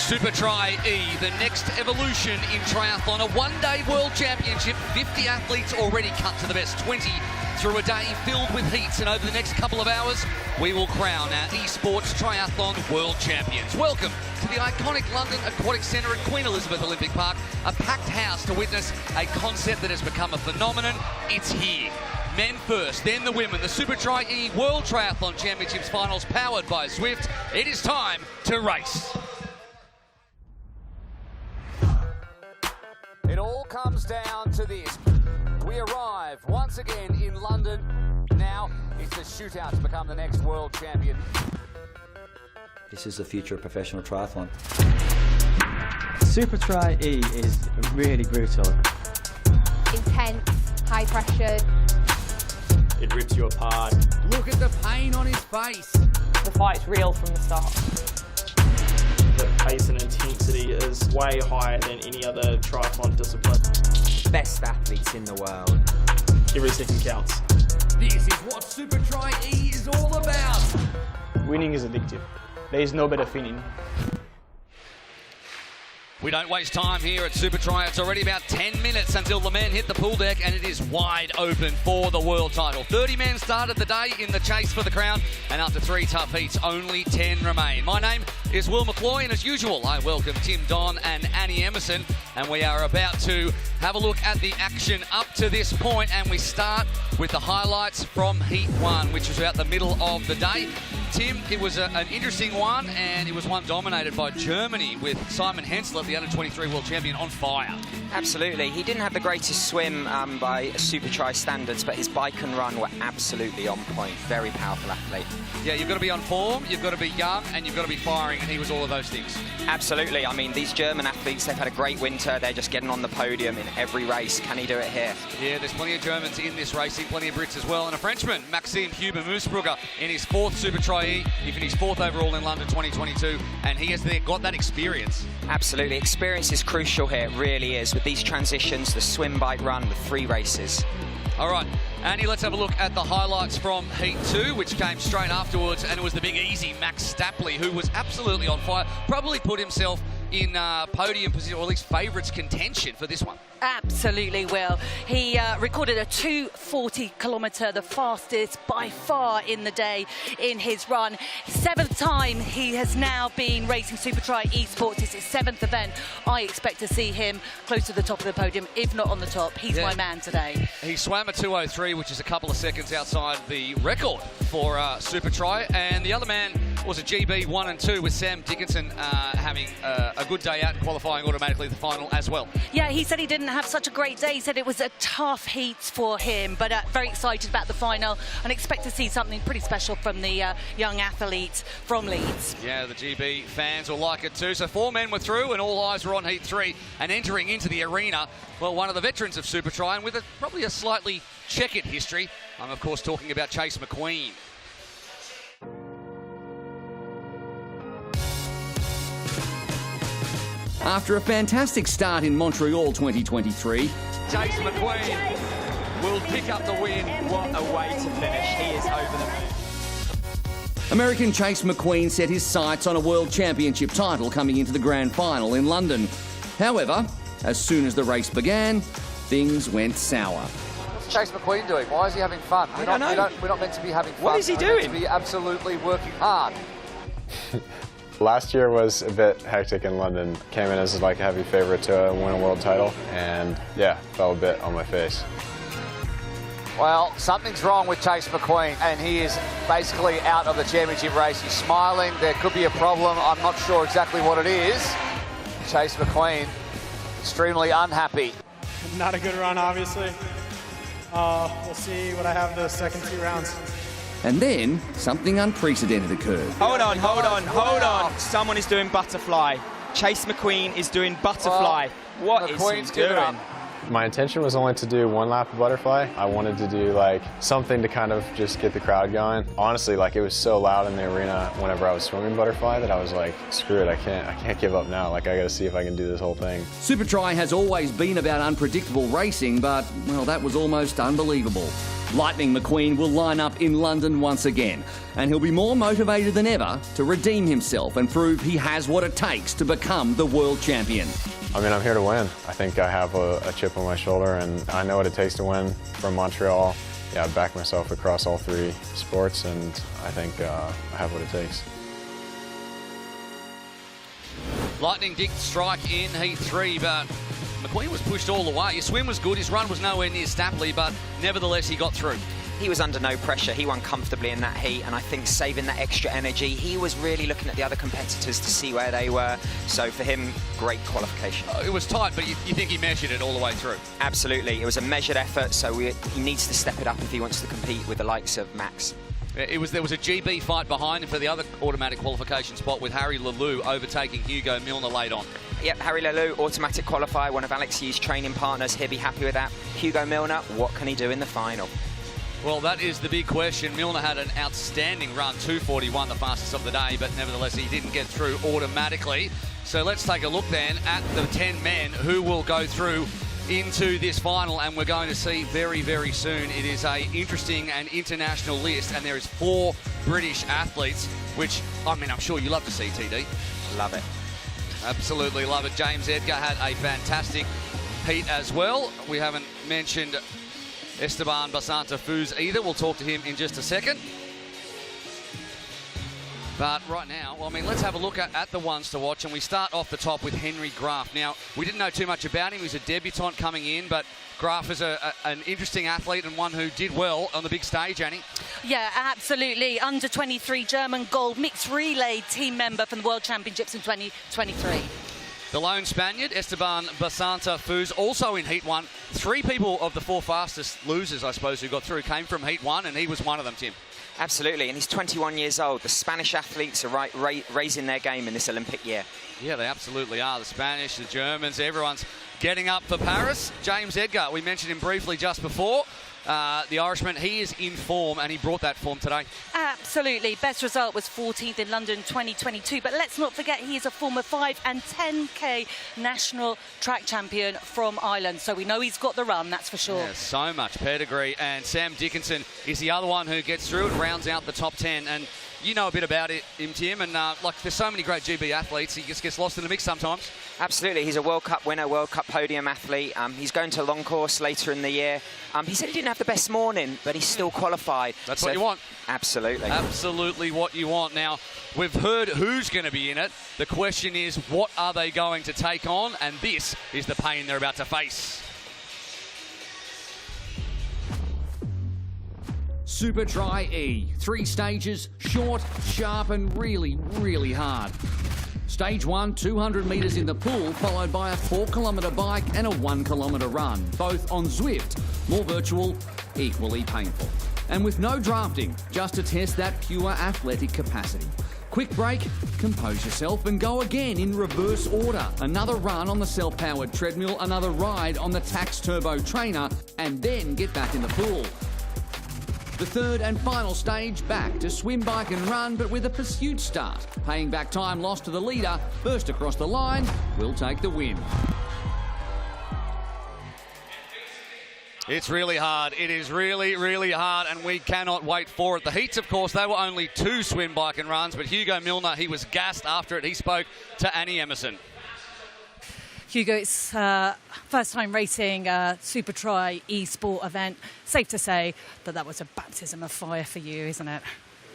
Supertri E, the next evolution in triathlon, a one-day world championship, 50 athletes already cut to the best 20 through a day filled with heats, and over the next couple of hours, we will crown our Esports Triathlon World Champions. Welcome to the iconic London Aquatic Centre at Queen Elizabeth Olympic Park, a packed house to witness a concept that has become a phenomenon. It's here. Men first, then the women. The Supertri E World Triathlon Championships finals powered by Zwift. It is time to race. It all comes down to this. We arrive once again in London. Now it's a shootout to become the next world champion. This is the future of professional triathlon. Supertri E is really brutal. Intense, high pressure. It rips you apart. Look at the pain on his face. The fight's real from the start. The pace and intensity is way higher than any other triathlon discipline. Best athletes in the world. Every second counts. This is what Supertri E is all about. Winning is addictive. There is no better feeling. We don't waste time here at Supertri. It's already about 10 minutes until the men hit the pool deck, and it is wide open for the world title. 30 men started the day in the chase for the crown, and after 3 tough heats, only 10 remain. My name is Will McCloy, and as usual, I welcome Tim Don and Annie Emerson, and we are about to have a look at the action up to this point, and we start with the highlights from Heat 1, which was about the middle of the day. Tim, it was an interesting one, and it was one dominated by Germany with Simon Hensler, the under-23 world champion, on fire. Absolutely. He didn't have the greatest swim by Supertri standards, but his bike and run were absolutely on point. Very powerful athlete. Yeah, you've got to be on form, you've got to be young, and you've got to be firing, and he was all of those things. Absolutely. I mean, these German athletes, they've had a great winter. They're just getting on the podium in every race. Can he do it here? Yeah, there's plenty of Germans in this racing, plenty of Brits as well, and a Frenchman, Maxime Huber-Moosbrugger, in his 4th Supertri E. He finished 4th overall in London 2022, and he has got that experience. Absolutely. Experience is crucial here. It really is. With these transitions, the swim, bike, run, the 3 races. All right, Andy, let's have a look at the highlights from Heat 2, which came straight afterwards, and it was the big easy Max Stapley, who was absolutely on fire, probably put himself in podium position, or at least favourites contention for this one. Absolutely will. He recorded a 2:40 kilometre, the fastest by far in the day in his run. 7th time he has now been racing Supertri Esports. It's his 7th event. I expect to see him close to the top of the podium, if not on the top. He's my man today. He swam a 2:03, which is a couple of seconds outside the record for Supertri, and the other man was a GB 1 and 2 with Sam Dickinson having a good day out and qualifying automatically the final as well. Yeah, he said he didn't have such a great day. He said it was a tough heat for him, but very excited about the final and expect to see something pretty special from the young athlete from Leeds. Yeah, the GB fans will like it too. So 4 men were through and all eyes were on Heat 3, and entering into the arena, well, one of the veterans of Supertri, and with probably a slightly checkered history. I'm of course talking about Chase McQueen. After a fantastic start in Montreal 2023, Chase McQueen will pick up the win. What a way to finish. He is over the moon. American Chase McQueen set his sights on a world championship title coming into the grand final in London. However, as soon as the race began, things went sour. What's Chase McQueen doing? Why is he having fun? We're not meant to be having fun. What is he doing? We're meant to be absolutely working hard. Last year was a bit hectic in London. Came in as like a heavy favorite to win a world title, and yeah, fell a bit on my face. Well, something's wrong with Chase McQueen, and he is basically out of the championship race. He's smiling. There could be a problem. I'm not sure exactly what it is. Chase McQueen, extremely unhappy. Not a good run, obviously. We'll see what I have the second 2 rounds. And then something unprecedented occurred. Hold on. Someone is doing butterfly. Chase McQueen is doing butterfly. What is he doing? My intention was only to do 1 lap of butterfly. I wanted to do like something to kind of just get the crowd going. Honestly, like it was so loud in the arena whenever I was swimming butterfly that I was like, screw it, I can't give up now. Like I gotta see if I can do this whole thing. Supertri has always been about unpredictable racing, but well, that was almost unbelievable. Lightning McQueen will line up in London once again, and he'll be more motivated than ever to redeem himself and prove he has what it takes to become the world champion. I mean, I'm here to win. I think I have a chip on my shoulder, and I know what it takes to win from Montreal. Yeah, I back myself across all 3 sports, and I think I have what it takes. Lightning did strike in Heat 3, but McQueen was pushed all the way. His swim was good, his run was nowhere near Stapley, but nevertheless he got through. He was under no pressure. He won comfortably in that heat, and I think saving that extra energy, he was really looking at the other competitors to see where they were. So for him, great qualification. It was tight, but you think he measured it all the way through? Absolutely. It was a measured effort, so he needs to step it up if he wants to compete with the likes of Max. There was a GB fight behind him for the other automatic qualification spot, with Harry Lelou overtaking Hugo Milner late on. Yep, Harry Lelou, automatic qualifier, one of Alex Yu's training partners. He'll be happy with that. Hugo Milner, what can he do in the final? Well, that is the big question. Milner had an outstanding run, 2:41, the fastest of the day, but nevertheless he didn't get through automatically. So let's take a look then at the 10 men who will go through into this final, and we're going to see very, very soon. It is a interesting and international list, and there is 4 British athletes, which, I mean, I'm sure you love to see, TD. Love it. Absolutely love it. James Edgar had a fantastic heat as well. We haven't mentioned Esteban Basanta Fuz either. We'll talk to him in just a second. But right now, well, I mean, let's have a look at the ones to watch, and we start off the top with Henry Graf. Now, we didn't know too much about him. He was a debutant coming in, but Graf is an interesting athlete and one who did well on the big stage, Annie. Yeah, absolutely. Under 23 German gold mixed relay team member from the World Championships in 2023. The lone Spaniard, Esteban Basanta Fuz, also in Heat 1. 3 people of the 4 fastest losers, I suppose, who got through came from Heat 1, and he was one of them, Tim. Absolutely, and he's 21 years old. The Spanish athletes are raising their game in this Olympic year. Yeah, they absolutely are. The Spanish, the Germans, everyone's getting up for Paris. James Edgar, we mentioned him briefly just before. The Irishman, he is in form, and he brought that form today. Absolutely. Best result was 14th in London 2022. But let's not forget he is a former 5 and 10K national track champion from Ireland. So we know he's got the run, that's for sure. Yeah, so much pedigree. And Sam Dickinson is the other one who gets through and rounds out the top 10. And you know a bit about him, Tim, and like there's so many great GB athletes, he just gets lost in the mix sometimes. Absolutely, he's a World Cup winner, World Cup podium athlete. He's going to long course later in the year. He said he didn't have the best morning, but he's still qualified. That's what you want. Absolutely. Absolutely what you want. Now, we've heard who's going to be in it. The question is, what are they going to take on? And this is the pain they're about to face. Supertri E. 3 stages, short, sharp and really, really hard. Stage 1, 200 metres in the pool, followed by a 4-kilometre bike and a 1-kilometre run, both on Zwift. More virtual, equally painful. And with no drafting, just to test that pure athletic capacity. Quick break, compose yourself and go again in reverse order. Another run on the self-powered treadmill, another ride on the Tax Turbo trainer, and then get back in the pool. The third and final stage, back to swim, bike and run, but with a pursuit start. Paying back time lost to the leader, first across the line, will take the win. It's really hard. It is really, really hard, and we cannot wait for it. The heats, of course, they were only 2 swim, bike and runs, but Hugo Milner, he was gassed after it. He spoke to Annie Emerson. Hugo, it's first time racing supertri e-sport event. Safe to say that was a baptism of fire for you, isn't it?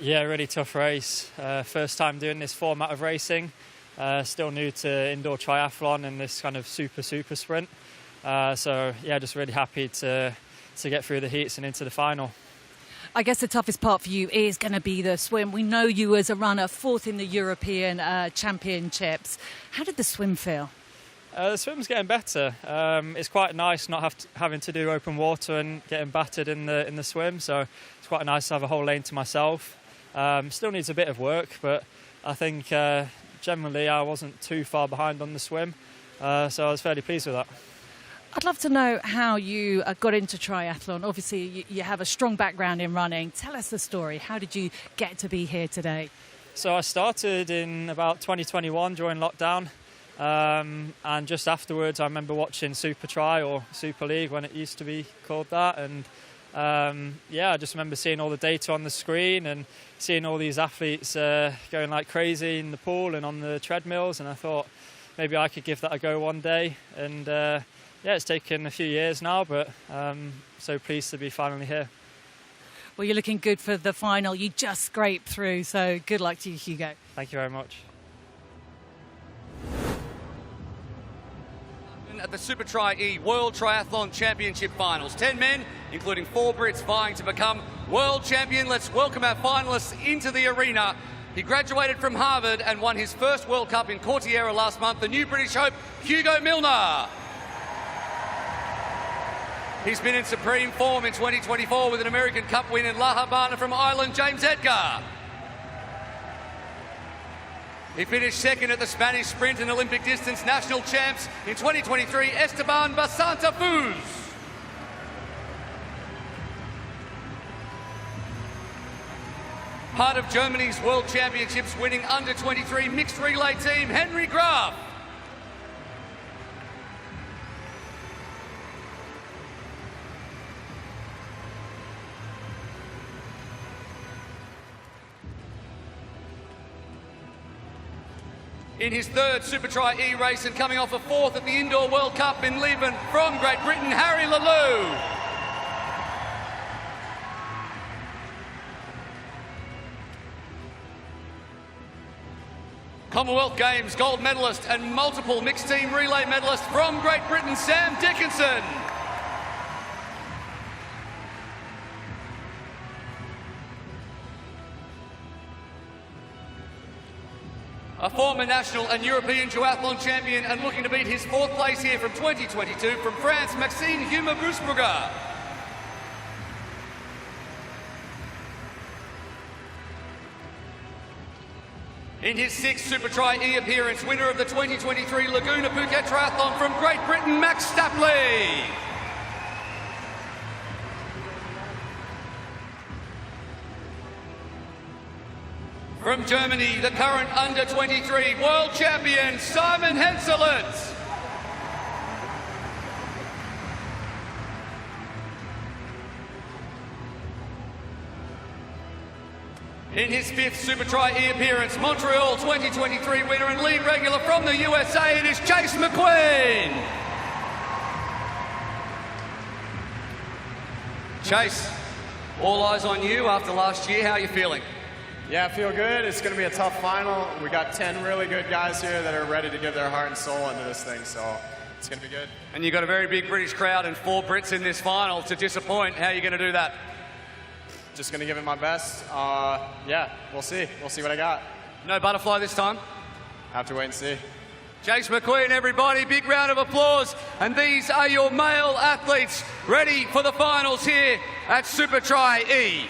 Yeah, really tough race. First time doing this format of racing. Still new to indoor triathlon and this kind of super sprint. So yeah, just really happy to get through the heats and into the final. I guess the toughest part for you is going to be the swim. We know you as a runner, 4th in the European Championships. How did the swim feel? The swim's getting better. It's quite nice not having to do open water and getting battered in the swim. So it's quite nice to have a whole lane to myself. Still needs a bit of work, but I think generally I wasn't too far behind on the swim. So I was fairly pleased with that. I'd love to know how you got into triathlon. Obviously, you have a strong background in running. Tell us the story. How did you get to be here today? So I started in about 2021 during lockdown. And just afterwards I remember watching Supertri or Super League when it used to be called that, and Yeah, I just remember seeing all the data on the screen and seeing all these athletes going like crazy in the pool and on the treadmills, and I thought maybe I could give that a go one day. And yeah, it's taken a few years now, but so pleased to be finally here. Well, you're looking good for the final. You just scraped through, so good luck to you, Hugo. Thank you very much. At the supertri E World Triathlon Championship finals, 10 men, including 4 Brits vying to become world champion. Let's welcome our finalists into the arena. He graduated from Harvard and won his first World Cup in Cordillera last month, the new British hope, Hugo Milner. He's been in supreme form in 2024 with an American Cup win in La Habana from Ireland, James Edgar. He finished second at the Spanish Sprint and Olympic Distance National Champs in 2023, Esteban Basanta Fuz. Part of Germany's World Championships winning under-23 mixed relay team, Henry Graf. In his third supertri E race and coming off a 4th at the Indoor World Cup in Lebanon from Great Britain, Harry Lalou. Commonwealth Games gold medalist and multiple mixed team relay medalist from Great Britain, Sam Dickinson. A former national and European duathlon champion and looking to beat his 4th place here from 2022 from France, Maxime Humer-Busbrugger. In his 6th supertri E appearance, winner of the 2023 Laguna Phuket Triathlon from Great Britain, Max Stapley. From Germany, the current under-23 world champion, Simon Henseleit. In his 5th supertri E appearance, Montreal 2023 winner and lead regular from the USA, it is Chase McQueen. Chase, all eyes on you after last year. How are you feeling? Yeah, I feel good. It's going to be a tough final. We got 10 really good guys here that are ready to give their heart and soul into this thing, so it's going to be good. And you've got a very big British crowd and 4 Brits in this final to disappoint. How are you going to do that? Just going to give it my best. Yeah, we'll see. We'll see what I got. No butterfly this time? Have to wait and see. Chase McQueen, everybody, big round of applause. And these are your male athletes ready for the finals here at supertri E.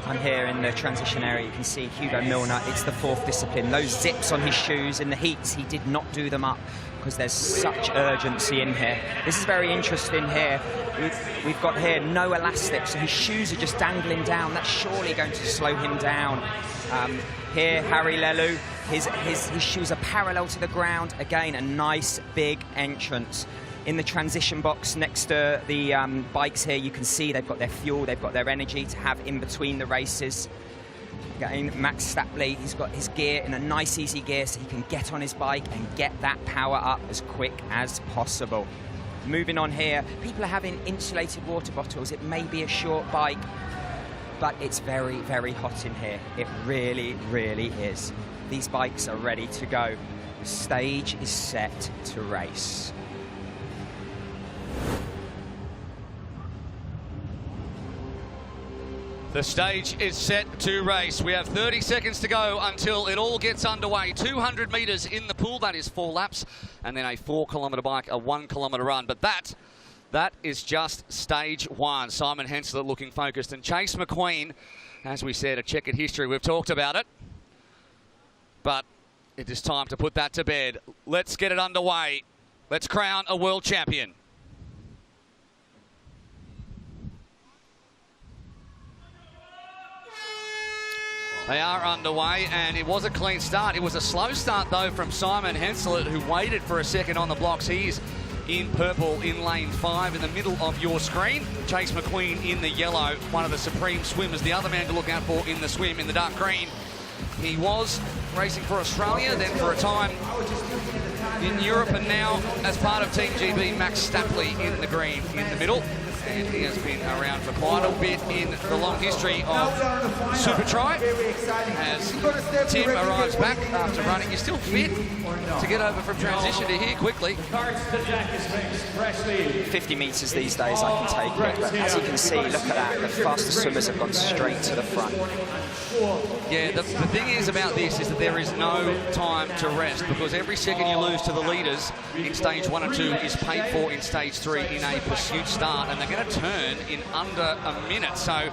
I'm here in the transition area. You can see Hugo Milner. It's the 4th discipline. Those zips on his shoes in the heats, he did not do them up because there's such urgency in here. This is very interesting here. We've got here no elastic, so his shoes are just dangling down. That's surely going to slow him down. Here, Harry Lalou, his shoes are parallel to the ground. Again, a nice big entrance. In the transition box next to the bikes here, you can see they've got their fuel, they've got their energy to have in between the races. Again, Max Stapley, he's got his gear in a nice easy gear so he can get on his bike and get that power up as quick as possible. Moving on here, people are having insulated water bottles. It may be a short bike, but it's very, very hot in here. It really, really is. These bikes are ready to go. The stage is set to race. The stage is set to race. We have 30 seconds to go until it all gets underway. 200 metres in the pool, that is 4 laps, and then a 4-kilometre bike, a 1-kilometre run. But that is just stage 1. Simon Henseleit looking focused, and Chase McQueen, as we said, a checkered history. We've talked about it, but it is time to put that to bed. Let's get it underway. Let's crown a world champion. They are underway, and it was a clean start. It was a slow start, though, from Simon Henselett, who waited for a second on the blocks. He's in purple in lane 5 in the middle of your screen. Chase McQueen in the yellow, one of the supreme swimmers. The other man to look out for in the swim in the dark green. He was racing for Australia, then for a time in Europe, and now as part of Team GB, Max Stapley in the green in the middle. And he has been around for quite a bit in the long history of supertri. As Tim arrives back after running, you're still fit to get over from transition to here quickly. 50 metres these days I can take it, but as you can see, look at that, the fastest swimmers have gone straight to the front. Yeah, the thing is about this is that there is no time to rest, because every second you lose to the leaders in stage 1 and 2 is paid for in stage 3 in a pursuit start, and they're going to turn in under a minute. So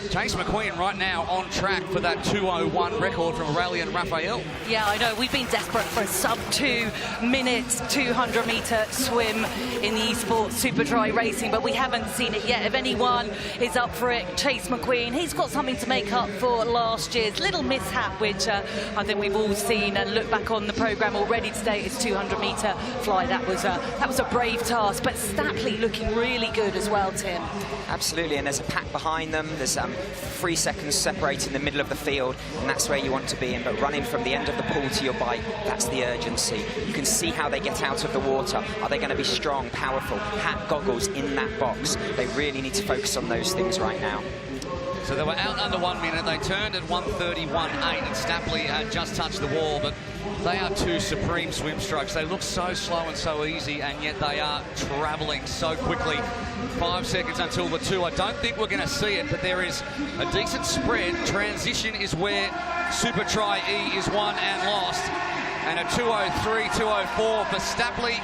Chase McQueen right now on track for that 2:01 record from Aurelian Raphael. Yeah, I know. We've been desperate for a sub-2 minutes 200-metre swim in the Esports supertri racing, but we haven't seen it yet. If anyone is up for it, Chase McQueen. He's got something to make up for last year's little mishap, which I think we've all seen and looked back on the programme already today. His 200-metre fly. That was a brave task, but Stapley looking really good as well, Tim. Absolutely, and there's a pack behind them. There's 3 seconds separating the middle of the field, and that's where you want to be in. But running from the end of the pool to your bike, that's the urgency. You can see how they get out of the water. Are they going to be strong, powerful, hat, goggles in that box? They really need to focus on those things right now. So they were out under 1 minute. They turned at 1:31.8, and Stapley had just touched the wall, but they are two supreme swim strokes. They look so slow and so easy, and yet they are travelling so quickly. 5 seconds until the 2. I don't think we're going to see it, but there is a decent spread. Transition is where supertri E is won and lost. And a 2:03, 2:04 for Stapley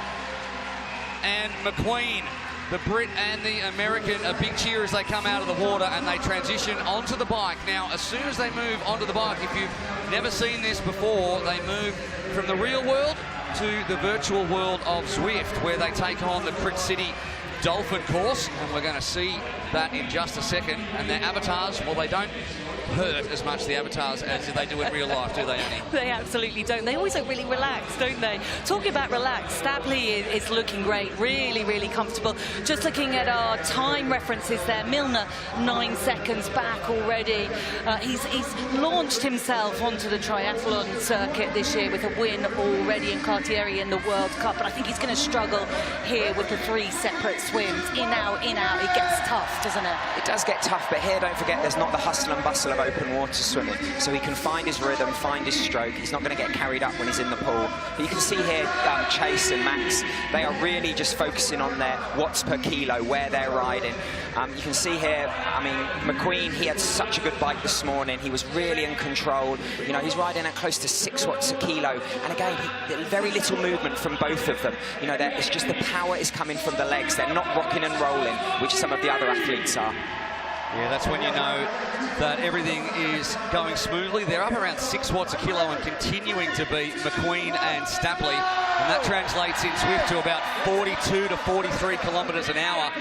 and McQueen. The Brit and the American, a big cheer as they come out of the water and they transition onto the bike. Now, as soon as they move onto the bike, if you've never seen this before, they move from the real world to the virtual world of Zwift, where they take on the Crit City Dolphin course, and we're going to see that in just a second. And their avatars, well, they don't hurt as much, the avatars, as they do in real life, do they, Annie? They absolutely don't. They always look really relaxed, don't they? Talking about relaxed, Stapley is looking great, really, really comfortable. Just looking at our time references there, Milner 9 seconds back already. He's launched himself onto the triathlon circuit this year with a win already in Cartieri in the World Cup, but I think he's going to struggle here with the 3 separate swims. In, out, in, out. It gets tough, doesn't it? It does get tough, but here, don't forget, there's not the hustle and bustle of open water swimming, so he can find his rhythm, find his stroke. He's not going to get carried up when he's in the pool. But you can see here, Chase and Max, they are really just focusing on their watts per kilo, where they're riding. You can see here, I mean, McQueen, he had such a good bike this morning. He was really in control. You know, he's riding at close to 6 watts a kilo. And again, very little movement from both of them. You know, it's just the power is coming from the legs. They're not rocking and rolling, which some of the other athletes are. Yeah, that's when you know that everything is going smoothly. They're up around 6 watts a kilo and continuing to beat McQueen and Stapley. And that translates in Zwift to about 42 to 43 kilometres an hour.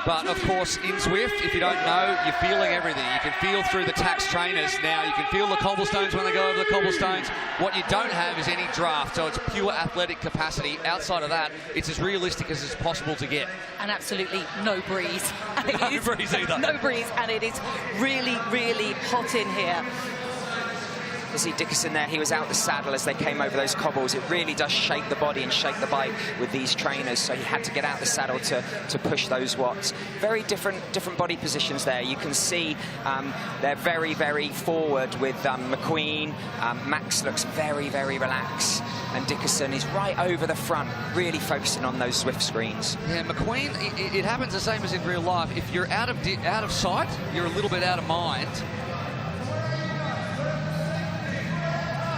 But, of course, in Zwift, if you don't know, you're feeling everything. You can feel through the tax trainers now. You can feel the cobblestones when they go over the cobblestones. What you don't have is any draft, so it's pure athletic capacity. Outside of that, it's as realistic as it's possible to get. And absolutely no breeze. And no breeze either. No breeze, and it is really, really hot in here. You see Dickerson there, he was out the saddle as they came over those cobbles. It really does shake the body and shake the bike with these trainers, so he had to get out the saddle to push those watts. Very different body positions there. You can see they're very, very forward with McQueen. Max looks very, very relaxed. And Dickerson is right over the front, really focusing on those Zwift screens. Yeah, McQueen, it happens the same as in real life. If you're out of sight, you're a little bit out of mind.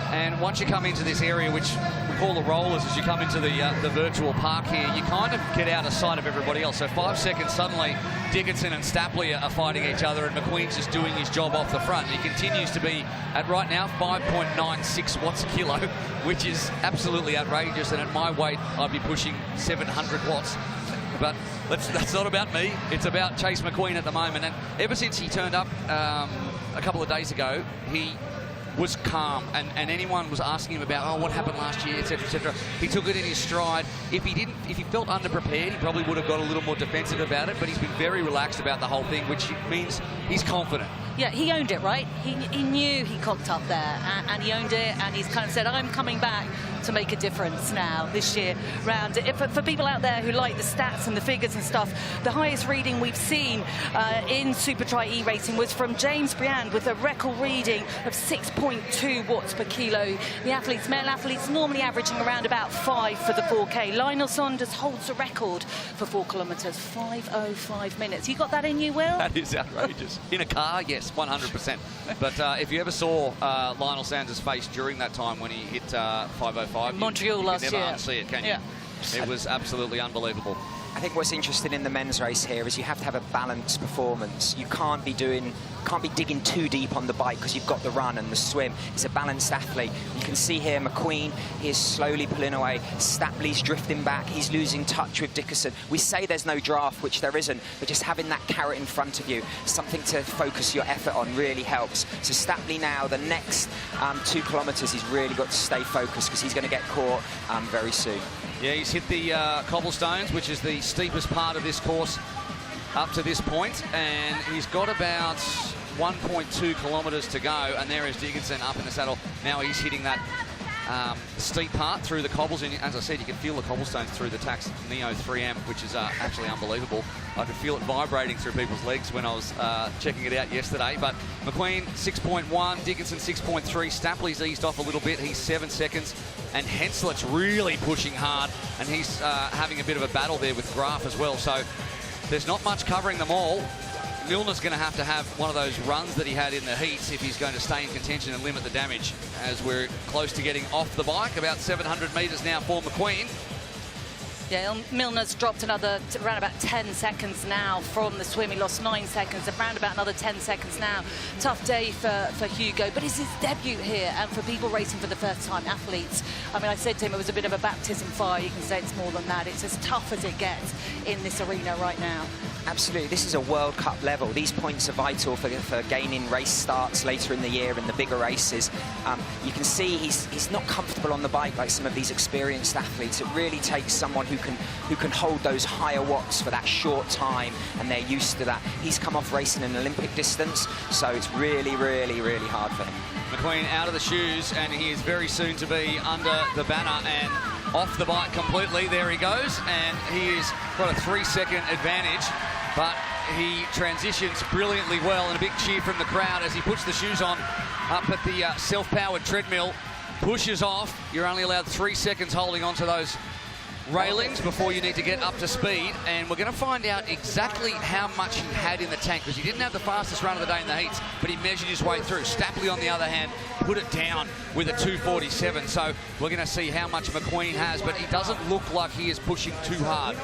And once you come into this area, which we call the rollers, as you come into the virtual park here, you kind of get out of sight of everybody else. So 5 seconds, suddenly Dickinson and Stapley are fighting each other, and McQueen's just doing his job off the front. He continues to be, at right now, 5.96 watts a kilo, which is absolutely outrageous. And at my weight, I'd be pushing 700 watts. But that's not about me. It's about Chase McQueen at the moment. And ever since he turned up a couple of days ago, he was calm, and anyone was asking him about, oh, what happened last year, etc., etc. He took it in his stride. If he felt underprepared, he probably would have got a little more defensive about it, but he's been very relaxed about the whole thing, which means he's confident. Yeah, he owned it, right? He knew he cocked up there, and he owned it, and he's kind of said, I'm coming back to make a difference now this year round. For people out there who like the stats and the figures and stuff, the highest reading we've seen in supertri e-racing was from James Briand with a record reading of 6.2 watts per kilo. The athletes, male athletes, normally averaging around about 5 for the 4K. Lionel Saunders holds the record for 4 kilometres, 5:05 minutes. You got that in you, Will? That is outrageous. In a car, yes, 100%. But if you ever saw Lionel Saunders' face during that time when he hit 5:05, Montreal last year. You can never unsee it, can you? It was absolutely unbelievable. I think what's interesting in the men's race here is you have to have a balanced performance. You can't be digging too deep on the bike because you've got the run and the swim. He's a balanced athlete. You can see here McQueen, he is slowly pulling away. Stapley's drifting back. He's losing touch with Dickerson. We say there's no draft, which there isn't, but just having that carrot in front of you, something to focus your effort on, really helps. So Stapley now, the next 2 kilometres, he's really got to stay focused because he's going to get caught very soon. Yeah, he's hit the cobblestones, which is the steepest part of this course up to this point, and he's got about 1.2 kilometres to go, and there is Dickinson up in the saddle. Now he's hitting that steep part through the cobbles, and as I said, you can feel the cobblestones through the Tax Neo 3M, which is actually unbelievable. I could feel it vibrating through people's legs when I was checking it out yesterday. But McQueen 6.1, Dickinson 6.3, Stapley's eased off a little bit, he's 7 seconds, and Henslet's really pushing hard, and he's having a bit of a battle there with Graf as well, so there's not much covering them all. Milner's going to have one of those runs that he had in the heats if he's going to stay in contention and limit the damage, as we're close to getting off the bike. About 700 metres now for McQueen. Yeah, Milner's dropped another around about 10 seconds now from the swim. He lost 9 seconds, around about another 10 seconds now. Tough day for Hugo, but it's his debut here, and for people racing for the first time, athletes. I mean, I said to him it was a bit of a baptism fire. You can say it's more than that. It's as tough as it gets in this arena right now. Absolutely, this is a World Cup level. These points are vital for gaining race starts later in the year in the bigger races. You can see he's not comfortable on the bike like some of these experienced athletes. It really takes someone who can hold those higher watts for that short time, and they're used to that. He's come off racing an Olympic distance, so it's really, really, really hard for him. McQueen out of the shoes, and he is very soon to be under the banner and off the bike completely. There he goes, and he's got a 3-second advantage, but he transitions brilliantly well, and a big cheer from the crowd as he puts the shoes on up at the self-powered treadmill, pushes off. You're only allowed 3 seconds holding onto those railings before you need to get up to speed, and we're going to find out exactly how much he had in the tank, because he didn't have the fastest run of the day in the heats, but he measured his way through. Stapley, on the other hand, put it down with a 2:47, so we're going to see how much McQueen has, but he doesn't look like he is pushing too hard.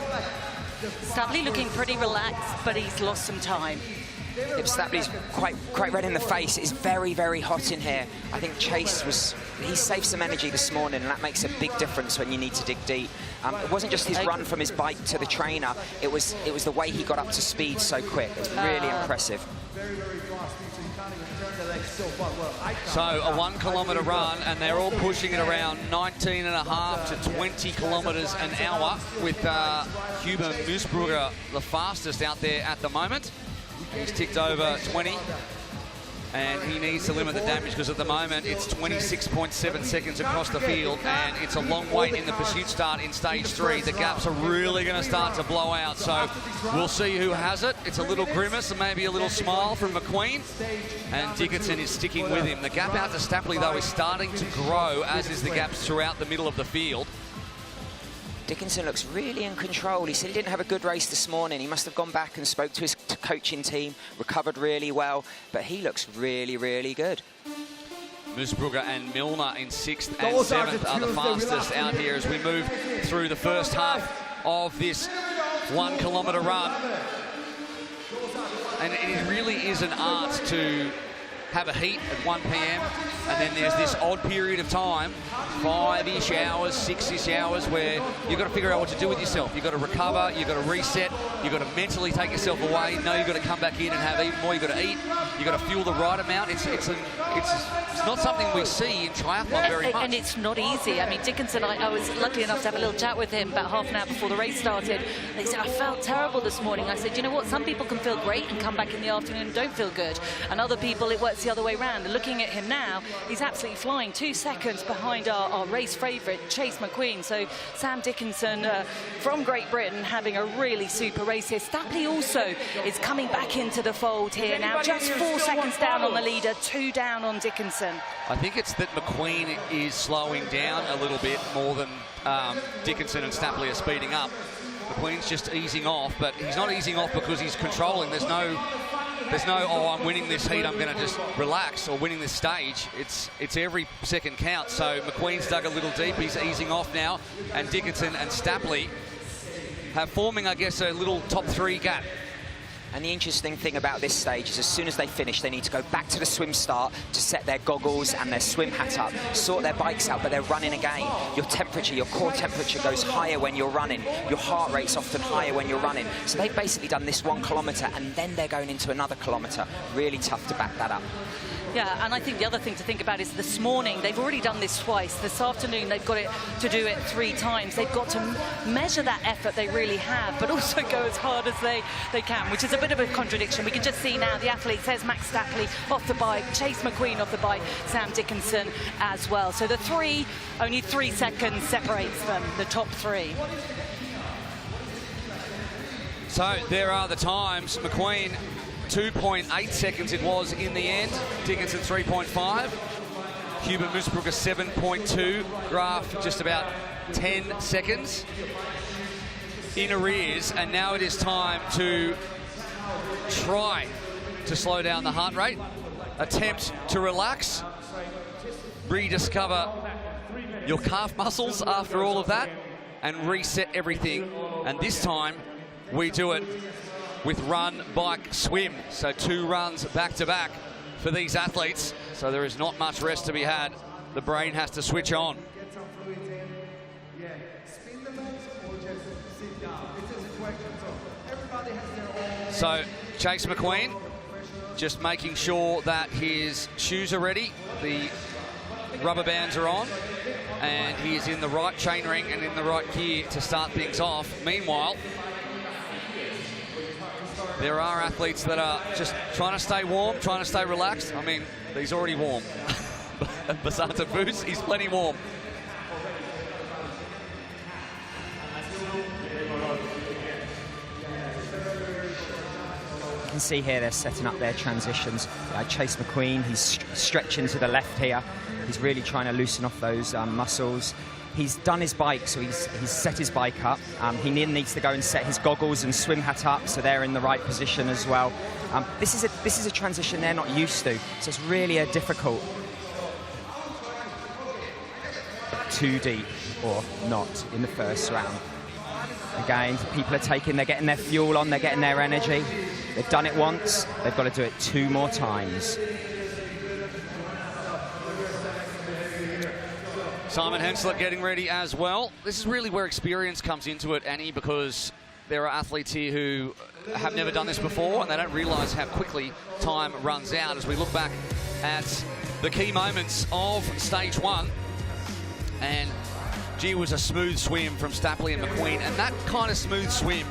Stapley looking pretty relaxed, but he's lost some time. Stapley's quite red in the face. It's very, very hot in here. I think Chase he saved some energy this morning, and that makes a big difference when you need to dig deep. It wasn't just his run from his bike to the trainer, it was the way he got up to speed so quick. It's really impressive. So a 1 kilometre run, and they're all pushing it around 19.5 to 20 kilometres an hour, with Huber Musbrugger the fastest out there at the moment. He's ticked over 20, and he needs to limit the damage, because at the moment it's 26.7 seconds across the field, and it's a long wait in the pursuit start in stage 3. The gaps are really going to start to blow out, so we'll see who has it. It's a little grimace and maybe a little smile from McQueen, and Dickinson is sticking with him. The gap out to Stapley, though, is starting to grow, as is the gaps throughout the middle of the field. Dickinson looks really in control. He said he didn't have a good race this morning. He must have gone back and spoke to his coaching team, recovered really well, but he looks really, really good. Musbrugger and Milner in 6th and 7th are the fastest out here as we move through the first half of this 1 kilometre run. And it really is an art to have a heat at 1 p.m. and then there's this odd period of time, 5-ish hours, 6-ish hours, where you've got to figure out what to do with yourself. You've got to recover, you've got to reset, you've got to mentally take yourself away, know you've got to come back in and have even more, you've got to eat, you've got to fuel the right amount. It's not something we see in triathlon very much. And it's not easy. I mean, Dickinson, I was lucky enough to have a little chat with him about half an hour before the race started. And he said, I felt terrible this morning. I said, you know what, some people can feel great and come back in the afternoon and don't feel good. And other people, it works the other way around. And looking at him now, he's absolutely flying 2 seconds behind our race favourite, Chase McQueen. So Sam Dickinson from Great Britain having a really super race here. Stapley also is coming back into the fold here now, just 4 seconds down on the leader, 2 down on Dickinson. I think it's that McQueen is slowing down a little bit more than Dickinson and Stapley are speeding up. McQueen's just easing off, but he's not easing off because he's controlling. There's no, oh, I'm winning this heat, I'm going to just relax, or winning this stage. It's every second counts. So McQueen's dug a little deep. He's easing off now, and Dickinson and Stapley have forming, I guess, a little top 3 gap. And the interesting thing about this stage is as soon as they finish, they need to go back to the swim start to set their goggles and their swim hat up, sort their bikes out, but they're running again. Your temperature, your core temperature goes higher when you're running. Your heart rate's often higher when you're running. So they've basically done this 1 kilometre and then they're going into another kilometre. Really tough to back that up. Yeah, and I think the other thing to think about is this morning, they've already done this twice. This afternoon, they've got to do it 3 times. They've got to measure that effort they really have, but also go as hard as they can, which is a bit of a contradiction. We can just see now the athletes, there's Max Stapley off the bike, Chase McQueen off the bike, Sam Dickinson as well. So the 3, only 3 seconds separates them, the top 3. So there are the times. McQueen, 2.8 seconds it was in the end. Dickinson 3.5. Hubert Moosbrugger 7.2. Graf just about 10 seconds in arrears. And now it is time to try to slow down the heart rate. Attempt to relax. Rediscover your calf muscles after all of that. And reset everything. And this time we do it with run, bike, swim. So 2 runs back-to-back for these athletes. So there is not much rest to be had. The brain has to switch on. So Chase McQueen just making sure that his shoes are ready. The rubber bands are on. And he is in the right chainring and in the right gear to start things off. Meanwhile, there are athletes that are just trying to stay warm, trying to stay relaxed. I mean, he's already warm. Basanta Foos, he's plenty warm. You can see here they're setting up their transitions. Chase McQueen, he's stretching to the left here. He's really trying to loosen off those muscles. He's done his bike, so he's set his bike up. He needs to go and set his goggles and swim hat up, so they're in the right position as well. This is a transition they're not used to, so it's really a difficult. Too deep or not in the first round. Again, people they're getting their fuel on, they're getting their energy. They've done it once, they've got to do it 2 more times. Simon Hensler getting ready as well. This is really where experience comes into it, Annie, because there are athletes here who have never done this before and they don't realise how quickly time runs out as we look back at the key moments of stage 1. And gee, it was a smooth swim from Stapley and McQueen, and that kind of smooth swim,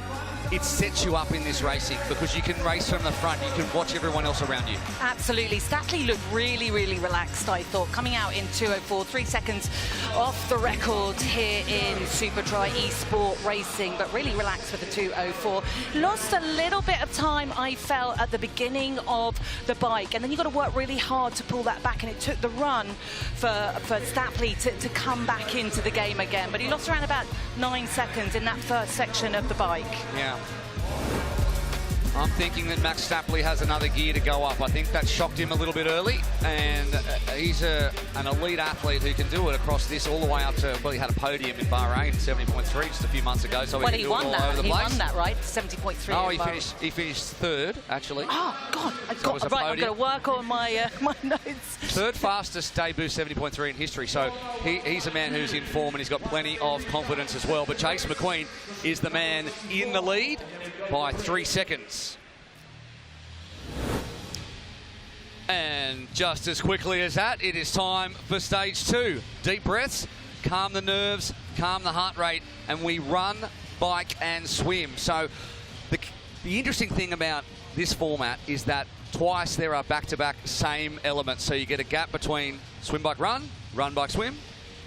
it sets you up in this racing because you can race from the front, you can watch everyone else around you. Absolutely. Stapley looked really, really relaxed, I thought, coming out in 2:04, 3 seconds off the record here in supertri Esports racing, but really relaxed with the 2:04. Lost a little bit of time, I felt, at the beginning of the bike, and then you've got to work really hard to pull that back, and it took the run for Stapley to come back into the game again, but he lost around about 9 seconds in that first section of the bike. Yeah. I'm thinking that Max Stapley has another gear to go up. I think that shocked him a little bit early, and he's an elite athlete who can do it across this all the way up to, well, he had a podium in Bahrain, 70.3 just a few months ago, so well, he can do it all over the place. He won that, right? 70.3. Oh, he finished third, actually. Oh, God. I've got to work on my my notes. Third fastest debut 70.3 in history, so he's a man who's in form and he's got plenty of confidence as well. But Chase McQueen is the man in the lead by 3 seconds. And just as quickly as that, it is time for stage 2. Deep breaths, calm the nerves, calm the heart rate, and we run, bike and swim. So the interesting thing about this format is that twice there are back-to-back same elements. So you get a gap between swim, bike, run, bike, swim,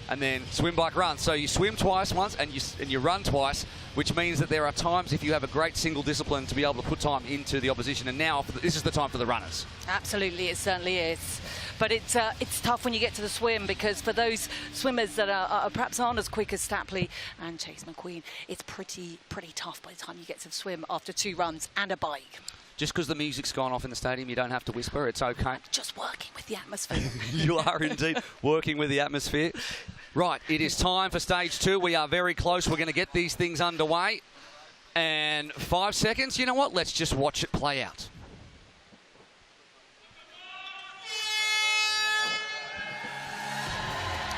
and then swim, bike, run. So you swim twice once and you run twice, which means that there are times if you have a great single discipline to be able to put time into the opposition. And now this is the time for the runners. Absolutely, it certainly is. But it's tough when you get to the swim, because for those swimmers that are perhaps aren't as quick as Stapley and Chase McQueen, it's pretty tough by the time you get to the swim after 2 runs and a bike. Just because the music's gone off in the stadium, you don't have to whisper. It's okay. Just working with the atmosphere. You are indeed working with the atmosphere. Right, it is time for stage 2. We are very close. We're going to get these things underway. And 5 seconds, you know what? Let's just watch it play out.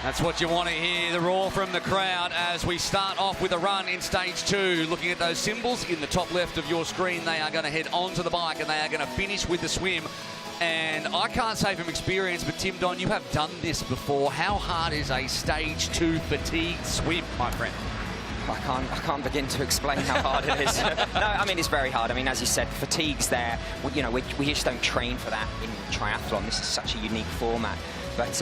That's what you want to hear, the roar from the crowd as we start off with a run in stage 2. Looking at those symbols in the top left of your screen, they are going to head onto the bike and they are going to finish with the swim. And I can't say from experience, but Tim Don, you have done this before. How hard is a stage 2 fatigue swim, my friend? I can't begin to explain how hard it is. No, I mean, it's very hard. I mean, as you said, fatigue's there. We just don't train for that in triathlon. This is such a unique format. But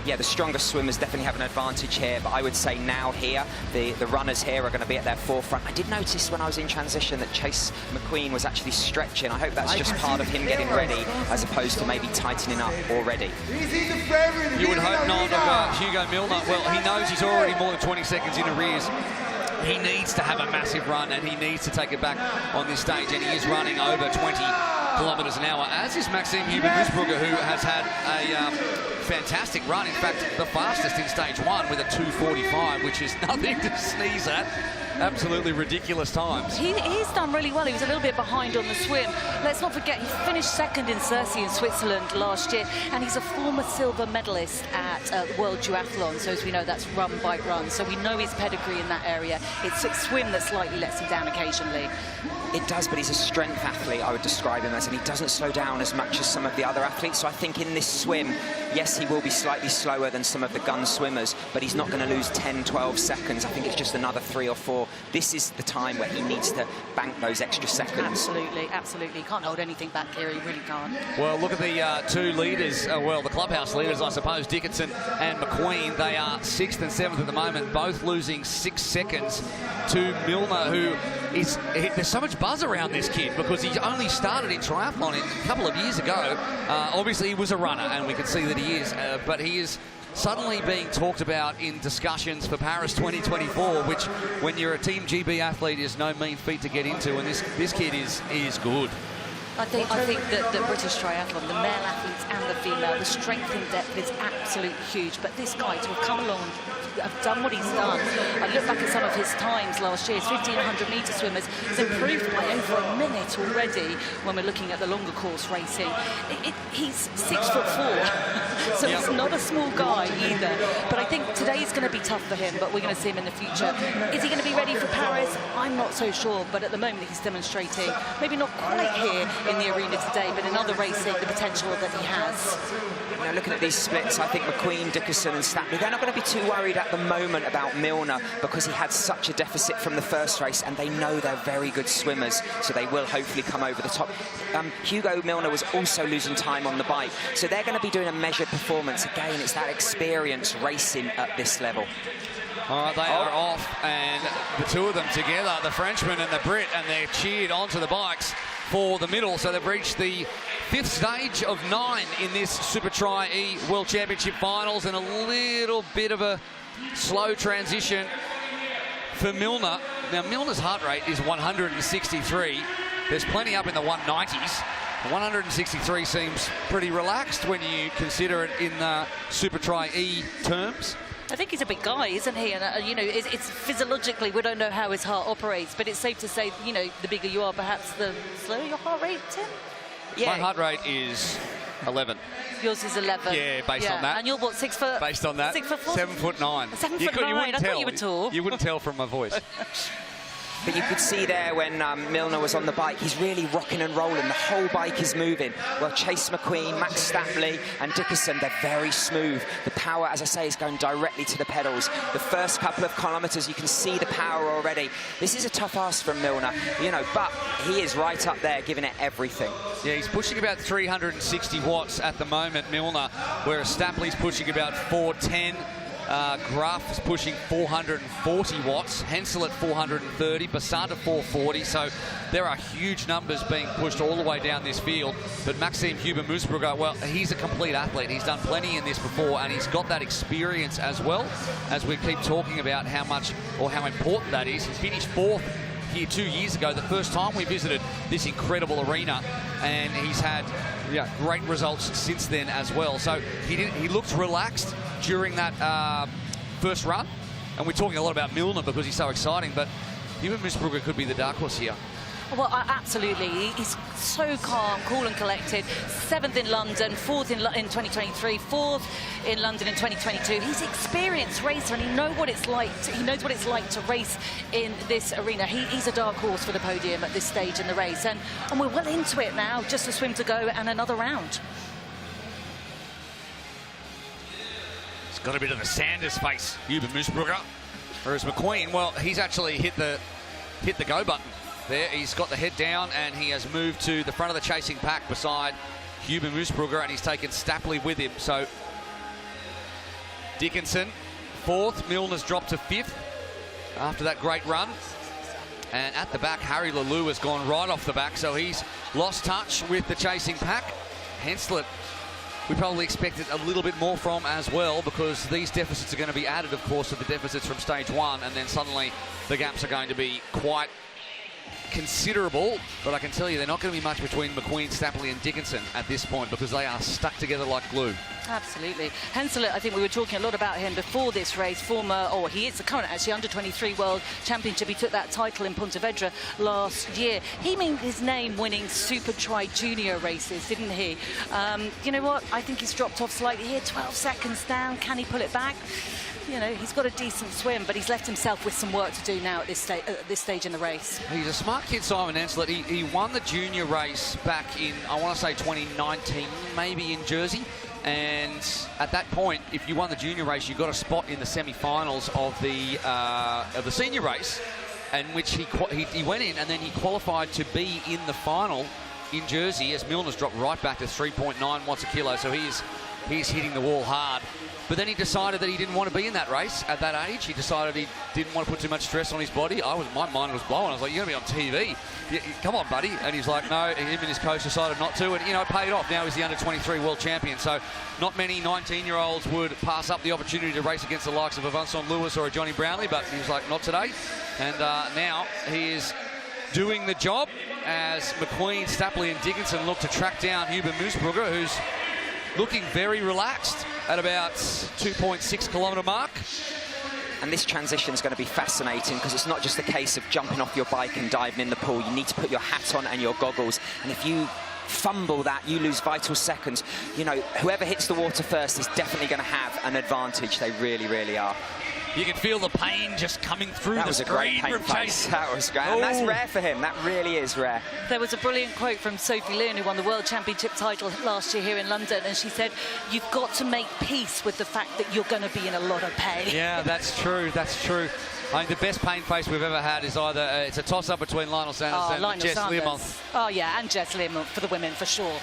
yeah, the strongest swimmers definitely have an advantage here. But I would say now here, the runners here are going to be at their forefront. I did notice when I was in transition that Chase McQueen was actually stretching. I hope that's just part of him getting ready, as opposed to maybe tightening up already. You would hope not of Hugo Milner. Well, he knows he's already more than 20 seconds in arrears. He needs to have a massive run and he needs to take it back on this stage, and he is running over 20 kilometres an hour, as is Maxime Huber-Gussbrugger, who has had a fantastic run. In fact, the fastest in stage 1 with a 2:45, which is nothing to sneeze at. Absolutely ridiculous times. He's done really well. He was a little bit behind on the swim. Let's not forget, he finished second in Cerci in Switzerland last year, and he's a former silver medalist at the World Triathlon. So as we know, that's run, bike, run. So we know his pedigree in that area. It's a swim that slightly lets him down occasionally. It does, but he's a strength athlete, I would describe him as, and he doesn't slow down as much as some of the other athletes. So I think in this swim, yes, he will be slightly slower than some of the gun swimmers, but he's not going to lose 10, 12 seconds. I think it's just another 3 or 4. This is the time where he needs to bank those extra seconds. Absolutely, absolutely. He can't hold anything back here, he really can't. Well, look at the 2 leaders, the clubhouse leaders, I suppose, Dickinson and McQueen. They are 6th and 7th at the moment, both losing 6 seconds to Milner, who is... There's so much buzz around this kid because he only started in triathlon a couple of years ago. Obviously, he was a runner, and we can see that he is, but he is suddenly being talked about in discussions for Paris 2024, which, when you're a Team GB athlete, is no mean feat to get into, and this kid is good. I think that the British triathlon, the male athletes and the female, the strength in depth is absolutely huge. But this guy, to have come along, have done what he's done. I look back at some of his times last year. His 1,500 metre swimmers has improved by over a minute already when we're looking at the longer course racing. He's 6'4", so he's not a small guy either. But I think today is going to be tough for him, but we're going to see him in the future. Is he going to be ready for Paris? I'm not so sure, but at the moment he's demonstrating, maybe not quite here in the arena today, but in other racing, the potential that he has. You know, looking at these splits, I think McQueen, Dickinson and Stapley, they're not going to be too worried at the moment about Milner because he had such a deficit from the first race, and they know they're very good swimmers, so they will hopefully come over the top. Hugo Milner was also losing time on the bike, so they're going to be doing a measured performance. Again, it's that experience racing at this level. All right, they are off, and the 2 of them together, the Frenchman and the Brit, and they're cheered onto the bikes for the middle. So they've reached the 5th stage of 9 in this supertri E World Championship finals, and a little bit of a slow transition for Milner. Now, Milner's heart rate is 163. there's plenty up in the 190s. 163 seems pretty relaxed when you consider it in supertri E terms. I think he's a big guy, isn't he? And, you know, it's physiologically, we don't know how his heart operates, but it's safe to say, you know, the bigger you are, perhaps the slower your heart rate, Tim? Yeah. My heart rate is 11. Yours is 11. Yeah, based on that. And you're what, 6 foot? Based on that. 6'9". 7'9". 7'9". You wouldn't I tell. thought you were tall. You wouldn't tell from my voice. But you could see there when Milner was on the bike, he's really rocking and rolling. The whole bike is moving. Well, Chase McQueen, Max Stapley and Dickerson, they're very smooth. The power, as I say, is going directly to the pedals. The first couple of kilometres, you can see the power already. This is a tough ask from Milner, you know, but he is right up there giving it everything. Yeah, he's pushing about 360 watts at the moment, Milner, whereas Stapley's pushing about 410. Gruff is pushing 440 watts, Hensel at 430, Bassant at 440, so there are huge numbers being pushed all the way down this field. But Maxime Huber-Moosbrugger, well, he's a complete athlete. He's done plenty in this before, and he's got that experience as well, as we keep talking about how much or how important that is. He finished 4th here 2 years ago, the first time we visited this incredible arena, and he's had great results since then as well. So he looked relaxed during that first run, and we're talking a lot about Milner because he's so exciting, but Huber-Moosbrugger could be the dark horse here. Well, absolutely. He's so calm, cool and collected. 7th in London, 4th in 2023, 4th in London in 2022. He's an experienced racer, and he knows what it's like to race in this arena. He's a dark horse for the podium at this stage in the race, and we're well into it now. Just a swim to go and another round. He's got a bit of a Sanders face, Huber-Moosbrugger. Whereas McQueen, well, he's actually hit the go button. There, he's got the head down, and he has moved to the front of the chasing pack beside Huber-Moosbrugger, and he's taken Stapley with him. So Dickinson, 4th. Milner's dropped to 5th after that great run. And at the back, Harry Lelou has gone right off the back, so he's lost touch with the chasing pack. Henslet, we probably expected a little bit more from as well, because these deficits are going to be added, of course, to the deficits from stage 1, and then suddenly the gaps are going to be quite considerable. But I can tell you they're not going to be much between McQueen, Stapley and Dickinson at this point, because they are stuck together like glue. Absolutely. Hensel, I think we were talking a lot about him before this race. He is the current, actually, under-23 World Championship. He took that title in Pontevedra last year. He made his name winning supertri junior races, didn't he? You know what? I think he's dropped off slightly here. 12 seconds down. Can he pull it back? You know, he's got a decent swim, but he's left himself with some work to do now at this stage in the race. He's a smart kid, Simon Henslet. He won the junior race back in, I want to say 2019, maybe in Jersey. And at that point, if you won the junior race, you got a spot in the semi-finals of the senior race, in which he went in, and then he qualified to be in the final in Jersey, as Milner's dropped right back to 3.9 watts a kilo. So he's hitting the wall hard. But then he decided that he didn't want to be in that race at that age. He decided he didn't want to put too much stress on his body. My mind was blown. I was like, you're going to be on TV. Come on, buddy. And he's like, no. Him and his coach decided not to. And, you know, it paid off. Now he's the under-23 world champion. So not many 19-year-olds would pass up the opportunity to race against the likes of a Vincent Lewis or a Johnny Brownlee. But he was like, not today. And now he is doing the job as McQueen, Stapley and Dickinson look to track down Huber-Moosbrugger, who's looking very relaxed at about 2.6 kilometre mark. And this transition is going to be fascinating, because it's not just a case of jumping off your bike and diving in the pool. You need to put your hat on and your goggles. And if you fumble that, you lose vital seconds. You know, whoever hits the water first is definitely going to have an advantage. They really, really are. You can feel the pain just coming through that the was a great screen from Chase. That was great. And that's rare for him. That really is rare. There was a brilliant quote from Sophie Lynn, who won the World Championship title last year here in London, and she said, you've got to make peace with the fact that you're going to be in a lot of pain. Yeah, that's true. That's true. I think the best pain face we've ever had is either it's a toss-up between Lionel Sanders and Jess Learmonth. Oh, yeah, and Jess Learmonth for the women, for sure.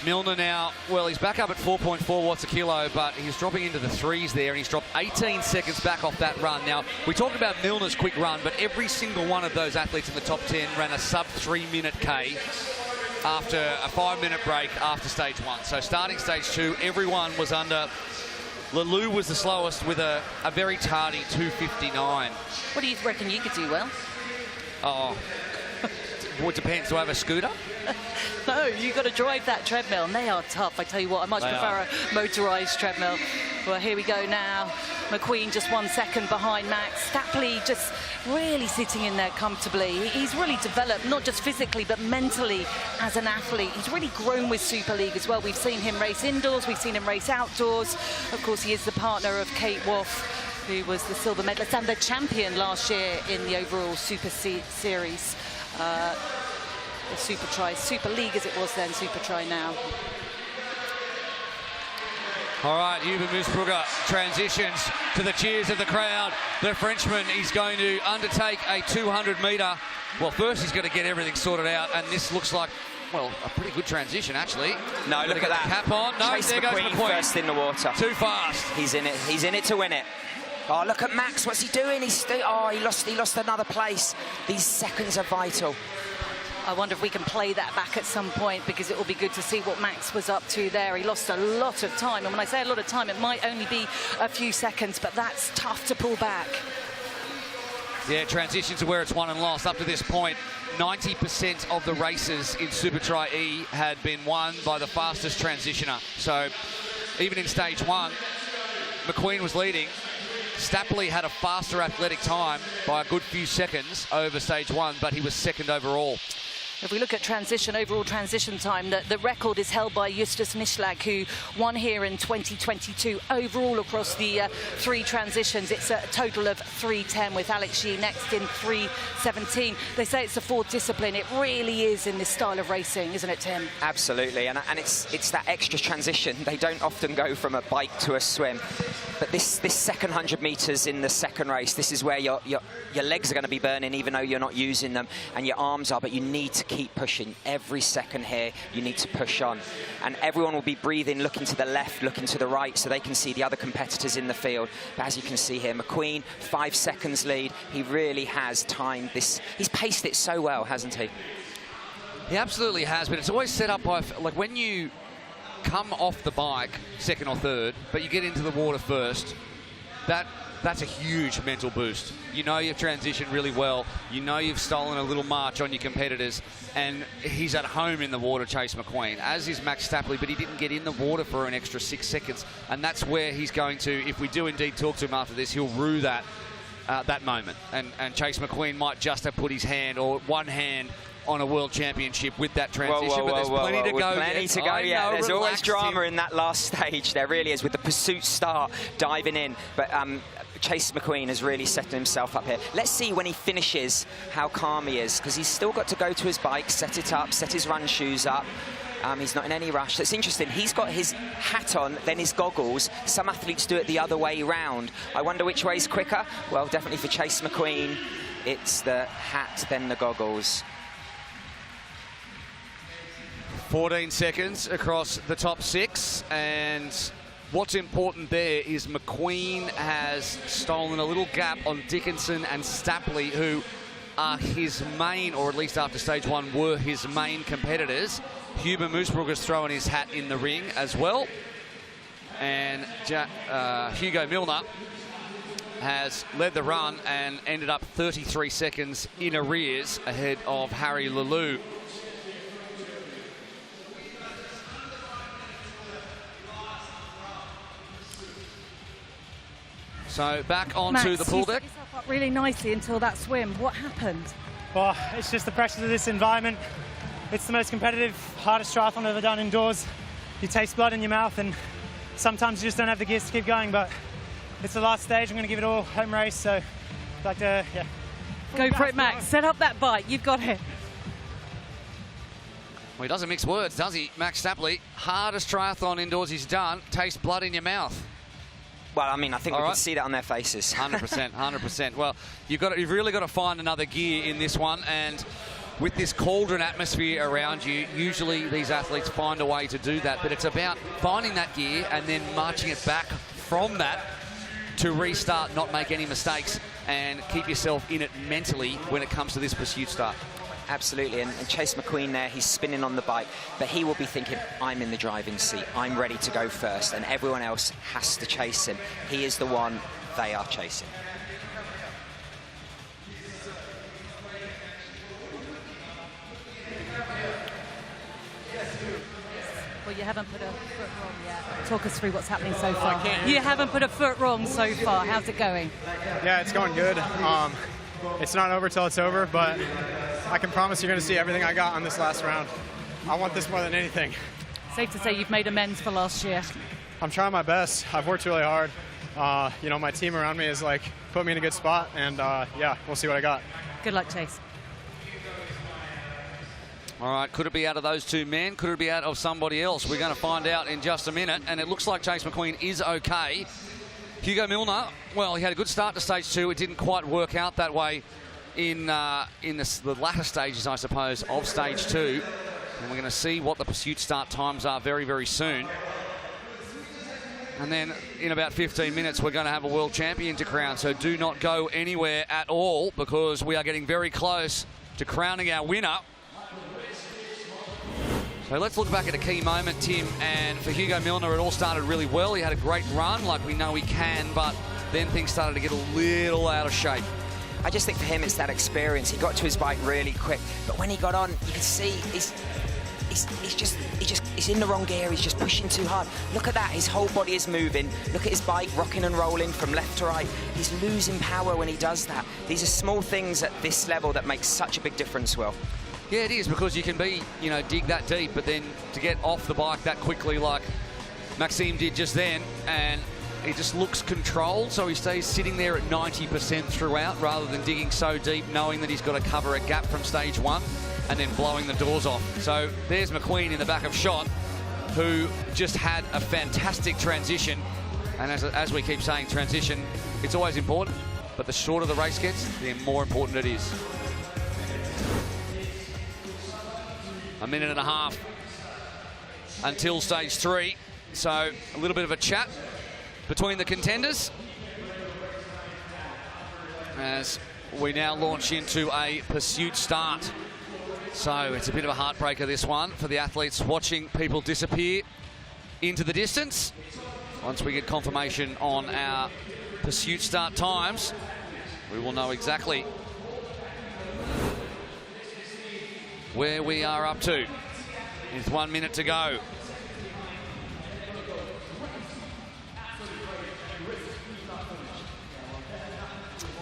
Milner now, well, he's back up at 4.4 watts a kilo, but he's dropping into the threes there, and he's dropped 18 seconds back off that run. Now, we talk about Milner's quick run, but every single one of those athletes in the top 10 ran a sub-3-minute K after a 5-minute break after stage 1. So starting stage 2, everyone was under. Lelou was the slowest with a very tardy 2:59. What do you reckon you could do, Will? Oh, Well, it depends. Do I have a scooter? No, you've got to drive that treadmill, and they are tough. I tell you what, I much prefer a motorised treadmill. Well, here we go now. McQueen just 1 second behind Max. Stapley just really sitting in there comfortably. He's really developed, not just physically, but mentally as an athlete. He's really grown with Super League as well. We've seen him race indoors, we've seen him race outdoors. Of course, he is the partner of Kate Woff, who was the silver medalist and the champion last year in the overall Super Series. The supertri, Super League as it was then, supertri now. All right, Huber Moosbrugger transitions to the cheers of the crowd. The Frenchman is going to undertake a 200-metre. Well, first he's got to get everything sorted out, and this looks like, well, a pretty good transition, actually. No, look at that. Cap on. No, Chase there goes McQueen. First in the water. Too fast. He's in it. He's in it to win it. Oh, look at Max. What's he doing? He lost another place. These seconds are vital. I wonder if we can play that back at some point, because it will be good to see what Max was up to there. He lost a lot of time, and when I say a lot of time, it might only be a few seconds, but that's tough to pull back. Yeah, transition to where it's won and lost. Up to this point, 90% of the races in Supertri E had been won by the fastest transitioner. So even in stage one, McQueen was leading. Stapley had a faster athletic time by a good few seconds over stage one, but he was second overall. If we look at transition, overall transition time, the record is held by Justus Mischlag, who won here in 2022. Overall, across the 3 transitions, it's a total of 3:10, with Alex Yee next in 3:17. They say it's a 4th discipline. It really is in this style of racing, isn't it, Tim? Absolutely, and it's that extra transition. They don't often go from a bike to a swim. But this second 100 metres in the second race, this is where your legs are going to be burning, even though you're not using them, and your arms are, but you need to keep pushing. Every second here, you need to push on. And everyone will be breathing, looking to the left, looking to the right, so they can see the other competitors in the field. But as you can see here, McQueen, 5 seconds lead. He really has timed this. He's paced it so well, hasn't he? He absolutely has, but it's always set up by, like, when you come off the bike second or third, but you get into the water first, that's a huge mental boost. You know you've transitioned really well. You know you've stolen a little march on your competitors, and he's at home in the water, Chase McQueen, as is Max Stapley, but he didn't get in the water for an extra 6 seconds, and that's where he's going to, if we do indeed talk to him after this, he'll rue that moment, and Chase McQueen might just have put his hand or one hand on a world championship with that transition, but there's plenty to go. Plenty to go, yeah. There's always drama in that last stage. There really is, with the pursuit start, diving in. But Chase McQueen has really set himself up here. Let's see when he finishes how calm he is, because he's still got to go to his bike, set it up, set his run shoes up. He's not in any rush. That's interesting. He's got his hat on, then his goggles. Some athletes do it the other way round. I wonder which way is quicker. Well, definitely for Chase McQueen, it's the hat, then the goggles. 14 seconds across the top 6, and what's important there is McQueen has stolen a little gap on Dickinson and Stapley, who are his main, or at least after stage 1, were his main competitors. Huber Moosbrugger's throwing his hat in the ring as well, and Hugo Milner has led the run and ended up 33 seconds in arrears ahead of Harry Lelou. So back onto the pool deck. You set yourself up really nicely until that swim. What happened? Well, it's just the pressures of this environment. It's the most competitive, hardest triathlon I've ever done indoors. You taste blood in your mouth, and sometimes you just don't have the gears to keep going, but it's the last stage. I'm going to give it all home race, so I'd like to, yeah. Go for it, Max. Set up that bike. You've got it. Well, he doesn't mix words, does he, Max Stapley? Hardest triathlon indoors he's done. Taste blood in your mouth. Well, I mean, I think we can see that on their faces. 100%, 100%. Well, you've really got to find another gear in this one, and with this cauldron atmosphere around you, usually these athletes find a way to do that, but it's about finding that gear and then marching it back from that to restart, not make any mistakes, and keep yourself in it mentally when it comes to this pursuit start. Absolutely, and Chase McQueen there, he's spinning on the bike, but he will be thinking, I'm in the driving seat, I'm ready to go first, and everyone else has to chase him. He is the one they are chasing. Well, you haven't put a foot wrong yet. Talk us through what's happening so far. You haven't put a foot wrong so far. How's it going? Yeah, it's going good. It's not over till it's over, but I can promise you're going to see everything I got on this last round. I want this more than anything. Safe to say you've made amends for last year. I'm trying my best. I've worked really hard. You know, my team around me has like put me in a good spot, and yeah, we'll see what I got. Good luck, Chase. All right, could it be out of those two men? Could it be out of somebody else? We're going to find out in just a minute, and it looks like Chase McQueen is okay. Hugo Milner, well, he had a good start to stage 2. It didn't quite work out that way in the latter stages, I suppose, of stage 2. And we're going to see what the pursuit start times are very, very soon. And then in about 15 minutes, we're going to have a world champion to crown. So do not go anywhere at all, because we are getting very close to crowning our winner. So let's look back at a key moment, Tim. And for Hugo Milner, it all started really well. He had a great run, like we know he can, but then things started to get a little out of shape. I just think for him, it's that experience. He got to his bike really quick, but when he got on, you can see he's in the wrong gear. He's just pushing too hard. Look at that. His whole body is moving. Look at his bike rocking and rolling from left to right. He's losing power when he does that. These are small things at this level that make such a big difference, Will. Yeah, it is, because you can be, you know, dig that deep, but then to get off the bike that quickly like Maxime did just then, and he just looks controlled, so he stays sitting there at 90% throughout rather than digging so deep, knowing that he's got to cover a gap from stage 1 and then blowing the doors off. So there's McQueen in the back of shot, who just had a fantastic transition. And as we keep saying, transition, it's always important, but the shorter the race gets, the more important it is. A minute and a half until stage 3. So a little bit of a chat between the contenders as we now launch into a pursuit start. So it's a bit of a heartbreaker, this one, for the athletes watching people disappear into the distance. Once we get confirmation on our pursuit start times, we will know exactly where we are up to with 1 minute to go.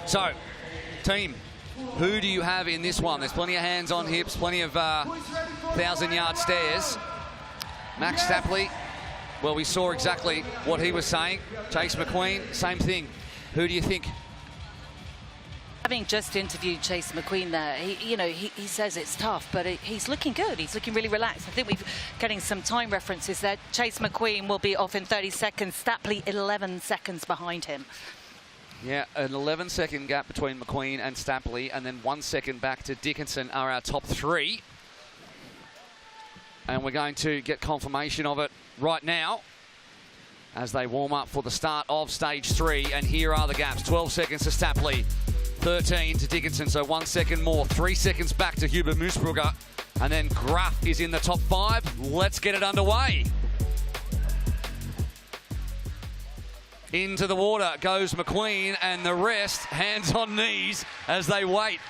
So, team, who do you have in this one? There's plenty of hands on hips, plenty of 1,000-yard stares. Max Stapley, well, we saw exactly what he was saying. Chase McQueen, same thing. Who do you think? Having just interviewed Chase McQueen there, he says it's tough, but he's looking good. He's looking really relaxed. I think we're getting some time references there. Chase McQueen will be off in 30 seconds. Stapley 11 seconds behind him. Yeah, an 11-second gap between McQueen and Stapley, and then 1 second back to Dickinson are our top 3. And we're going to get confirmation of it right now as they warm up for the start of stage 3. And here are the gaps. 12 seconds to Stapley, 13 to Dickinson, so 1 second more. 3 seconds back to Hubert Moosbrugger, and then Graf is in the top 5. Let's get it underway. Into the water goes McQueen, and the rest hands on knees as they wait.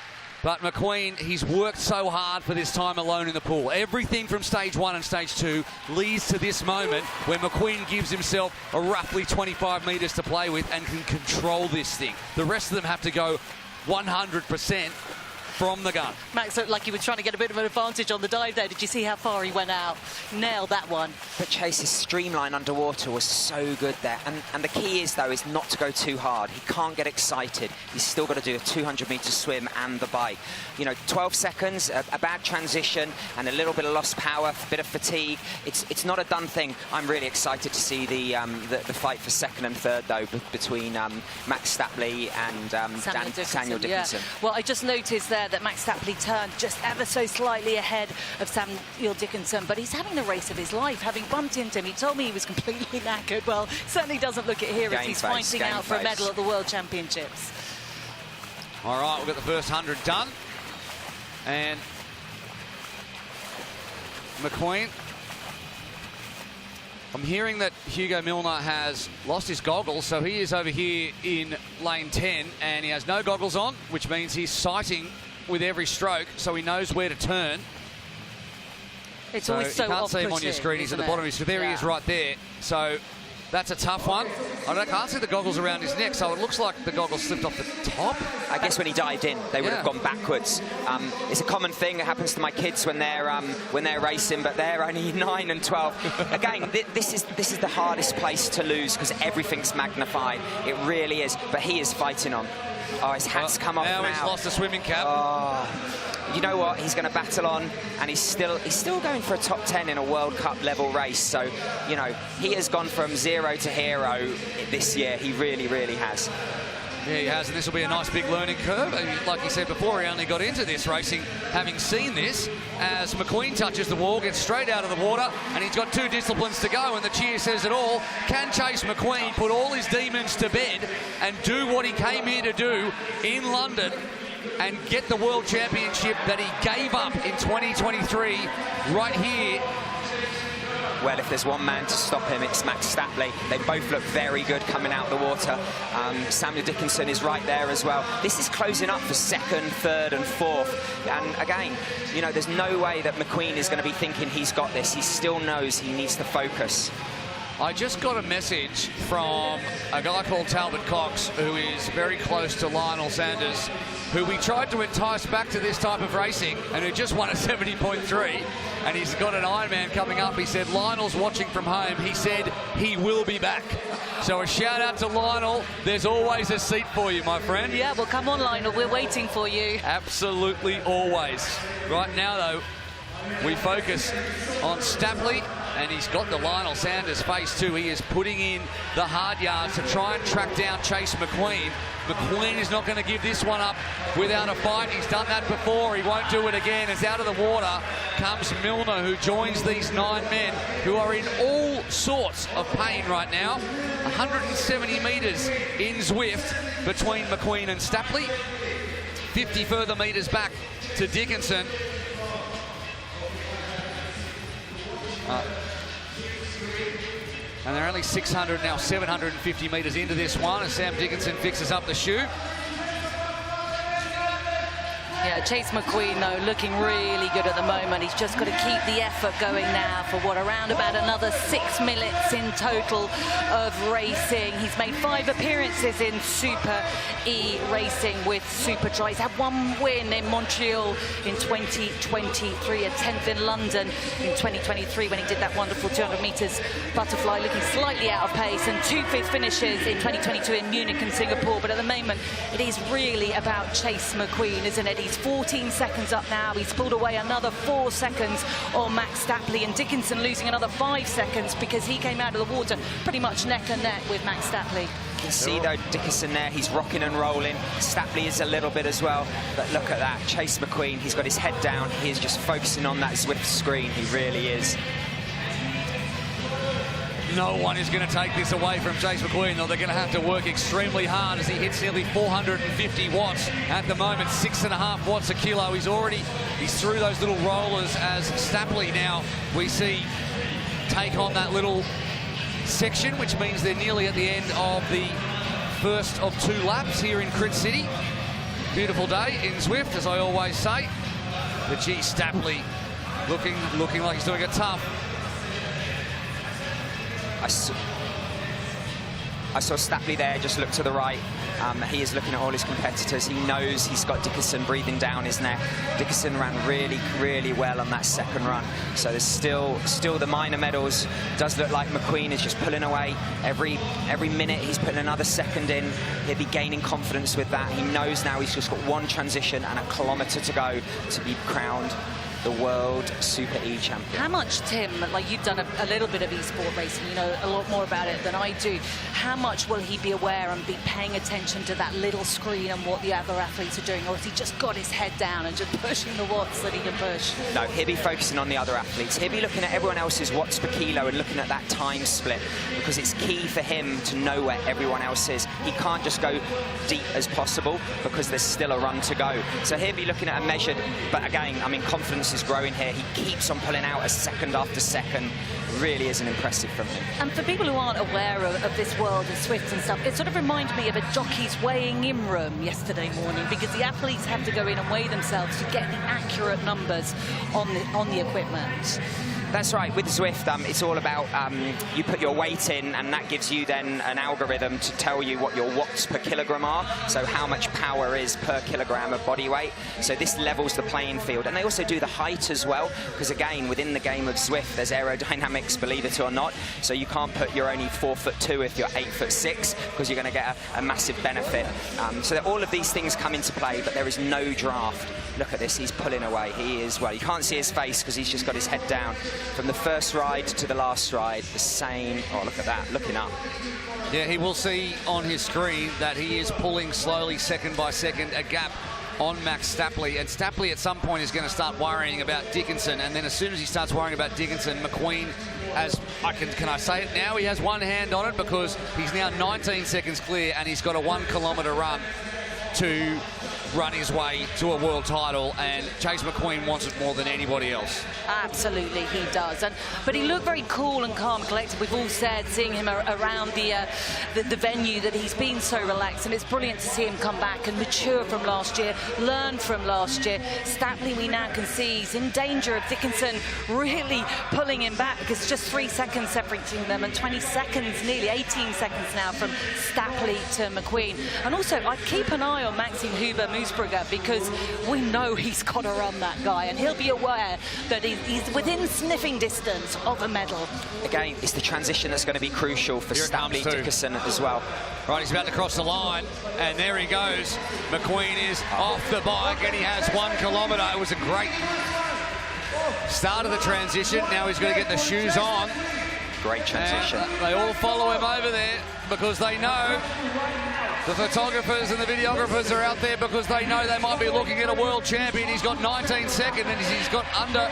But McQueen, he's worked so hard for this time alone in the pool. Everything from stage 1 and stage 2 leads to this moment where McQueen gives himself a roughly 25 metres to play with and can control this thing. The rest of them have to go 100% from the gun. Max looked like he was trying to get a bit of an advantage on the dive there. Did you see how far he went out? Nailed that one. But Chase's streamline underwater was so good there. And the key is, though, is not to go too hard. He can't get excited. He's still got to do a 200-metre swim and the bike. You know, 12 seconds, a bad transition, and a little bit of lost power, a bit of fatigue. It's not a done thing. I'm really excited to see the fight for second and third, though, between Max Stapley and Daniel Dickinson. Yeah. Well, I just noticed there that Max Stapley turned just ever so slightly ahead of Samuel Dickinson, but he's having the race of his life, having bumped into him. He told me he was completely knackered. Well, certainly doesn't look it here as he's fighting out for a medal at the World Championships. All right, we've got the first 100 done. And McQueen, I'm hearing that Hugo Milner has lost his goggles, so he is over here in lane 10, and he has no goggles on, which means he's sighting with every stroke, so he knows where to turn. It's always so you can't see him on your screen. He's at the bottom of his. So there he is right there. So that's a tough one. I can't see the goggles around his neck, so it looks like the goggles slipped off the top. I guess when he dived in, they would have gone backwards. It's a common thing. It happens to my kids when they're racing, but they're only 9 and 12. Again, this is the hardest place to lose because everything's magnified. It really is. But he is fighting on. Oh, his hat's come off now. Now he's lost a swimming cap. Oh. You know what? He's going to battle on, and he's still going for a top 10 in a World Cup level race. So, you know, he has gone from zero to hero this year. He really, really has. Yeah, he has, and this will be a nice big learning curve. And like he said before, he only got into this racing having seen this. As McQueen touches the wall, gets straight out of the water, and he's got 2 disciplines to go, and the cheer says it all. Can Chase McQueen put all his demons to bed and do what he came here to do in London and get the World Championship that he gave up in 2023 right here? Well, if there's one man to stop him, it's Max Stapley. They both look very good coming out of the water. Samuel Dickinson is right there as well. This is closing up for 2nd, 3rd and 4th. And again, you know, there's no way that McQueen is going to be thinking he's got this. He still knows he needs to focus. I just got a message from a guy called Talbot Cox, who is very close to Lionel Sanders, who we tried to entice back to this type of racing, and who just won a 70.3, and he's got an Ironman coming up. He said Lionel's watching from home. He said he will be back. So a shout out to Lionel. There's always a seat for you, my friend. Yeah, well, come on, Lionel. We're waiting for you. Absolutely always. Right now, though, we focus on Stapley, and he's got the Lionel Sanders face too. He is putting in the hard yards to try and track down Chase McQueen. McQueen is not going to give this one up without a fight. He's done that before. He won't do it again. As out of the water comes Milner, who joins these 9 men who are in all sorts of pain right now. 170 metres in Zwift between McQueen and Stapley. 50 further metres back to Dickinson. And they're only 600, now 750 metres into this one as Sam Dickinson fixes up the shoe. Yeah, Chase McQueen, though, looking really good at the moment. He's just got to keep the effort going now for what, around about another 6 minutes in total of racing. He's made 5 appearances in Super E racing with supertri. He's had 1 win in Montreal in 2023, a 10th in London in 2023 when he did that wonderful 200 metres butterfly, looking slightly out of pace, and 2 5th finishes in 2022 in Munich and Singapore. But at the moment, it is really about Chase McQueen, isn't it? He's 14 seconds up now. He's pulled away another 4 seconds on Max Stapley, and Dickinson losing another 5 seconds because he came out of the water pretty much neck and neck with Max Stapley. You can see, though, Dickinson there, he's rocking and rolling. Stapley is a little bit as well. But look at that, Chase McQueen, he's got his head down. He is just focusing on that Zwift screen. He really is. No one is going to take this away from Chase McQueen, though they're going to have to work extremely hard as he hits nearly 450 watts at the moment, 6.5 watts a kilo. He's through those little rollers as Stapley now we see take on that little section, which means they're nearly at the end of the first of 2 laps here in Crit City. Beautiful day in Zwift, as I always say. But gee, Stapley looking like he's doing it tough. I saw Stapley there, just look to the right. He is looking at all his competitors. He knows he's got Dickinson breathing down his neck. Dickinson ran really, really well on that 2nd run. So there's still the minor medals. Does look like McQueen is just pulling away. Every minute he's putting another 2nd in. He'll be gaining confidence with that. He knows now he's just got 1 transition and a kilometre to go to be crowned the World Super E champion. How much, Tim, like you've done a little bit of e-sport racing, you know a lot more about it than I do. How much will he be aware and be paying attention to that little screen and what the other athletes are doing? Or has he just got his head down and just pushing the watts that he can push? No, he'll be focusing on the other athletes. He'll be looking at everyone else's watts per kilo and looking at that time split, because it's key for him to know where everyone else is. He can't just go deep as possible because there's still a run to go. So he'll be looking at a measured, but again, I mean, confidence pace is growing here. He keeps on pulling out a second after second. Really isn't impressive from him. And for people who aren't aware of this world of Zwift and stuff, it sort of reminds me of a jockey's weighing-in room yesterday morning, because the athletes have to go in and weigh themselves to get the accurate numbers on the equipment. That's right. With Zwift, it's all about you put your weight in, and that gives you then an algorithm to tell you what your watts per kilogram are, so how much power is per kilogram of body weight. So this levels the playing field. And they also do the height as well, because again, within the game of Zwift, there's aerodynamics, believe it or not. So you can't put you're only 4'2" if you're 8'6", because you're going to get a massive benefit. So that all of these things come into play, but there is no draft. Look at this, he's pulling away. He is, well, you can't see his face because he's just got his head down. From the first ride to the last ride, the same. Oh, look at that, looking up. Yeah, he will see on his screen that he is pulling slowly, second by second, a gap on Max Stapley. And Stapley at some point is going to start worrying about Dickinson. And then as soon as he starts worrying about Dickinson, McQueen has, can I say it now? He has one hand on it, because he's now 19 seconds clear and he's got a 1 kilometre run to run his way to a world title, and Chase McQueen wants it more than anybody else. Absolutely, he does. But he looked very cool and calm, collected. We've all said, seeing him around the venue, that he's been so relaxed, and it's brilliant to see him come back and mature from last year, learn from last year. Stapley, we now can see, he's in danger of Dickinson really pulling him back, because just 3 seconds separating them, and 20 seconds, nearly 18 seconds now from Stapley to McQueen. And also, I'd keep an eye on Maxime Huber-Moosbrugger, because we know he's got to run that guy, and he'll be aware that he's within sniffing distance of a medal. Again, it's the transition that's going to be crucial for Stapley Dickinson as well. Right, he's about to cross the line, and there he goes. McQueen is off the bike, and he has 1 kilometre. It was a great start of the transition. Now he's going to get the shoes on. Great transition. And they all follow him over there, because they know the photographers and the videographers are out there, because they know they might be looking at a world champion. He's got 19 seconds, and he's got under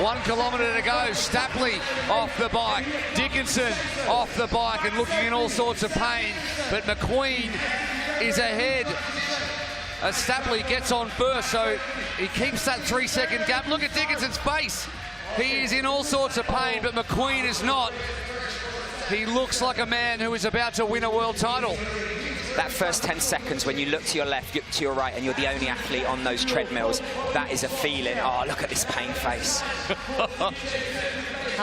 1 kilometre to go. Stapley off the bike. Dickinson off the bike and looking in all sorts of pain. But McQueen is ahead as Stapley gets on first, so he keeps that 3 second gap. Look at Dickinson's face. He is in all sorts of pain, but McQueen is not. He looks like a man who is about to win a world title. That first 10 seconds, when you look to your left, look to your right, and you're the only athlete on those treadmills, that is a feeling. Oh, look at this pain face.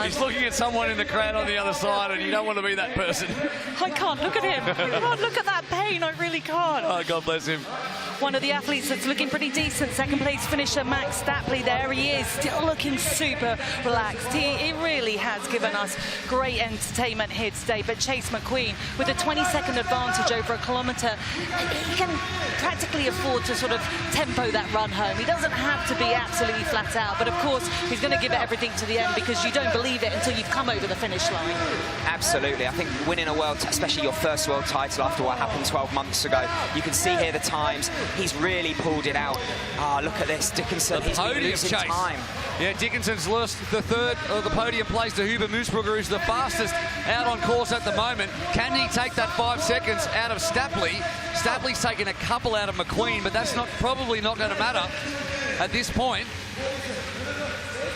He's looking at someone in the crowd on the other side, and you don't want to be that person. I can't look at him. I can't look at that pain. I really can't. Oh, God bless him. One of the athletes that's looking pretty decent, second place finisher Max Stapley. There he is, still looking super relaxed. He really has given us great entertainment here today. But Chase McQueen, with a 20-second advantage over a kilometre, he can practically afford to sort of tempo that run home. He doesn't have to be absolutely flat out, but of course he's going to give it everything to the end, because you don't believe it until you've come over the finish line. Absolutely. I think winning a world, especially your first world title after what happened 12 months ago, you can see here the times. He's really pulled it out. Ah, look at this, Dickinson. He's been losing time. Yeah, Dickinson's lost the third of the podium place to Huber-Moosbrugger, who's the fastest out on course at the moment. Can he take that 5 seconds out of Stapley? Stapley's taken a couple out of McQueen, but that's probably not going to matter at this point.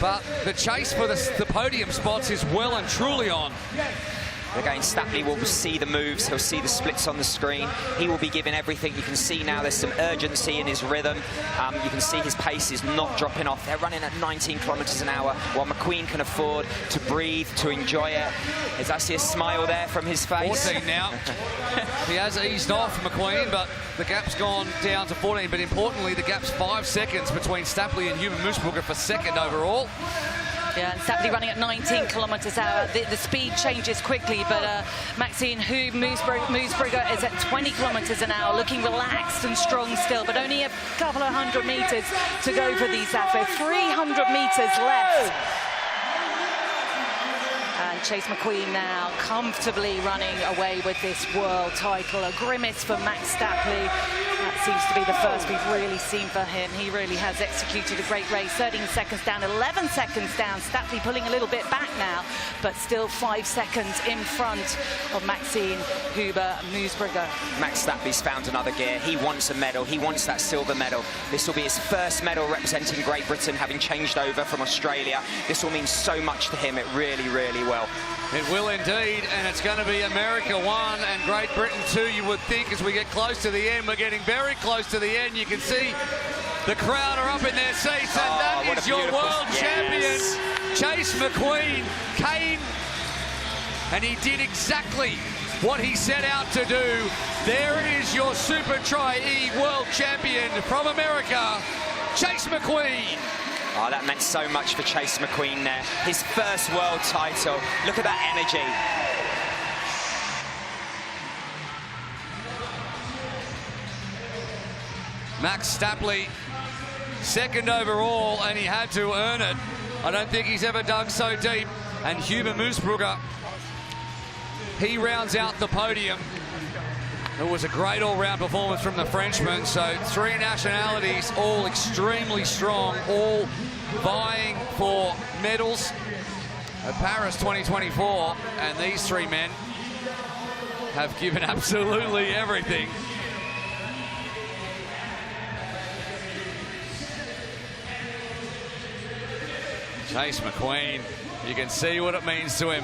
But the chase for the podium spots is well and truly on. Again, Stapley will see the moves, he'll see the splits on the screen, he will be giving everything. You can see now there's some urgency in his rhythm. You can see his pace is not dropping off. They're running at 19 kilometres an hour, while McQueen can afford to breathe, to enjoy it. As I see a smile there from his face. 14 now. He has eased off McQueen, but the gap's gone down to 14. But importantly, the gap's 5 seconds between Stapley and Huber-Moosbrugger for second overall. Yeah, and Stapley running at 19 kilometres an hour. The speed changes quickly, but Maxime Moosbrugger is at 20 kilometres an hour, looking relaxed and strong still, but only a couple of 100 metres to go for these athletes. 300 metres left. And And Chase McQueen now comfortably running away with this world title. A grimace for Max Stapley. That seems to be the first we've really seen for him. He really has executed a great race. 13 seconds down, 11 seconds down. Stapley pulling a little bit back now, but still 5 seconds in front of Maxime Huber-Moosbrugger. Max Stapley's found another gear. He wants a medal. He wants that silver medal. This will be his first medal representing Great Britain, having changed over from Australia. This will mean so much to him. It really, really will. It will indeed, and it's going to be America 1 and Great Britain 2, you would think, as we get close to the end. We're getting very close to the end. You can see the crowd are up in their seats, and that is your world champion, Chase McQueen, came and he did exactly what he set out to do. There is your supertri E World Champion from America, Chase McQueen. Oh, that meant so much for Chase McQueen there. His first world title. Look at that energy. Max Stapley, second overall, and he had to earn it. I don't think he's ever dug so deep. And Huber-Moosbrugger, he rounds out the podium. It was a great all-round performance from the Frenchman. So 3 nationalities, all extremely strong, all vying for medals at Paris 2024. And these 3 men have given absolutely everything. Chase McQueen, you can see what it means to him.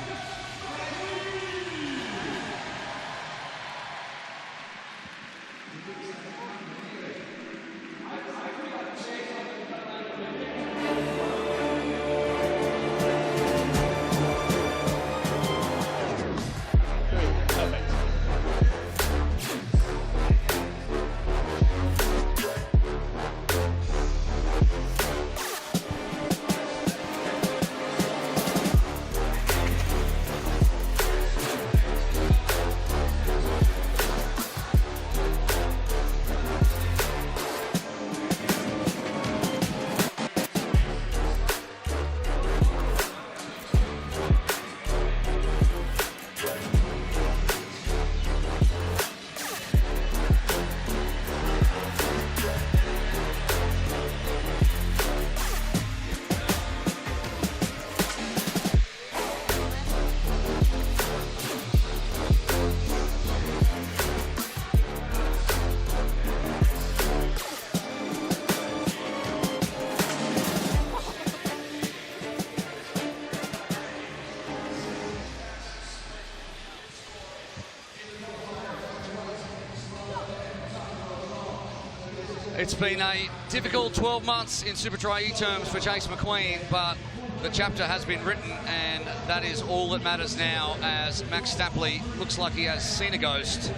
It's been a difficult 12 months in supertri E terms for Chase McQueen, but the chapter has been written, and that is all that matters now, as Max Stapley looks like he has seen a ghost.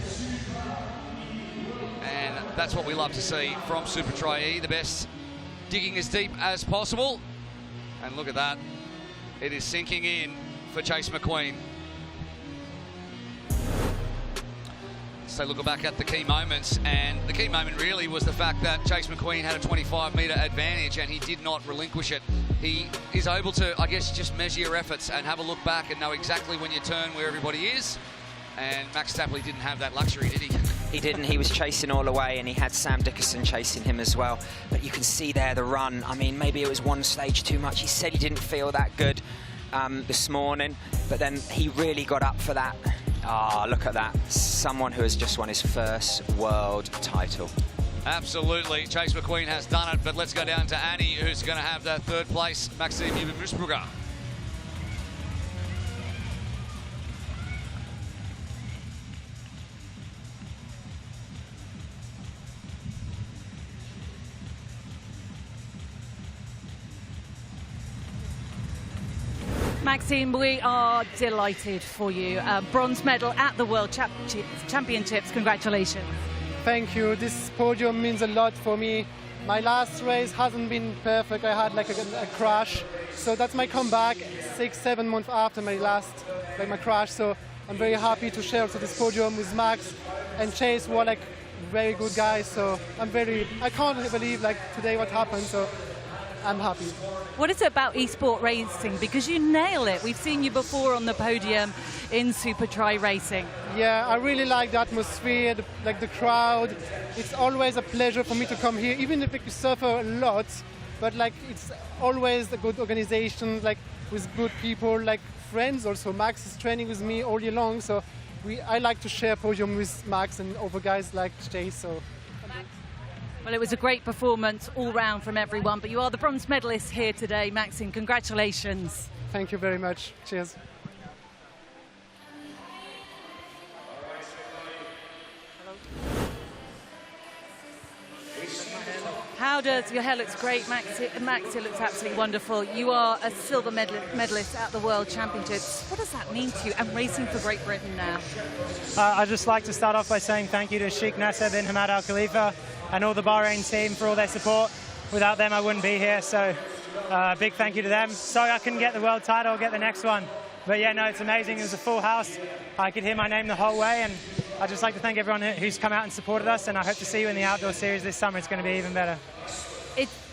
And that's what we love to see from supertri E, the best digging as deep as possible. And look at that, it is sinking in for Chase McQueen. So look back at the key moments, and the key moment really was the fact that Chase McQueen had a 25-metre advantage and he did not relinquish it. He is able to, I guess, just measure your efforts and have a look back and know exactly when you turn where everybody is. And Max Stapley didn't have that luxury, did he? He didn't. He was chasing all the way, and he had Sam Dickerson chasing him as well. But you can see there the run. I mean, maybe it was one stage too much. He said he didn't feel that good this morning, but then he really got up for that. Ah, look at that. Someone who has just won his first world title. Absolutely. Chase McQueen has done it, but let's go down to Annie, who's going to have that third place, Maxime Huber-Moosbrugger. Maxime, we are delighted for you. Bronze medal at the World Championships. Congratulations. Thank you. This podium means a lot for me. My last race hasn't been perfect. I had like a crash. So that's my comeback 6-7 months after my last, my crash. So I'm very happy to share also this podium with Max and Chase, who are very good guys. So I can't believe today what happened. So I'm happy. What is it about eSport racing? Because you nail it. We've seen you before on the podium in supertri racing. Yeah, I really like the atmosphere, the crowd. It's always a pleasure for me to come here, even if you suffer a lot. But like, it's always a good organization, like with good people, like friends also. Max is training with me all year long, so I like to share podium with Max and other guys like Chase. So. Well, it was a great performance all round from everyone, but you are the bronze medalist here today, Maxime. Congratulations. Thank you very much. Cheers. How does your hair looks great, Max? Max, it looks absolutely wonderful. You are a silver medalist at the World Championships. What does that mean to you? And racing for Great Britain now. I'd just like to start off by saying thank you to Sheikh Nasser bin Hamad Al Khalifa and all the Bahrain team for all their support. Without them, I wouldn't be here. So big thank you to them. Sorry I couldn't get the world title, I'll get the next one. But yeah, no, it's amazing. It was a full house. I could hear my name the whole way, and I'd just like to thank everyone who's come out and supported us, and I hope to see you in the outdoor series this summer. It's going to be even better.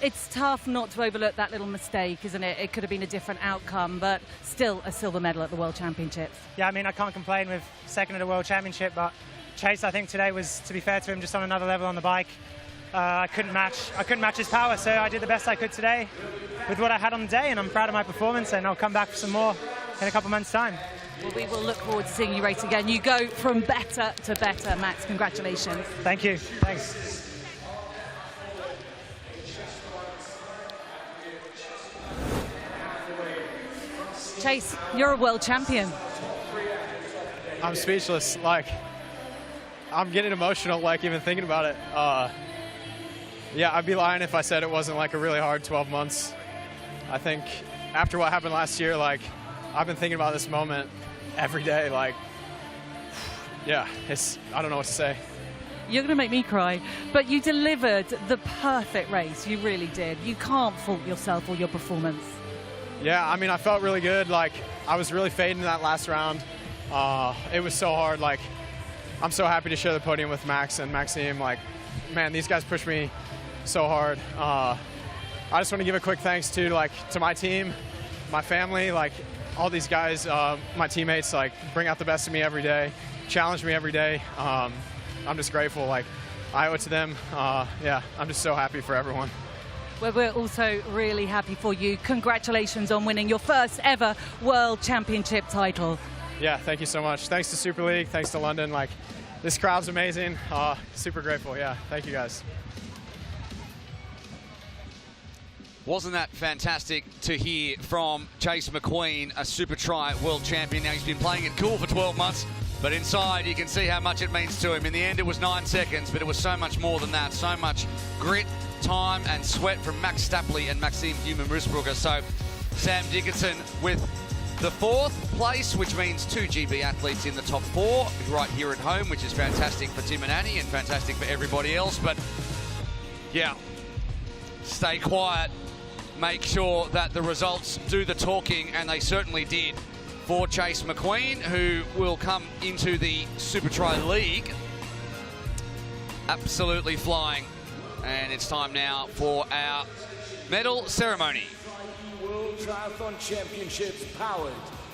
It's tough not to overlook that little mistake, isn't it? It could have been a different outcome, but still a silver medal at the World Championships. Yeah, I mean, I can't complain with second at the World Championship, but Chase, I think today was, to be fair to him, just on another level on the bike. I couldn't match his power, so I did the best I could today with what I had on the day, and I'm proud of my performance, and I'll come back for some more in a couple months' time. Well, we will look forward to seeing you race again. You go from better to better, Max. Congratulations. Thank you. Thanks. Chase, you're a world champion. I'm speechless. Like, I'm getting emotional, like, even thinking about it. Yeah, I'd be lying if I said it wasn't, like, a really hard 12 months. I think after what happened last year, like, I've been thinking about this moment every day. Like, yeah, I don't know what to say. You're going to make me cry, but you delivered the perfect race. You really did. You can't fault yourself or your performance. Yeah, I mean, I felt really good. Like, I was really fading in that last round. It was so hard. Like, I'm so happy to share the podium with Max and Maxime. Like, man, these guys pushed me so hard. I just want to give a quick thanks to my team, my family, like all these guys, my teammates, like bring out the best of me every day, challenge me every day. I'm just grateful. Like, I owe it to them. Yeah, I'm just so happy for everyone. Well, we're also really happy for you. Congratulations on winning your first ever World Championship title. Yeah, thank you so much. Thanks to Super League, thanks to London. Like, this crowd's amazing. Super grateful. Yeah, thank you guys. Wasn't that fantastic to hear from Chase McQueen, a supertri world champion? Now, he's been playing it cool for 12 months, but inside you can see how much it means to him. In the end, it was 9 seconds, but it was so much more than that. So much grit, time and sweat from Max Stapley and Maxime Human-Rusbrugger. So Sam Dickinson with the 4th place, which means 2 GB athletes in the top 4 right here at home, which is fantastic for Tim and Annie and fantastic for everybody else. But yeah, stay quiet. Make sure that the results do the talking, and they certainly did for Chase McQueen, who will come into the Supertri League absolutely flying. And it's time now for our medal ceremony. E World Triathlon Championships powered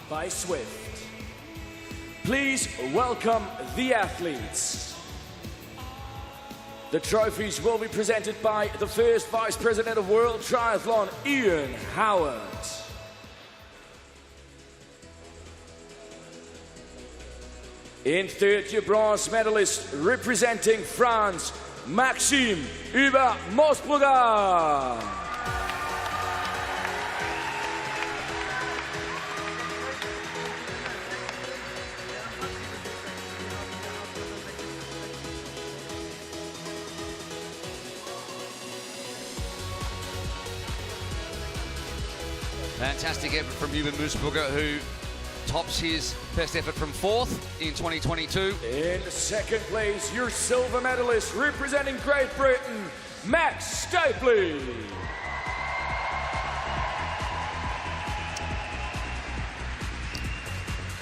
by Zwift. Please welcome the athletes. The trophies will be presented by the first Vice President of World Triathlon, Ian Howard. In third year bronze medalist representing France, Maxime Human-Rusbrugger. Fantastic effort from Human-Rusbrugger, who tops his best effort from 4th in 2022. In second place, your silver medalist representing Great Britain, Max Stapley.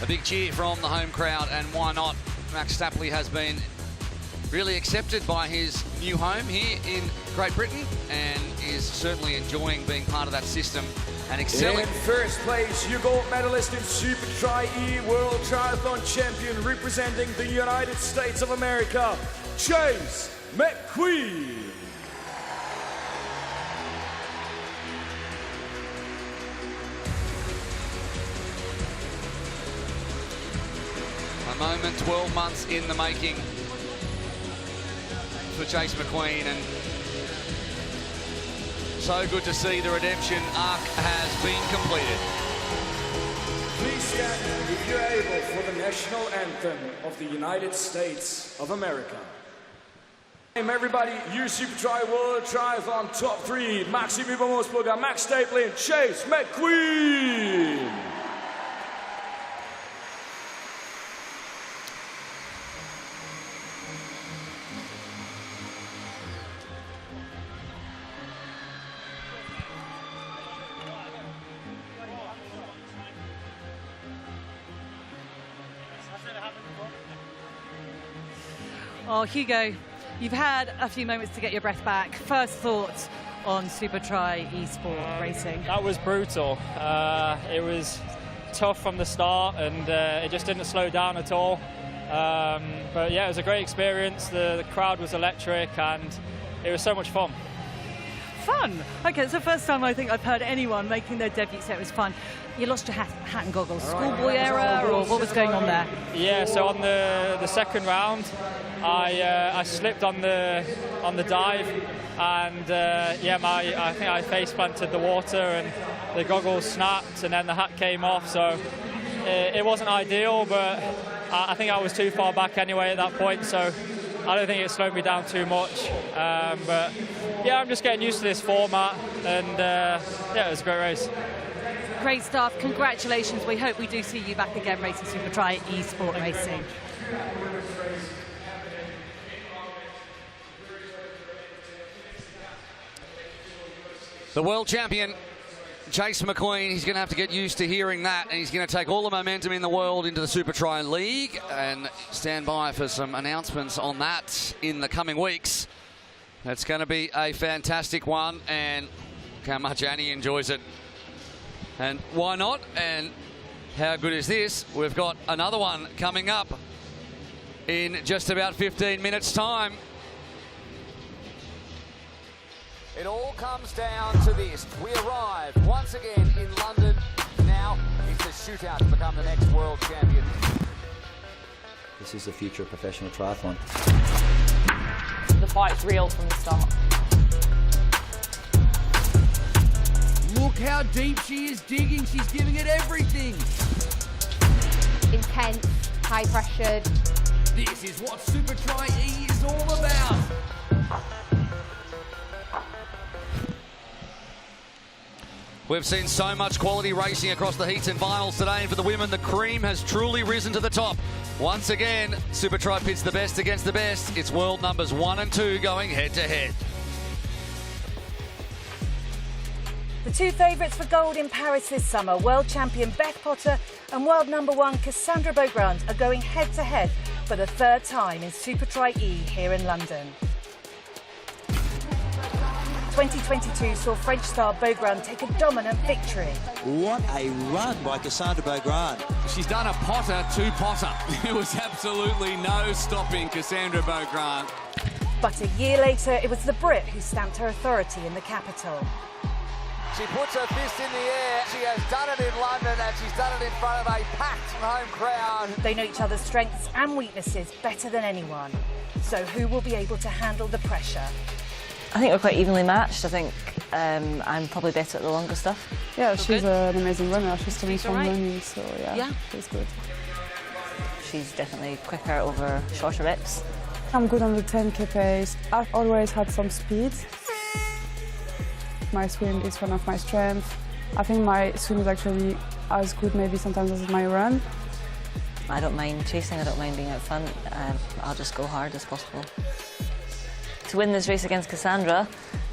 A big cheer from the home crowd, and why not? Max Stapley has been really accepted by his new home here in Great Britain and is certainly enjoying being part of that system and excelling. In first place, your gold medalist in supertri E World Triathlon Champion representing the United States of America, Chase McQueen. A moment 12 months in the making for Chase McQueen, and so good to see the redemption arc has been completed. Please stand if you're able for the national anthem of the United States of America. Everybody, your supertri World Triathlon top 3, Maxime Ibomosburger, Max Stapling, Chase McQueen. Oh, Hugo, you've had a few moments to get your breath back. First thoughts on supertri Esports racing? That was brutal. It was tough from the start, and it just didn't slow down at all. But yeah, it was a great experience. The crowd was electric, and it was so much fun. Fun. Okay, it's the first time I think I've heard anyone making their debut, so it was fun. You lost your hat and goggles. Schoolboy error, or what was going on there? Yeah, so on the second round, I slipped on the dive, and I think I face planted the water, and the goggles snapped, and then the hat came off. So it wasn't ideal, but I think I was too far back anyway at that point. So I don't think it slowed me down too much. But yeah, I'm just getting used to this format, and yeah, it was a great race. Great stuff. Congratulations. We hope we do see you back again racing supertri Esports racing. The world champion, Chase McQueen, he's going to have to get used to hearing that, and he's going to take all the momentum in the world into the Supertri League, and stand by for some announcements on that in the coming weeks. That's going to be a fantastic one, and how much Annie enjoys it. And why not? And how good is this? We've got another one coming up in just about 15 minutes' time. It all comes down to this. We arrive once again in London. Now it's a shootout to become the next world champion. This is the future of professional triathlon. The fight's real from the start. Look how deep she is digging. She's giving it everything. Intense, high pressured. This is what supertri E is all about. We've seen so much quality racing across the heats and finals today, and for the women, the cream has truly risen to the top. Once again, supertri pits the best against the best. It's world numbers 1 and 2 going head-to-head. The two favourites for gold in Paris this summer, world champion Beth Potter and world number 1 Cassandra Beaugrand, are going head-to-head for the third time in supertri E here in London. 2022 saw French star Beaugrand take a dominant victory. What a run by Cassandra Beaugrand. She's done a Potter to Potter. There was absolutely no stopping Cassandra Beaugrand. But a year later, it was the Brit who stamped her authority in the capital. She puts her fist in the air. She has done it in London, and she's done it in front of a packed home crowd. They know each other's strengths and weaknesses better than anyone. So who will be able to handle the pressure? I think we're quite evenly matched. I think I'm probably better at the longer stuff. Yeah, she's an amazing runner. She's coming She's from alright. running, so yeah, she's good. She's definitely quicker over shorter reps. I'm good on the 10K pace. I've always had some speed. My swim is one of my strengths. I think my swim is actually as good maybe sometimes as my run. I don't mind chasing, I don't mind being out front. I'll just go hard as possible. To win this race against Cassandra,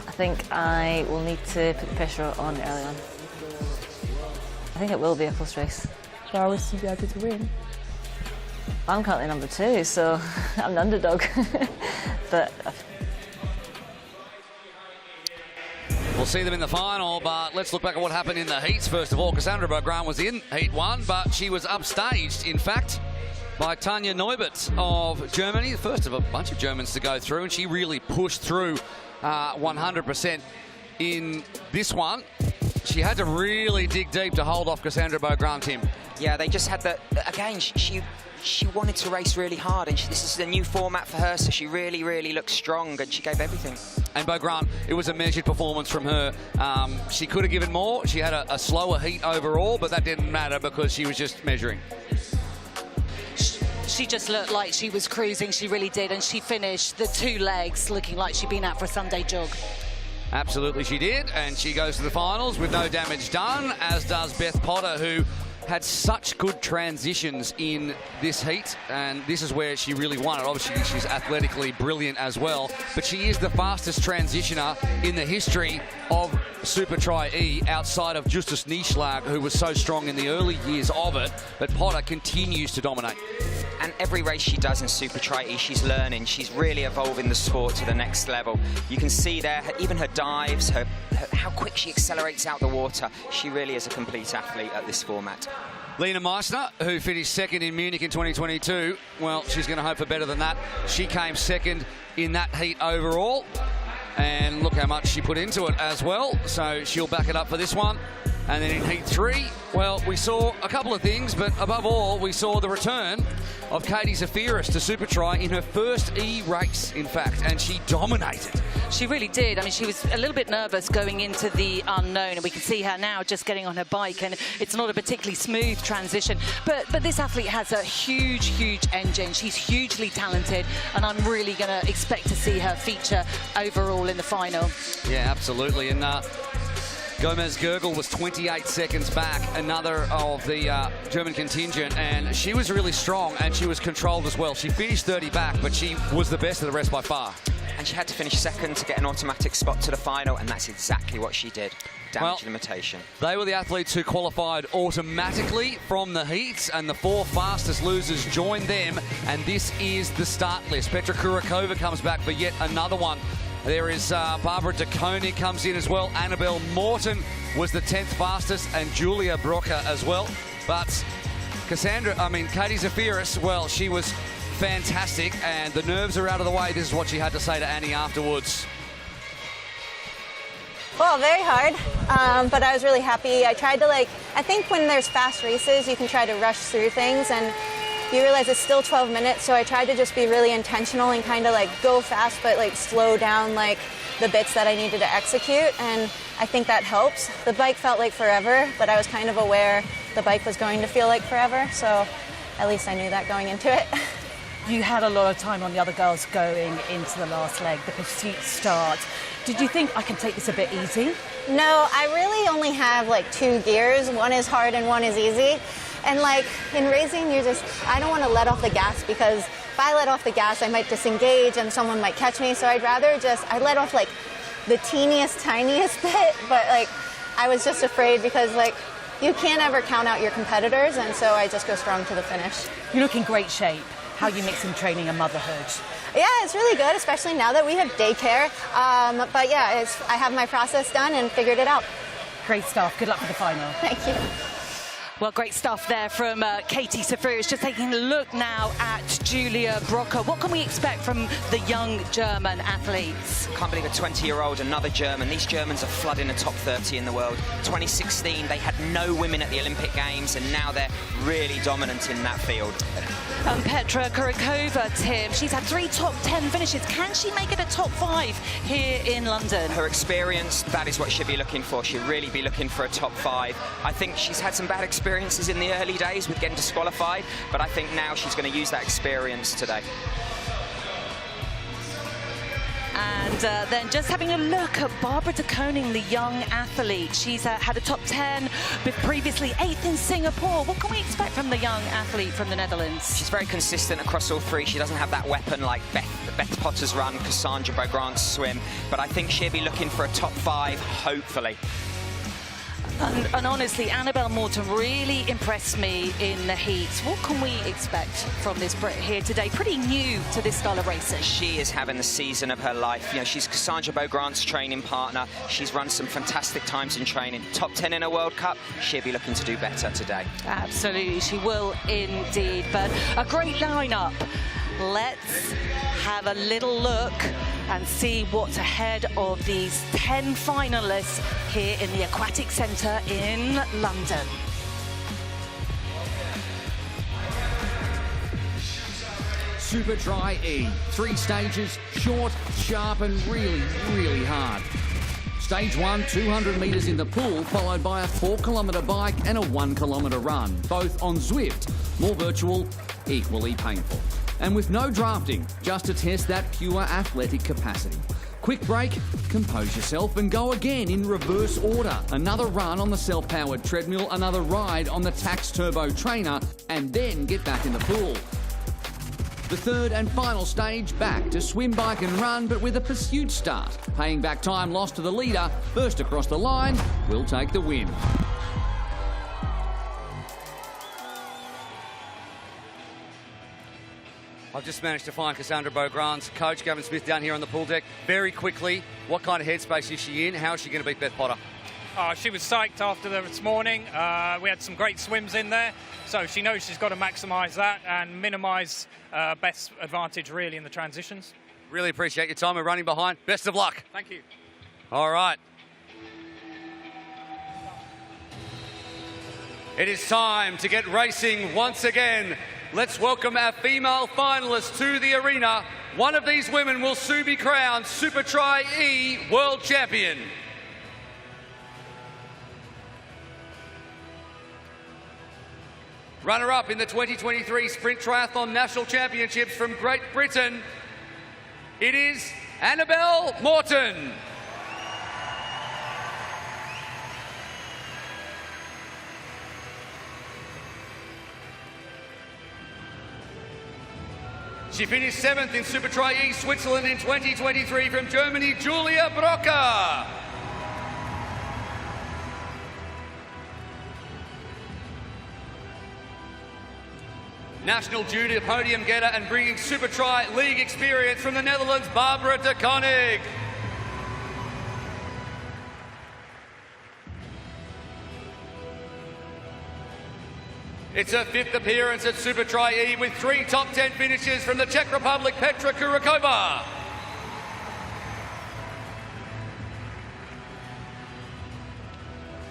I think I will need to put the pressure on early on. I think it will be a close race. So I will still be happy to win. I'm currently number 2, so I'm the underdog. But We'll see them in the final, but let's look back at what happened in the heats. First of all, Cassandra Beaugrand was in heat 1, but she was upstaged, in fact, by Tanja Neubert of Germany, the first of a bunch of Germans to go through, and she really pushed through 100% in this one. She had to really dig deep to hold off Cassandra Beaugrand, Tim. Yeah, they just had the, again, she wanted to race really hard, and this is a new format for her, so she really looked strong, and she gave everything. And Beaugrand, it was a measured performance from her. She could have given more. She had a slower heat overall, but that didn't matter because she was just measuring. She just looked like she was cruising, she really did, and she finished the 2 legs looking like she'd been out for a Sunday jog. Absolutely she did, and she goes to the finals with no damage done, as does Beth Potter, who had such good transitions in this heat, and this is where she really won it. Obviously, she's athletically brilliant as well, but she is the fastest transitioner in the history of supertri E outside of Justus Nieschlag, who was so strong in the early years of it, but Potter continues to dominate. And every race she does in supertri E, she's learning. She's really evolving the sport to the next level. You can see there, even her dives, how quick she accelerates out the water. She really is a complete athlete at this format. Lena Meissner, who finished second in Munich in 2022, well, she's going to hope for better than that. She came second in that heat overall, and look how much she put into it as well, so she'll back it up for this one. And then in heat 3, well, we saw a couple of things, but above all, we saw the return of Katie Zafiris to supertri in her first E race, in fact, and she dominated. She really did. I mean, she was a little bit nervous going into the unknown, and we can see her now just getting on her bike, and it's not a particularly smooth transition. But this athlete has a huge engine. She's hugely talented, and I'm really going to expect to see her feature overall in the final. Yeah, absolutely. And Gomez Gergel was 28 seconds back, another of the German contingent, and she was really strong and she was controlled as well. She finished 30 back, but she was the best of the rest by far. And she had to finish second to get an automatic spot to the final, and that's exactly what she did. Damage limitation. They were the athletes who qualified automatically from the heats, and the 4 fastest losers joined them, and this is the start list. Petra Kurakova comes back for yet another one. There is Barbara De Koning comes in as well. Annabelle Morton was the 10th fastest, and Julia Brocker as well. But Katie Zafiris, well, she was fantastic, and the nerves are out of the way. This is what she had to say to Annie afterwards. Well, very hard, but I was really happy. I tried to, I think when there's fast races, you can try to rush through things, and you realize it's still 12 minutes, so I tried to just be really intentional and kind of go fast, but slow down the bits that I needed to execute, and I think that helps. The bike felt like forever, but I was kind of aware the bike was going to feel like forever, so at least I knew that going into it. You had a lot of time on the other girls going into the last leg, the pursuit start. Did you think I can take this a bit easy? No, I really only have 2 gears. One is hard and one is easy. And in racing, I don't want to let off the gas, because if I let off the gas, I might disengage and someone might catch me. So I'd rather I let off the teeniest, tiniest bit, but I was just afraid because you can't ever count out your competitors, and so I just go strong to the finish. You look in great shape. How you mix in training and motherhood? Yeah, it's really good, especially now that we have daycare. But yeah, I have my process done and figured it out. Great stuff. Good luck for the final. Thank you. Well, great stuff there from Katie Zafiris. Just taking a look now at Julia Brocker. What can we expect from the young German athletes? Can't believe a 20-year-old, another German. These Germans are flooding the top 30 in the world. 2016, they had no women at the Olympic Games, and now they're really dominant in that field. Petra Kurakova, Tim, she's had 3 top 10 finishes. Can she make it a top 5 here in London? Her experience, that is what she'll be looking for. She'll really be looking for a top 5. I think she's had some bad experiences in the early days with getting disqualified, but I think now she's going to use that experience today. And then just having a look at Barbara De Koning, the young athlete. She's had a top 10, but previously 8th in Singapore. What can we expect from the young athlete from the Netherlands? She's very consistent across all 3. She doesn't have that weapon like Beth Potter's run, Cassandra Beaugrand's swim, but I think she'll be looking for a top 5, hopefully. And honestly, Annabelle Morton really impressed me in the heats. What can we expect from this Brit here today? Pretty new to this style of racing. She is having the season of her life. You know, she's Cassandra Beaugrand's training partner. She's run some fantastic times in training. Top 10 in a World Cup. She'll be looking to do better today. Absolutely, she will indeed. But a great lineup. Let's have a little look and see what's ahead of these 10 finalists here in the Aquatic Centre in London. Supertri E. 3 stages, short, sharp and really, really hard. Stage 1, 200 metres in the pool, followed by a 4-kilometre bike and a 1-kilometre run, both on Zwift. More virtual, equally painful. And with no drafting, just to test that pure athletic capacity. Quick break, compose yourself and go again in reverse order. Another run on the self-powered treadmill, another ride on the Tax Turbo trainer, and then get back in the pool. The third and final stage, back to swim, bike and run, but with a pursuit start. Paying back time lost to the leader, first across the line, will take the win. I've just managed to find Cassandra Beaugrand's coach, Gavin Smith, down here on the pool deck. Very quickly, what kind of headspace is she in? How is she going to beat Beth Potter? She was psyched after this morning. We had some great swims in there, so she knows she's got to maximise that and minimise Beth's advantage really in the transitions. Really appreciate your time. We're running behind. Best of luck. Thank you. All right. It is time to get racing once again. Let's welcome our female finalists to the arena. One of these women will soon be crowned Supertri E World Champion. Runner-up in the 2023 Sprint Triathlon National Championships from Great Britain, it is Annabelle Morton. She finished 7th in Supertri E Switzerland in 2023 from Germany, Julia Brocker. National junior podium getter and bringing Supertri League experience from the Netherlands, Barbara de Koning. It's her 5th appearance at Supertri E with 3 top 10 finishes from the Czech Republic, Petra Kurakova.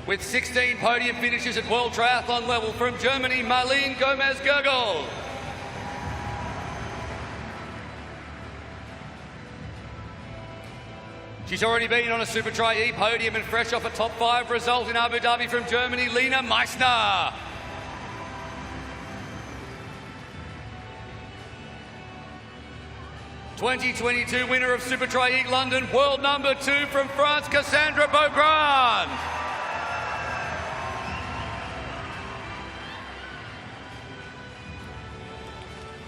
With 16 podium finishes at World Triathlon level from Germany, Marlene Gomez-Gergel. She's already been on a Supertri E podium and fresh off a top 5 result in Abu Dhabi from Germany, Lena Meissner. '22 winner of Supertri E London, world number 2 from France, Cassandra Beaugrand.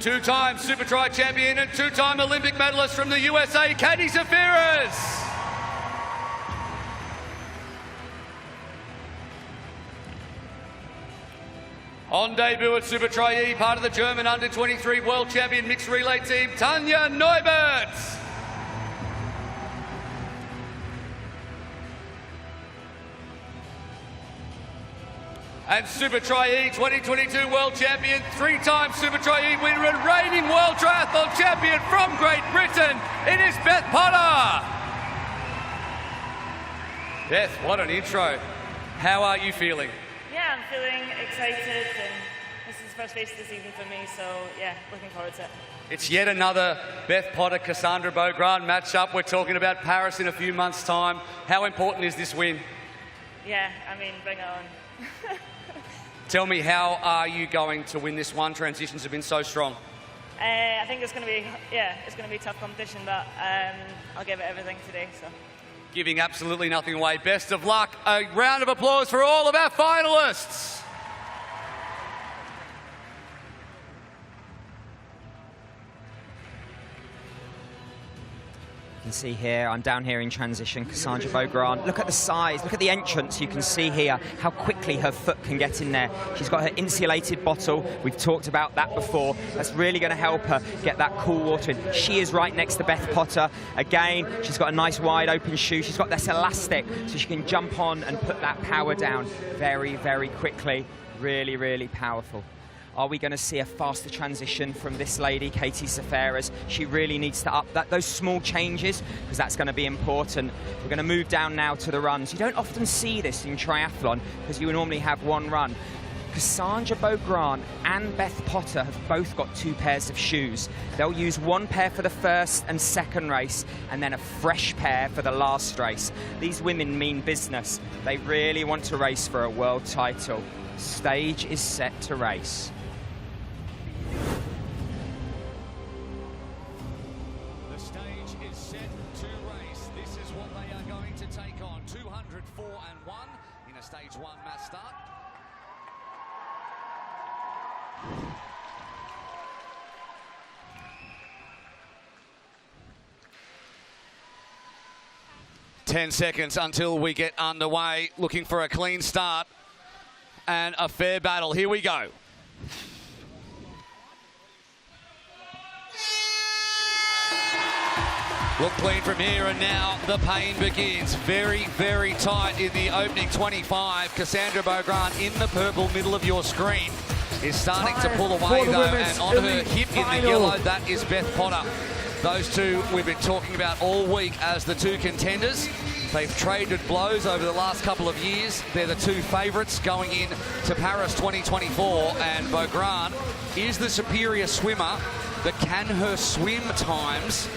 Two-time Supertri champion and 2-time Olympic medalist from the USA, Katie Zafiris. On debut at Supertri E, part of the German under-23 world champion mixed relay team, Tanja Neubert. And Supertri E 2022 world champion, 3-time Supertri E winner and reigning world triathlon champion from Great Britain, it is Beth Potter. Beth, what an intro. How are you feeling? Yeah, I'm feeling excited, and this is the first race of the season for me, so yeah, looking forward to it. It's yet another Beth Potter, Cassandra Beaugrand matchup. We're talking about Paris in a few months' time. How important is this win? Yeah, I mean, bring it on. Tell me, how are you going to win this one? Transitions have been so strong. I think it's going to be, it's going to be a tough competition, but I'll give it everything today. So. Giving absolutely nothing away. Best of luck. A round of applause for all of our finalists. You can see here, I'm down here in transition, Cassandra Beaugrand. Look at the size, look at the entrance. You can see here how quickly her foot can get in there. She's got her insulated bottle. We've talked about that before. That's really going to help her get that cool water in. She is right next to Beth Potter. Again, she's got a nice wide open shoe. She's got this elastic, so she can jump on and put that power down very, very quickly. Really, really powerful. Are we going to see a faster transition from this lady, Katie Safaras? She really needs to up those small changes, because that's going to be important. We're going to move down now to the runs. You don't often see this in triathlon, because you normally have one run. Cassandra Beaugrand and Beth Potter have both got 2 pairs of shoes. They'll use 1 pair for the first and second race, and then a fresh pair for the last race. These women mean business. They really want to race for a world title. Stage is set to race. The stage is set to race. This is what they are going to take on. 204 and 1 in a stage 1 mass start. Ten seconds until we get underway. Looking for a clean start and a fair battle. Here we go. Look clean from here, and now the pain begins. Very, very tight in the opening 25. Cassandra Beaugrand in the purple middle of your screen is starting to pull away though, and on her hip in the yellow, that is Beth Potter. Those two we've been talking about all week as the 2 contenders. They've traded blows over the last couple of years. They're the 2 favourites going in to Paris 2024, and Beaugrand is the superior swimmer, but can her swim times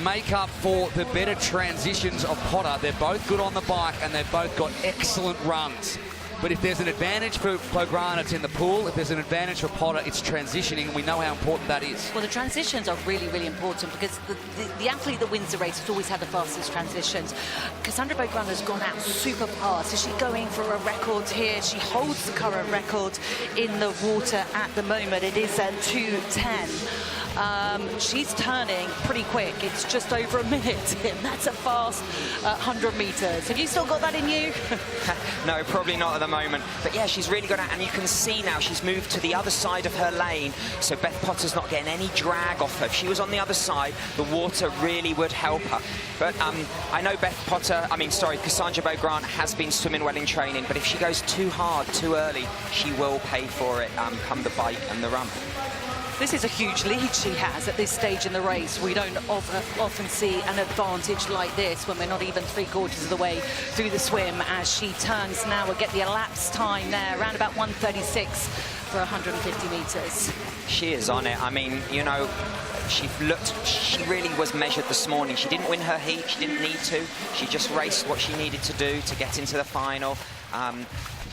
make up for the better transitions of Potter? They're both good on the bike, and they've both got excellent runs. But if there's an advantage for Beaugrand, it's in the pool. If there's an advantage for Potter, it's transitioning. We know how important that is. Well, the transitions are really, really important, because the athlete that wins the race has always had the fastest transitions. Cassandra Beaugrand has gone out super fast. Is she going for a record here? She holds the current record in the water at the moment. It is at 2:10. She's turning pretty quick. It's just over a minute, and that's a fast 100 metres. Have you still got that in you? No, probably not at the moment. But yeah, she's really got it, and you can see now she's moved to the other side of her lane, so Beth Potter's not getting any drag off her. If she was on the other side, the water really would help her. But I know Cassandra Beaugrand has been swimming well in training, but if she goes too hard, too early, she will pay for it come the bike and the run. This is a huge lead she has at this stage in the race. We don't often see an advantage like this when we're not even 3/4 of the way through the swim, as she turns now. We'll get the elapsed time there, around about 1:36 for 150 metres. She is on it. I mean, you know, she really was measured this morning. She didn't win her heat, she didn't need to. She just raced what she needed to do to get into the final.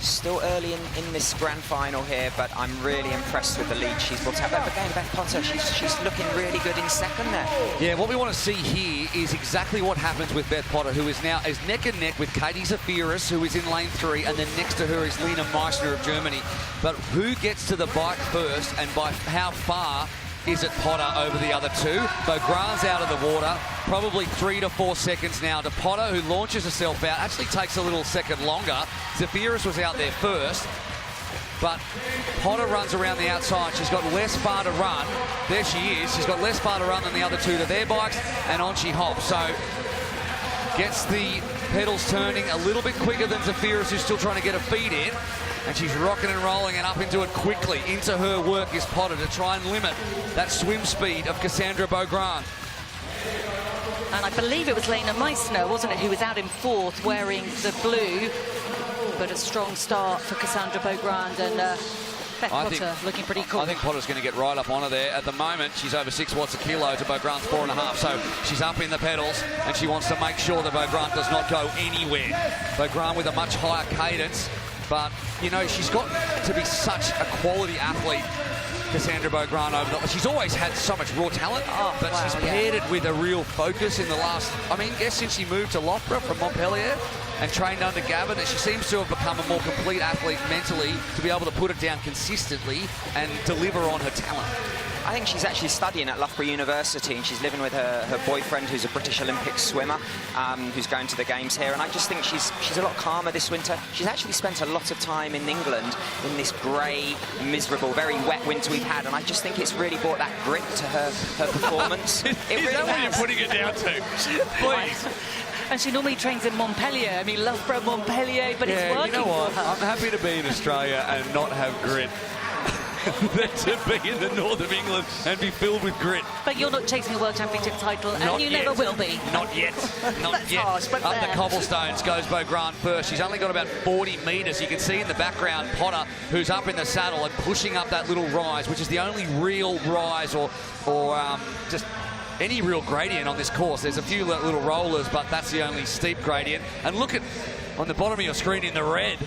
Still early in this grand final here, but I'm really impressed with the lead she's brought out. But again, Beth Potter, she's looking really good in second there. Yeah, what we want to see here is exactly what happens with Beth Potter, who is now neck and neck with Katie Zafiris, who is in lane 3, and then next to her is Lena Meissner of Germany. But who gets to the bike first, and by how far is it Potter over the other 2? Beaugrand's out of the water, probably 3 to 4 seconds now to Potter, who launches herself out. Actually takes a little second longer. Zafiris was out there first, but Potter runs around the outside. She's got less far to run. There she is. She's got less far to run than the other 2 to their bikes, and on she hops. So gets the pedals turning a little bit quicker than Zafiris, who's still trying to get her feet in. And she's rocking and rolling and up into it quickly. Into her work is Potter to try and limit that swim speed of Cassandra Beaugrand. And I believe it was Lena Meissner, wasn't it, who was out in 4th wearing the blue. But a strong start for Cassandra Beaugrand, and Beth Potter looking pretty cool. I think Potter's going to get right up on her there. At the moment, she's over 6 watts a kilo to Beaugrand's 4.5. So she's up in the pedals, and she wants to make sure that Beaugrand does not go anywhere. Beaugrand with a much higher cadence. But, you know, she's got to be such a quality athlete, Cassandra Beaugrand, she's always had so much raw talent, but she's paired it with a real focus in the last, since she moved to Loughborough from Montpellier and trained under Gavin, that she seems to have become a more complete athlete mentally to be able to put it down consistently and deliver on her talent. I think she's actually studying at Loughborough University, and she's living with her boyfriend, who's a British Olympic swimmer, who's going to the games here. And I just think she's a lot calmer this winter. She's actually spent a lot of time in England in this grey, miserable, very wet winter we've had, and I just think it's really brought that grit to her performance. Is that what you're putting it down to? Please. And she normally trains in Montpellier. I mean, Loughborough, Montpellier, but it's working you know what? for her. I'm happy to be in Australia and not have grit. Than to be in the north of England and be filled with grit. But you're not chasing a World Championship title, and Not you yet. never will be. Not yet. Not That's yet. harsh, but Up the there. cobblestones goes Beau Grant first. She's only got about 40 metres. You can see in the background Potter, who's up in the saddle and pushing up that little rise, which is the only real rise or just any real gradient on this course. There's a few little rollers, but that's the only steep gradient. And look at, on the bottom of your screen in the red,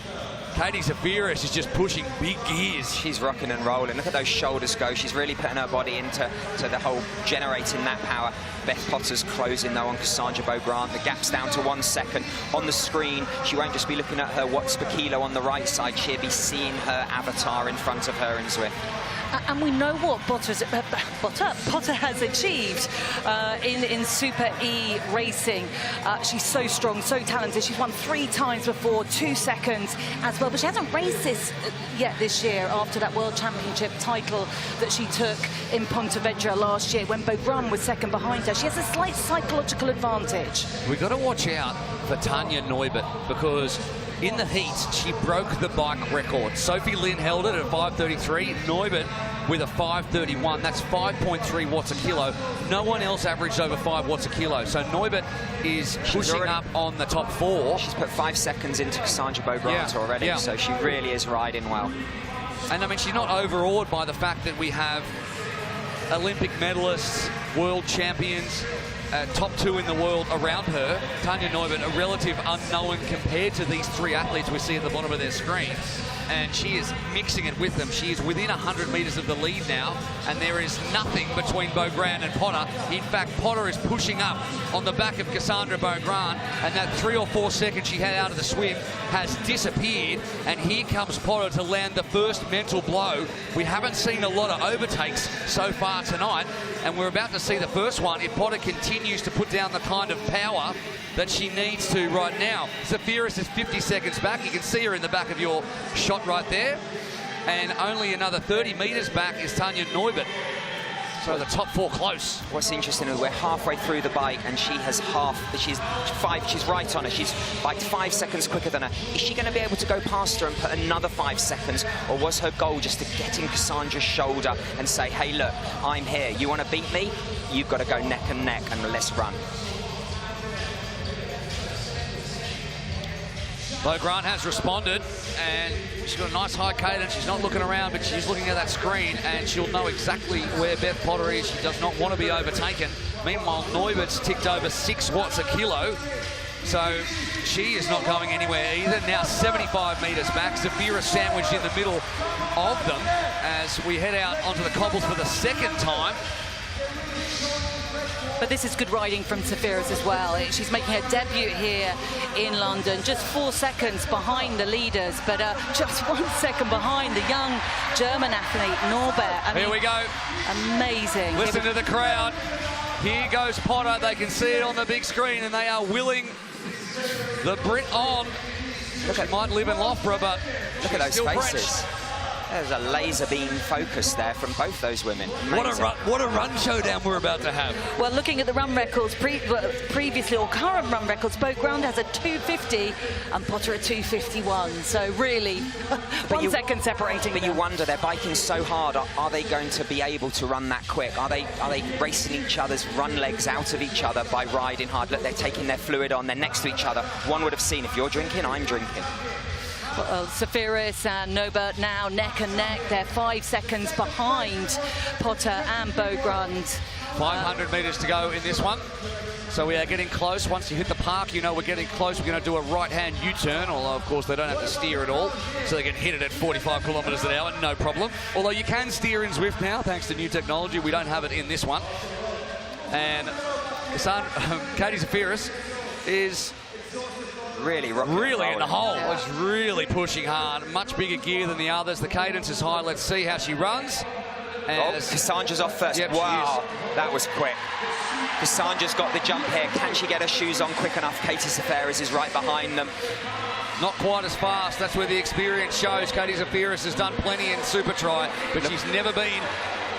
Katie Zafiris is just pushing big gears. She's rocking and rolling. Look at those shoulders go. She's really putting her body into the whole generating that power. Beth Potter's closing though on Cassandra Beaugrand. The gap's down to 1 second. On the screen, she won't just be looking at her watts per kilo on the right side. She'll be seeing her avatar in front of her in Zwift. And we know what Potter has achieved in Super E racing. She's so strong, so talented. She's won 3 times before, 2 seconds as well. But she hasn't raced this yet this year after that World Championship title that she took in Pontevedra last year when Beaugrand was second behind her. She has a slight psychological advantage. We've got to watch out for Tanja Neubert because in the heats, she broke the bike record. Sophie Lynn held it at 5:33. Neubert with a 5:31. That's 5.3 watts a kilo. No one else averaged over 5 watts a kilo. So Neubert is pushing up on the top 4. She's put 5 seconds into Cassandra Beaugrand already, so she really is riding well. And I mean, she's not overawed by the fact that we have Olympic medalists, world champions, top 2 in the world around her. Tanja Neubert, a relative unknown compared to these 3 athletes we see at the bottom of their screen. And she is mixing it with them. She is within 100 metres of the lead now, and there is nothing between Beaugrand and Potter. In fact, Potter is pushing up on the back of Cassandra Beaugrand, and that 3 or 4 seconds she had out of the swim has disappeared, and here comes Potter to land the first mental blow. We haven't seen a lot of overtakes so far tonight, and we're about to see the first one if Potter continues to put down the kind of power that she needs to right now. Zafiris is 50 seconds back. You can see her in the back of your shot right there. And only another 30 metres back is Tanja Neubert. So the top 4 close. What's interesting is we're halfway through the bike and she has she's right on her. She's biked 5 seconds quicker than her. Is she going to be able to go past her and put another 5 seconds? Or was her goal just to get in Cassandra's shoulder and say, hey, look, I'm here. You want to beat me? You've got to go neck and neck and let's run. Beaugrand has responded, and she's got a nice high cadence. She's not looking around, but she's looking at that screen, and she'll know exactly where Beth Potter is. She does not want to be overtaken. Meanwhile, Neubert's ticked over 6 watts a kilo, so she is not going anywhere either. Now 75 metres back. Zafira sandwiched in the middle of them as we head out onto the cobbles for the second time. But this is good riding from Zafiris as well. She's making her debut here in London, just 4 seconds behind the leaders, but just 1 second behind the young German athlete, Norbert. Here we go. Amazing. Listen to the crowd. Here goes Potter. They can see it on the big screen, and they are willing the Brit on. She might live in Loughborough, but look at those still faces. French. There's a laser beam focus there from both those women. What a run showdown we're about to have. Well, looking at the run records previously, or current run records, Beaugrand has a 2:50 and Potter a 2:51. So really, 1 second separating But them. you wonder, they're biking so hard. Are they going to be able to run that quick? Are they racing each other's run legs out of each other by riding hard? Look, they're taking their fluid on. They're next to each other. One would have seen, if you're drinking, I'm drinking. Well, Zafiris and Norbert now neck and neck. They're 5 seconds behind Potter and Beaugrand. 500 metres to go in this one. So we are getting close. Once you hit the park, you know we're getting close. We're going to do a right-hand U-turn, although, of course, they don't have to steer at all. So they can hit it at 45 kilometres an hour, no problem. Although you can steer in Zwift now, thanks to new technology. We don't have it in this one. And Katie Zafiris is really in the hole. Was really pushing hard. Much bigger gear than the others. The cadence is high. Let's see how she runs. As Cassandra's off first. Yep, wow, that was quick. Cassandra's got the jump here. Can she get her shoes on quick enough? Katie Zaferes is right behind them. Not quite as fast. That's where the experience shows. Katie Zaferes has done plenty in Supertri, but she's never been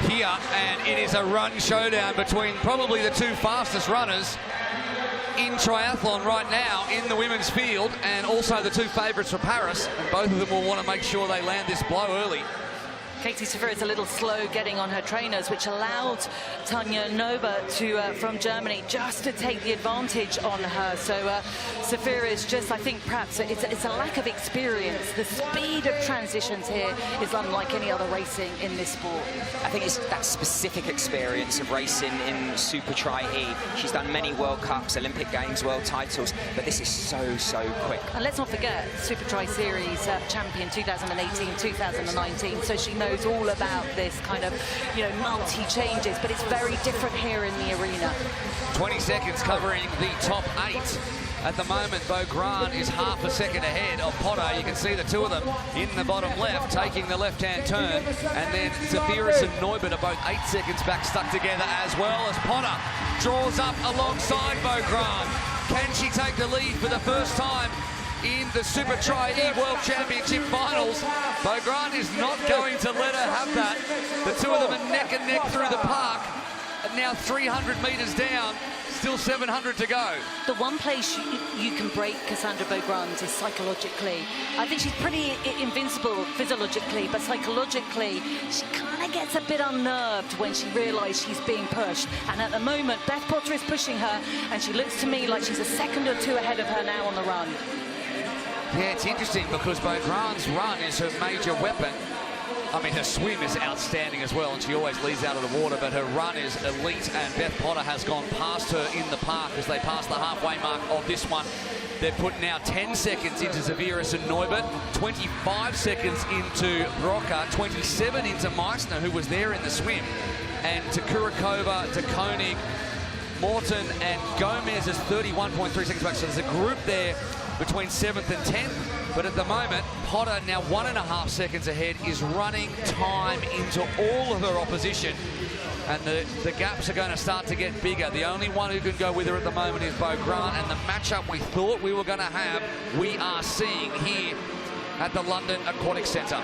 here, and it is a run showdown between probably the two fastest runners in triathlon right now in the women's field, and also the two favourites for Paris, and both of them will want to make sure they land this blow early. Katie Zaferes a little slow getting on her trainers, which allowed Tanja Nober from Germany just to take the advantage on her. So Zaferes just, I think perhaps it's a lack of experience. The speed of transitions here is unlike any other racing in this sport. I think it's that specific experience of racing in Super Tri E. She's done many World Cups, Olympic Games, World titles, but this is so quick. And let's not forget, Super Tri Series champion 2018, 2019, so she knows all about this kind of, multi-changes, but it's very different here in the arena. 20 seconds covering the top 8. At the moment, Bo Grant is half a second ahead of Potter. You can see the two of them in the bottom left, taking the left-hand turn. And then Zaferes and Neubert are both 8 seconds back, stuck together, as well as Potter draws up alongside Bo Grant. Can she take the lead for the first time in the Super Tri E World Championship finals? Bo Grant is not going to let her have that. The two of them are neck and neck through the park. And now 300 metres down, still 700 to go. The one place you can break Cassandra Bo Grant is psychologically. I think she's pretty invincible physiologically, but psychologically, she kind of gets a bit unnerved when she realises she's being pushed. And at the moment, Beth Potter is pushing her, and she looks to me like she's a second or two ahead of her now on the run. Yeah, it's interesting because Bo Grant's run is her major weapon. I mean, her swim is outstanding as well, and she always leads out of the water, but her run is elite, and Beth Potter has gone past her in the park as they pass the halfway mark of this one. They're put now 10 seconds into Zaferes and Neubert, 25 seconds into Brocker, 27 into Meissner, who was there in the swim, and to Kurakova, to Koenig, Morton and Gomez is 31.3 seconds back, so there's a group there between 7th and 10th, but at the moment, Potter, now 1.5 seconds ahead, is running time into all of her opposition, and the gaps are going to start to get bigger. The only one who can go with her at the moment is Bo Grant, and the matchup we thought we were going to have, we are seeing here at the London Aquatic Centre.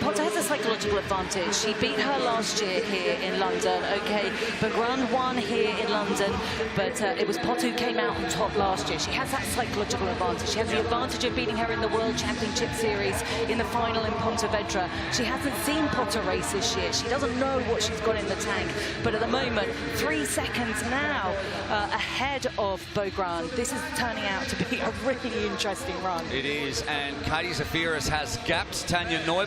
Potter has a psychological advantage. She beat her last year here in London. Okay, Bo Grant won here in London, but it was Potter who came out on top last year. She has that psychological advantage. She has the advantage of beating her in the World Championship Series in the final in Pontevedra. She hasn't seen Potter race this year. She doesn't know what she's got in the tank, but at the moment, 3 seconds now ahead of Bo Grant. This is turning out to be a really interesting run. It is, and Katie Zaferes has gapped Tanja Neubert.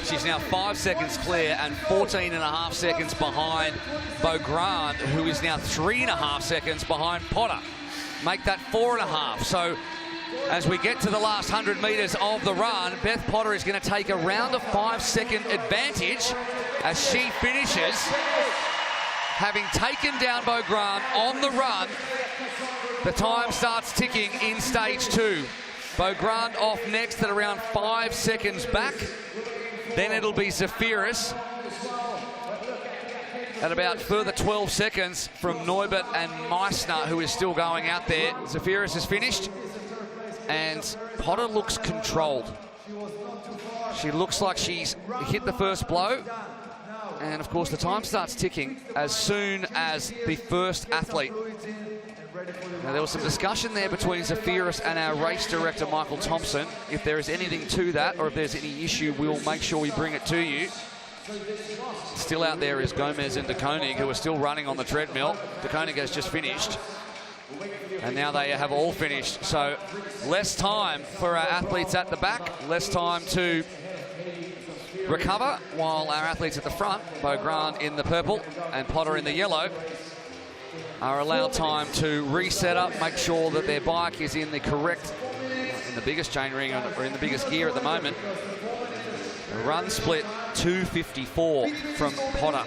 She's now 5 seconds clear and 14.5 seconds behind Bo Grant, who is now 3.5 seconds behind Potter. Make that 4.5. So as we get to the last 100 metres of the run, Beth Potter is going to take around a 5-second advantage as she finishes, having taken down Bo Grant on the run. The time starts ticking in stage 2. Bo Grant off next at around 5 seconds back. Then it'll be Zaferes at about further 12 seconds from Neubert and Meissner, who is still going out there. Zaferes is finished, and Potter looks controlled. She looks like she's hit the first blow, and of course the time starts ticking as soon as the first athlete. Now, there was some discussion there between Zaferes and our race director, Michael Thompson. If there is anything to that, or if there's any issue, we will make sure we bring it to you. Still out there is Gomez and de Koenig, who are still running on the treadmill. De Koenig has just finished, and now they have all finished. So less time for our athletes at the back, less time to recover, while our athletes at the front, Bo Grant in the purple and Potter in the yellow, are allowed time to reset up, make sure that their bike is in the correct, in the biggest chainring or in the biggest gear at the moment. The run split 2:54 from Potter.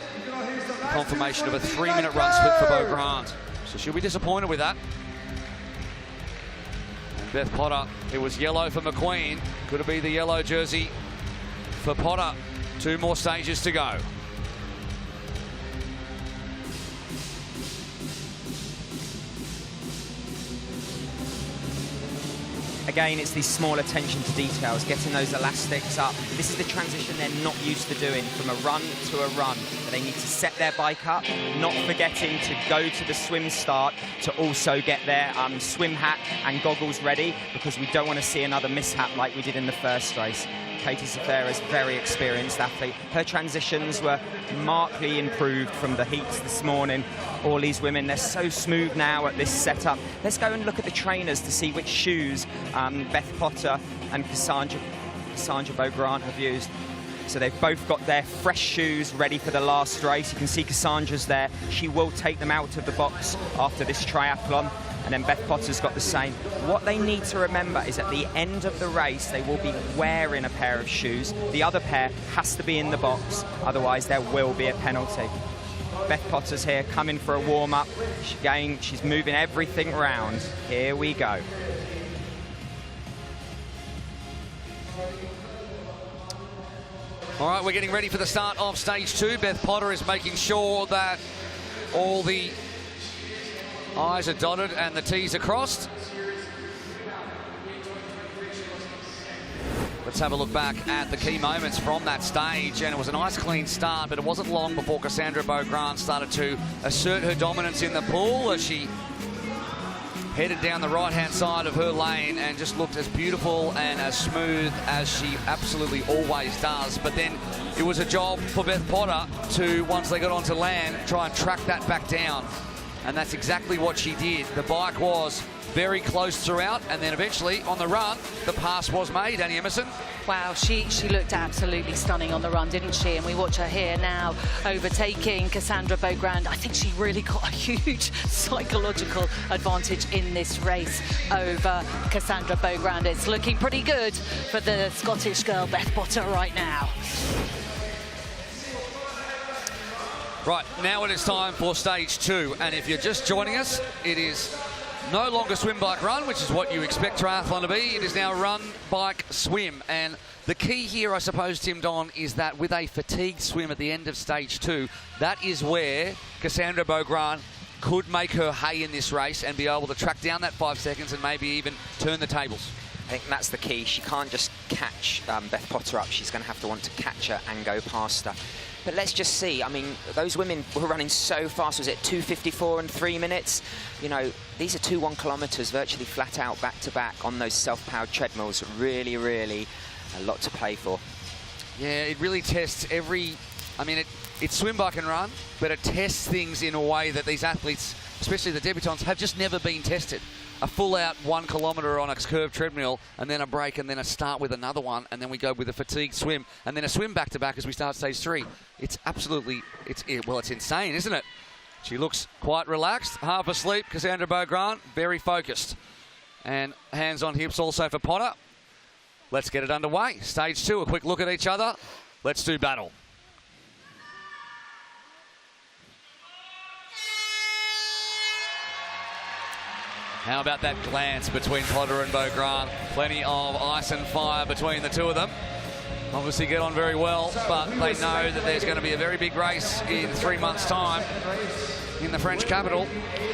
Confirmation of a 3-minute run split for Bo Grant. So she'll be disappointed with that. And Beth Potter, it was yellow for McQueen. Could it be the yellow jersey for Potter? 2 more stages to go. Again, it's these small attention to details, getting those elastics up. This is the transition they're not used to doing, from a run to a run. They need to set their bike up, not forgetting to go to the swim start to also get their swim hat and goggles ready, because we don't want to see another mishap like we did in the first race. Katie Zafera's very experienced athlete. Her transitions were markedly improved from the heats this morning. All these women, they're so smooth now at this setup. Let's go and look at the trainers to see which shoes Beth Potter and Cassandra Beaugrand have used. So they've both got their fresh shoes ready for the last race. You can see Cassandra's there. She will take them out of the box after this triathlon. And then Beth Potter's got the same. What they need to remember is at the end of the race, they will be wearing a pair of shoes. The other pair has to be in the box, otherwise there will be a penalty. Beth Potter's here, coming for a warm-up. She's moving everything around. Here we go. All right, we're getting ready for the start of stage 2. Beth Potter is making sure that all the I's are dotted and the T's are crossed. Let's have a look back at the key moments from that stage. And it was a nice clean start, but it wasn't long before Cassandra Beaugrand started to assert her dominance in the pool as she headed down the right-hand side of her lane and just looked as beautiful and as smooth as she absolutely always does. But then it was a job for Beth Potter to, once they got onto land, try and track that back down. And that's exactly what she did. The bike was very close throughout, and then eventually on the run, the pass was made. Annie Emerson. Wow, she looked absolutely stunning on the run, didn't she? And we watch her here now overtaking Cassandra Beaugrand. I think she really got a huge psychological advantage in this race over Cassandra Beaugrand. It's looking pretty good for the Scottish girl, Beth Potter, right now. Right, now it is time for stage 2. And if you're just joining us, it is no longer swim, bike, run, which is what you expect triathlon to be. It is now run, bike, swim. And the key here, I suppose, Tim Don, is that with a fatigued swim at the end of stage 2, that is where Cassandra Beaugrand could make her hay in this race and be able to track down that 5 seconds and maybe even turn the tables. I think that's the key. She can't just catch Beth Potter up. She's going to have to want to catch her and go past her. But let's just see. I mean, those women were running so fast. Was it 2:54 in 3 minutes? You know, these are 2 kilometres virtually flat out back to back on those self-powered treadmills. Really, really a lot to play for. Yeah, it really tests every... I mean, it's swim, bike and run, but it tests things in a way that these athletes, especially the debutantes, have just never been tested. A full-out 1 kilometre on a curved treadmill, and then a break, and then a start with another one, and then we go with a fatigued swim, and then a swim back-to-back as we start stage 3. It's absolutely... it's insane, isn't it? She looks quite relaxed, half asleep. Cassandra Beaugrand, very focused. And hands on hips also for Potter. Let's get it underway. Stage 2, a quick look at each other. Let's do battle. How about that glance between Potter and Beaugrand? Plenty of ice and fire between the two of them. Obviously get on very well, but they know that there's going to be a very big race in 3 months' time in the French capital.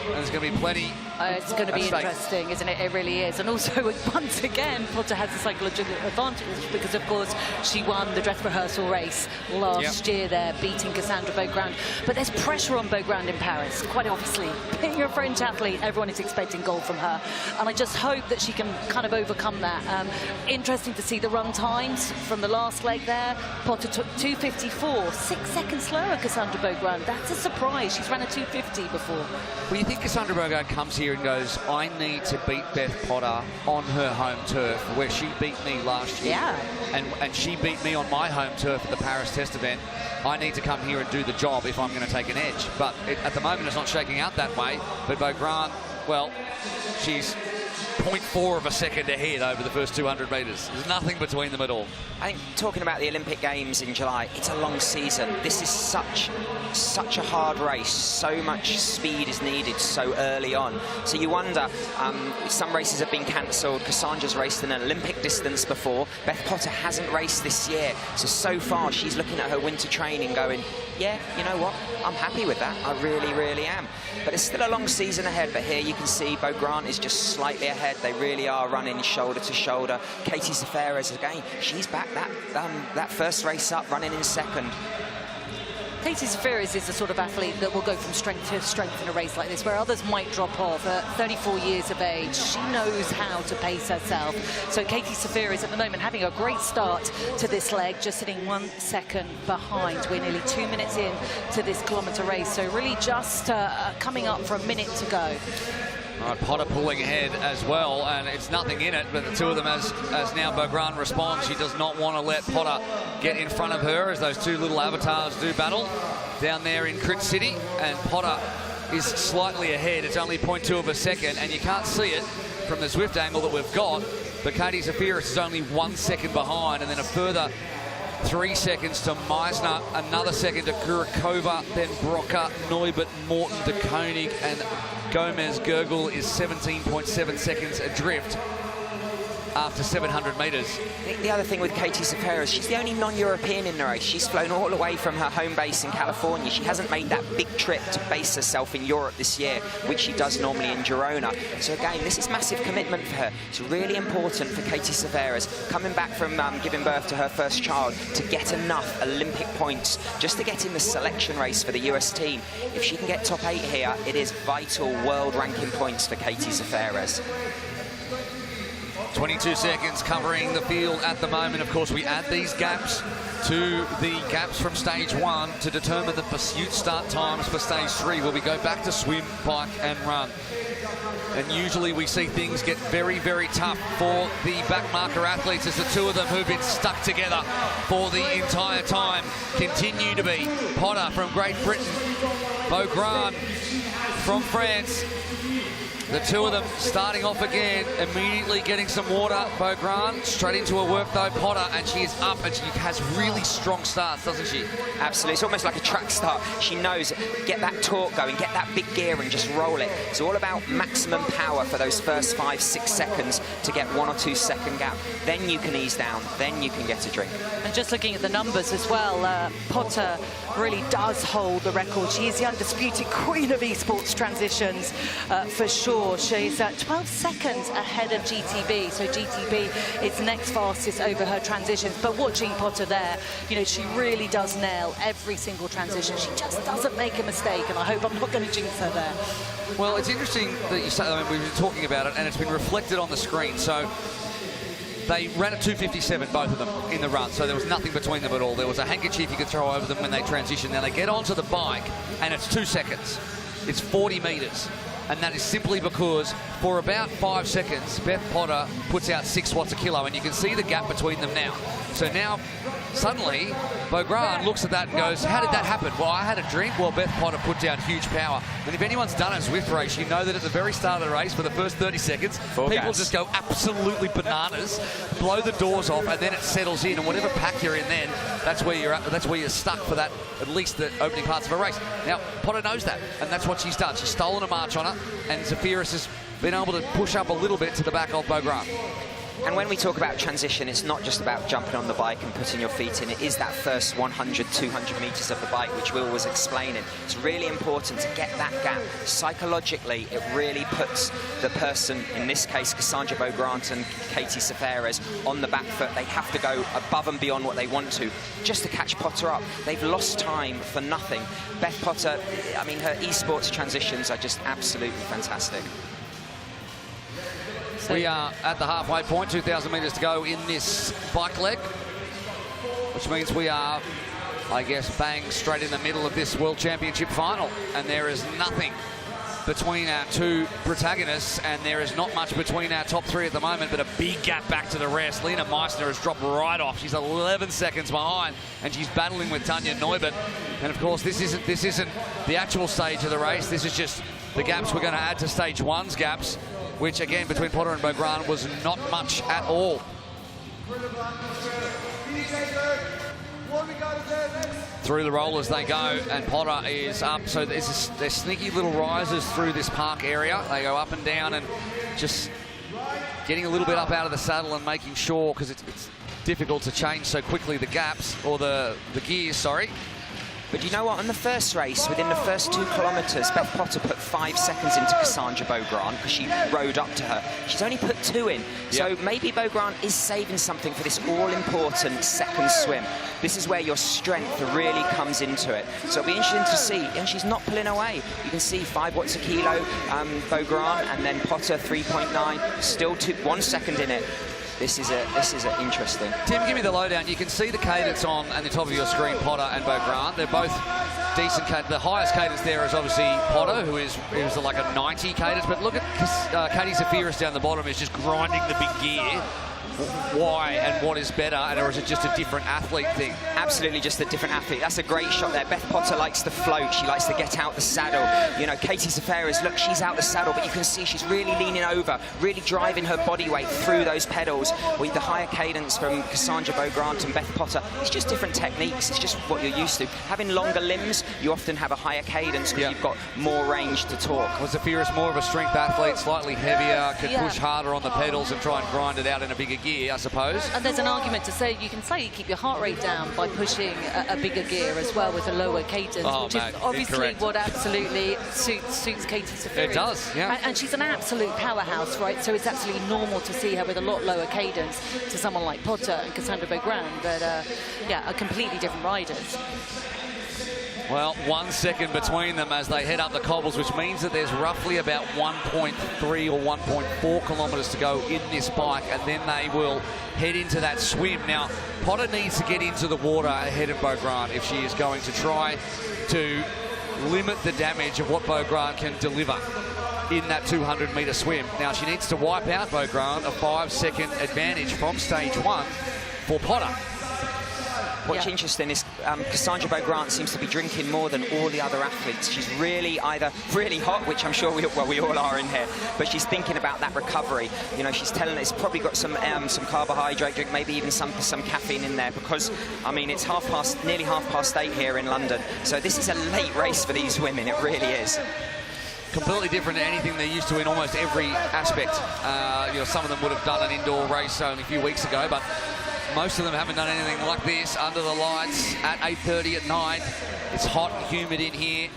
And there's going to be plenty. It's going to be interesting, isn't it? It really is. And also, once again, Potter has a psychological advantage because, of course, she won the dress rehearsal race last year there, beating Cassandra Beaugrand. But there's pressure on Beaugrand in Paris, quite obviously. Being a French athlete, everyone is expecting gold from her. And I just hope that she can kind of overcome that. Interesting to see the run times from the last leg there. Potter took 2:54, 6 seconds slower Cassandra Beaugrand. That's a surprise. She's ran a 2:50 before. Well, you think Cassandra Beaugrand comes here and goes, I need to beat Beth Potter on her home turf, where she beat me last year. Yeah. And she beat me on my home turf at the Paris test event. I need to come here and do the job if I'm going to take an edge. But at the moment, it's not shaking out that way. But Beaugrand, well, she's 0.4 of a second ahead over the first 200 metres. There's nothing between them at all. I think talking about the Olympic Games in July, it's a long season. This is such a hard race. So much speed is needed so early on. So you wonder, some races have been cancelled. Cassandra's raced in an Olympic distance before. Beth Potter hasn't raced this year. So far, she's looking at her winter training going, yeah, you know what? I'm happy with that. I really, really am. But it's still a long season ahead. But here you can see Beaugrand is just slightly slightly ahead. They really are running shoulder to shoulder. Katie Zaferes, again, she's back that first race up, running in second. Katie Zaferes is the sort of athlete that will go from strength to strength in a race like this, where others might drop off. At 34 years of age, she knows how to pace herself. So Katie Zaferes at the moment having a great start to this leg, just sitting 1 second behind. We're nearly 2 minutes in to this kilometre race, so really just coming up for a minute to go. All right, Potter pulling ahead as well, and it's nothing in it, but the two of them, as now Beaugrand responds, she does not want to let Potter get in front of her as those two little avatars do battle down there in Crit City, and Potter is slightly ahead. It's only 0.2 of a second, and you can't see it from the Zwift angle that we've got, but Katie Zaferes is only 1 second behind, and then a further 3 seconds to Meisner, another second to Kurakova, then Brocker, Neubert, Morton, de Koning, and Gomez Gurgel is 17.7 seconds adrift after 700 metres. The other thing with Katie Zaferes, she's the only non-European in the race. She's flown all the way from her home base in California. She hasn't made that big trip to base herself in Europe this year, which she does normally in Girona. So again, this is massive commitment for her. It's really important for Katie Zaferes, coming back from giving birth to her first child, to get enough Olympic points just to get in the selection race for the US team. If she can get top 8 here, it is vital world ranking points for Katie Zaferes. 22 seconds covering the field at the moment. Of course, we add these gaps to the gaps from stage 1 to determine the pursuit start times for stage 3, where we go back to swim, bike and run. And usually we see things get very, very tough for the backmarker athletes, as the two of them who've been stuck together for the entire time continue to be. Potter from Great Britain, Beaugrand from France. The two of them starting off again, immediately getting some water. Beaugrand straight into her work though, Potter, and she is up, and she has really strong starts, doesn't she? Absolutely, it's almost like a track start. She knows, get that torque going, get that big gear and just roll it. It's all about maximum power for those first 5-6 seconds to get 1 or 2 second gap. Then you can ease down, then you can get a drink. And just looking at the numbers as well, Potter really does hold the record. She is the undisputed queen of esports transitions for sure. She's 12 seconds ahead of GTB, so GTB is next fastest over her transitions. But watching Potter there, you know, she really does nail every single transition. She just doesn't make a mistake, and I hope I'm not going to jinx her there. Well, it's interesting that you say, I mean, we've been talking about it, and it's been reflected on the screen. So they ran at 2:57, both of them, in the run, so there was nothing between them at all. There was a handkerchief you could throw over them when they transition. Now they get onto the bike, and it's 2 seconds. It's 40 metres. And that is simply because for about 5 seconds, Beth Potter puts out 6 watts a kilo, and you can see the gap between them now. So now, suddenly, Beaugrand looks at that and goes, how did that happen? Well, I had a drink while Beth Potter put down huge power. And if anyone's done a Zwift race, you know that at the very start of the race, for the first 30 seconds, people just go absolutely bananas, blow the doors off, and then it settles in. And whatever pack you're in then, that's where you're at, that's where you're stuck for that, at least the opening parts of a race. Now, Potter knows that, and that's what she's done. She's stolen a march on her, and Zaferes has been able to push up a little bit to the back of Beaugrand. And when we talk about transition, it's not just about jumping on the bike and putting your feet in. It is that first 100, 200 metres of the bike, which Will was explaining. It's really important to get that gap. Psychologically, it really puts the person, in this case, Cassandra Beaugrand and Katie Zaferes, on the back foot. They have to go above and beyond what they want to, just to catch Potter up. They've lost time for nothing. Beth Potter, I mean, her esports transitions are just absolutely fantastic. We are at the halfway point, 2,000 metres to go in this bike leg, which means we are, I guess, bang straight in the middle of this World Championship final. And there is nothing between our two protagonists, and there is not much between our top 3 at the moment, but a big gap back to the rest. Lena Meisner has dropped right off. She's 11 seconds behind, and she's battling with Tanja Neubert. And of course, this isn't the actual stage of the race. This is just the gaps we're going to add to stage 1's gaps, which again between Potter and Beaugrand was not much at all. Through the rollers they go, and Potter is up. So there's sneaky little rises through this park area. They go up and down, and just getting a little bit up out of the saddle and making sure, because it's difficult to change so quickly the gaps, or the gears, sorry. But you know what? On the first race, within the first 2 kilometres, Beth Potter put 5 seconds into Cassandra Beaugrand because she rode up to her. She's only put 2 in. So maybe Beaugrand is saving something for this all-important second swim. This is where your strength really comes into it. So it'll be interesting to see. And she's not pulling away. You can see 5 watts a kilo, Beaugrand, and then Potter 3.9, still 1 second in it. This is interesting. Tim, give me the lowdown. You can see the cadence on the top of your screen, Potter and Beaugrand. They're both decent cadence. The highest cadence there is obviously Potter, who is like a 90 cadence. But look at Katie Zafiris down the bottom, is just grinding the big gear. Why and what is better, or is it just a different athlete thing? Absolutely just a different athlete. That's a great shot there. Beth Potter likes to float. She likes to get out the saddle. You know, Katie Zafiris, look, she's out the saddle, but you can see she's really leaning over, really driving her body weight through those pedals. With the higher cadence from Cassandra Beaugrand and Beth Potter, it's just different techniques. It's just what you're used to. Having longer limbs, you often have a higher cadence because you've got more range to talk. Was Zafiris more of a strength athlete, slightly heavier, could push harder on the pedals and try and grind it out in a bigger gear, I suppose? And there's an argument to say you can say you keep your heart rate down by pushing a bigger gear as well with a lower cadence, which is obviously what absolutely suits Katie Zafiris. It does, yeah. And she's an absolute powerhouse, right? So it's absolutely normal to see her with a lot lower cadence to someone like Potter and Cassandra Beaugrand, but yeah, are completely different riders. Well, 1 second between them as they head up the cobbles, which means that there's roughly about 1.3 or 1.4 kilometres to go in this bike, and then they will head into that swim. Now, Potter needs to get into the water ahead of Beaugrand if she is going to try to limit the damage of what Beaugrand can deliver in that 200-metre swim. Now, she needs to wipe out Beaugrand, a 5-second advantage from stage 1 for Potter. What's interesting is Cassandra Beaugrand seems to be drinking more than all the other athletes. She's really either really hot, which I'm sure we all are in here, but she's thinking about that recovery. You know, she's telling us probably got some carbohydrate drink, maybe even some caffeine in there, because I mean it's nearly half past 8 here in London. So this is a late race for these women. It really is. Completely different to anything they're used to in almost every aspect. You know, some of them would have done an indoor race only a few weeks ago, but most of them haven't done anything like this under the lights at 8:30 at night. It's hot and humid in here.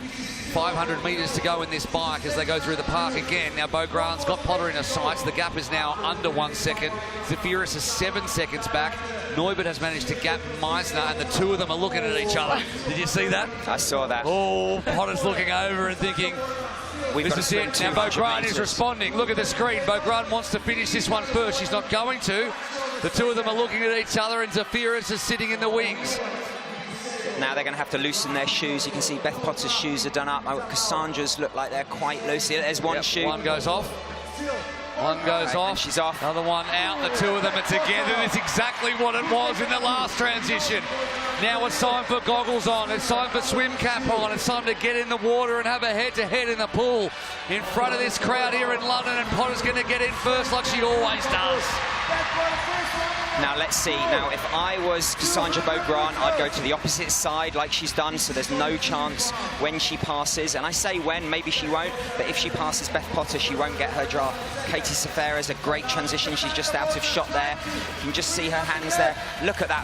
500 metres to go in this bike as they go through the park again. Now Beaugrand's got Potter in her sights. The gap is now under 1 second. Zafiris is 7 seconds back. Neubert has managed to gap Meisner, and the two of them are looking at each other. Did you see that? I saw that. Oh, Potter's looking over and thinking, this is it. Now Beaugrand is responding. Look at the screen. Beaugrand wants to finish this one first. She's not going to. The two of them are looking at each other, and Zafiris is sitting in the wings. Now they're going to have to loosen their shoes. You can see Beth Potter's shoes are done up. Cassandra's look like they're quite loose. There's one shoe. One goes off. One goes off. She's off. Another one out. The two of them are together. It's exactly what it was in the last transition. Now it's time for goggles on. It's time for swim cap on. It's time to get in the water and have a head-to-head in the pool in front of this crowd here in London. And Potter's going to get in first like she always does. Now let's see. Now if I was Cassandra Beaugrand, I'd go to the opposite side like she's done, so there's no chance when she passes. And I say when, maybe she won't, but if she passes Beth Potter, she won't get her draft. Katie Zafiris, a great transition. She's just out of shot there. You can just see her hands there. Look at that.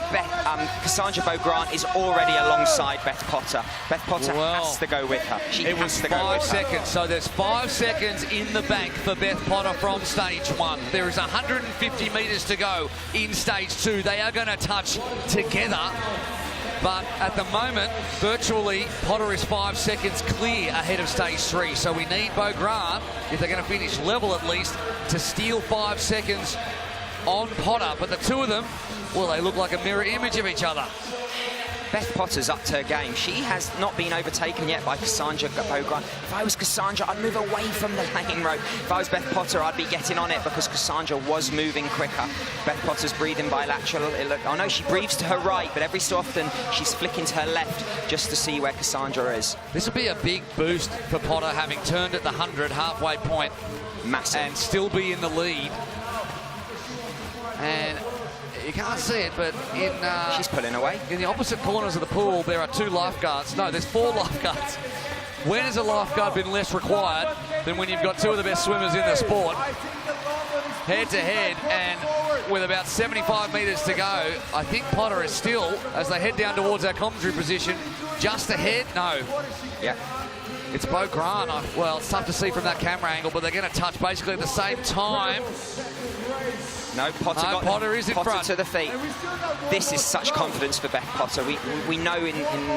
Cassandra Beaugrand is already alongside Beth Potter. Beth Potter has to go with her. She has to go with her. 5 seconds, so there's 5 seconds in the bank for Beth Potter from stage 1. There is 150 metres to go in stage 2. They are going to touch together, but at the moment virtually Potter is 5 seconds clear ahead of stage 3, so we need Beaugrand, if they're going to finish level at least, to steal 5 seconds on Potter. But the two of them, well, they look like a mirror image of each other. Beth Potter's upped her game. She has not been overtaken yet by Cassandra Beaugrand. If I was Cassandra, I'd move away from the lane road. If I was Beth Potter, I'd be getting on it because Cassandra was moving quicker. Beth Potter's breathing bilateral. Oh no, she breathes to her right, but every so often she's flicking to her left just to see where Cassandra is. This will be a big boost for Potter, having turned at the 100 halfway point. Massive. And still be in the lead. And you can't see it, but in she's pulling away. In the opposite corners of the pool, there are 2 lifeguards. No, there's 4 lifeguards. When has a lifeguard been less required than when you've got 2 of the best swimmers in the sport? head-to-head, and with about 75 metres to go, I think Potter is still, as they head down towards our commentary position, just ahead. No. Yeah. It's Beau Grant. Well, it's tough to see from that camera angle, but they're going to touch basically at the same time. No, Potter is in front. To the feet. This is such confidence for Beth Potter. We know in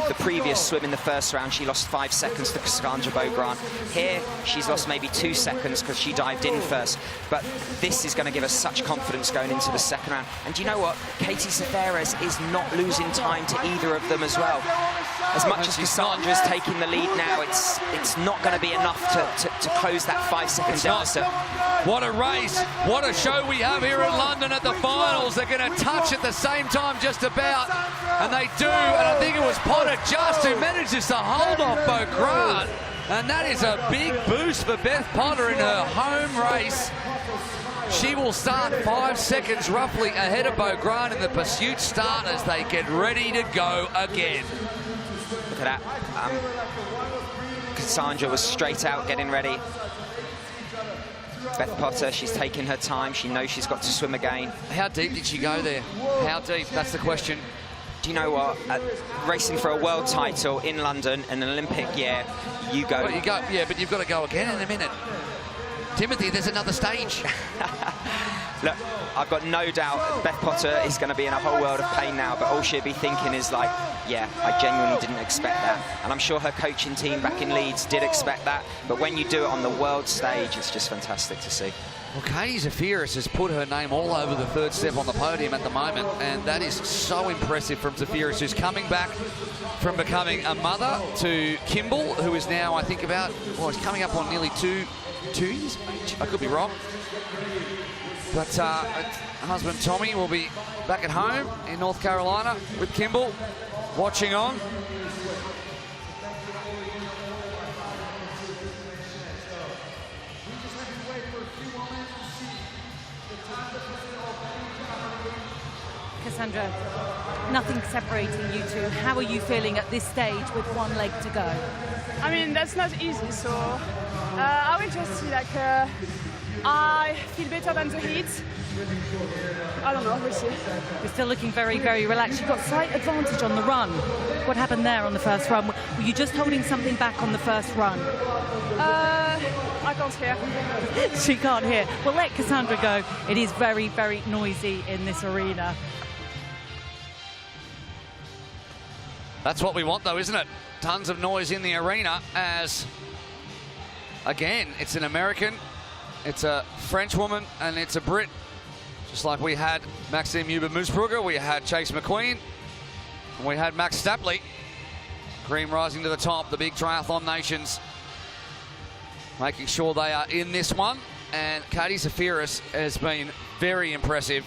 the previous swim in the first round, she lost 5 seconds to Cassandra Beau Grant. Here, she's lost maybe 2 seconds because she dived in first. But this is going to give us such confidence going into the second round. And do you know what? Katie Zaferes is not losing time to either of them as well. As much as Cassandra's taking the lead now, it's not going to be enough to close that 5-second deficit. What a race. What a show we have here in London at the finals. They're going to touch at the same time just about, and they do. And I think it was Potter just who manages to hold off Beau Grant. And that is a big boost for Beth Potter in her home race. She will start 5 seconds roughly ahead of Beau Grant in the pursuit start as they get ready to go again. Look at that. Cassandra was straight out getting ready. Beth Potter, she's taking her time. She knows she's got to swim again. How deep did she go there? How deep? That's the question. Do you know what? Racing for a world title in London, in an Olympic year, you go. Well, yeah, but you've got to go again in a minute. Timothy, there's another stage. Look, I've got no doubt Beth Potter is going to be in a whole world of pain now, but all she'll be thinking is like, yeah, I genuinely didn't expect that. And I'm sure her coaching team back in Leeds did expect that, but when you do it on the world stage, it's just fantastic to see. Well, Katie Zaferes has put her name all over the third step on the podium at the moment, and that is so impressive from Zaferes, who's coming back from becoming a mother to Kimball, who is now, I think, about, well, he's coming up on nearly two years of age. I could be wrong. But husband Tommy will be back at home in North Carolina with Kimball, watching on. Cassandra, nothing separating you two. How are you feeling at this stage with one leg to go? I mean, that's not easy, so I will just see, like, I feel better than the heat. I don't know, we'll see. You're still looking very, very relaxed. You've got slight advantage on the run. What happened there on the first run? Were you just holding something back on the first run? I can't hear. She can't hear. Well, let Cassandra go. It is very, very noisy in this arena. That's what we want, though, isn't it? Tons of noise in the arena as, again, it's an American, it's a French woman, and it's a Brit. Just like we had Maxime Huber-Moosbrugger, we had Chase McQueen, and we had Max Stapley. Cream rising to the top, the big triathlon nations making sure they are in this one. And Katie Zaferes has been very impressive.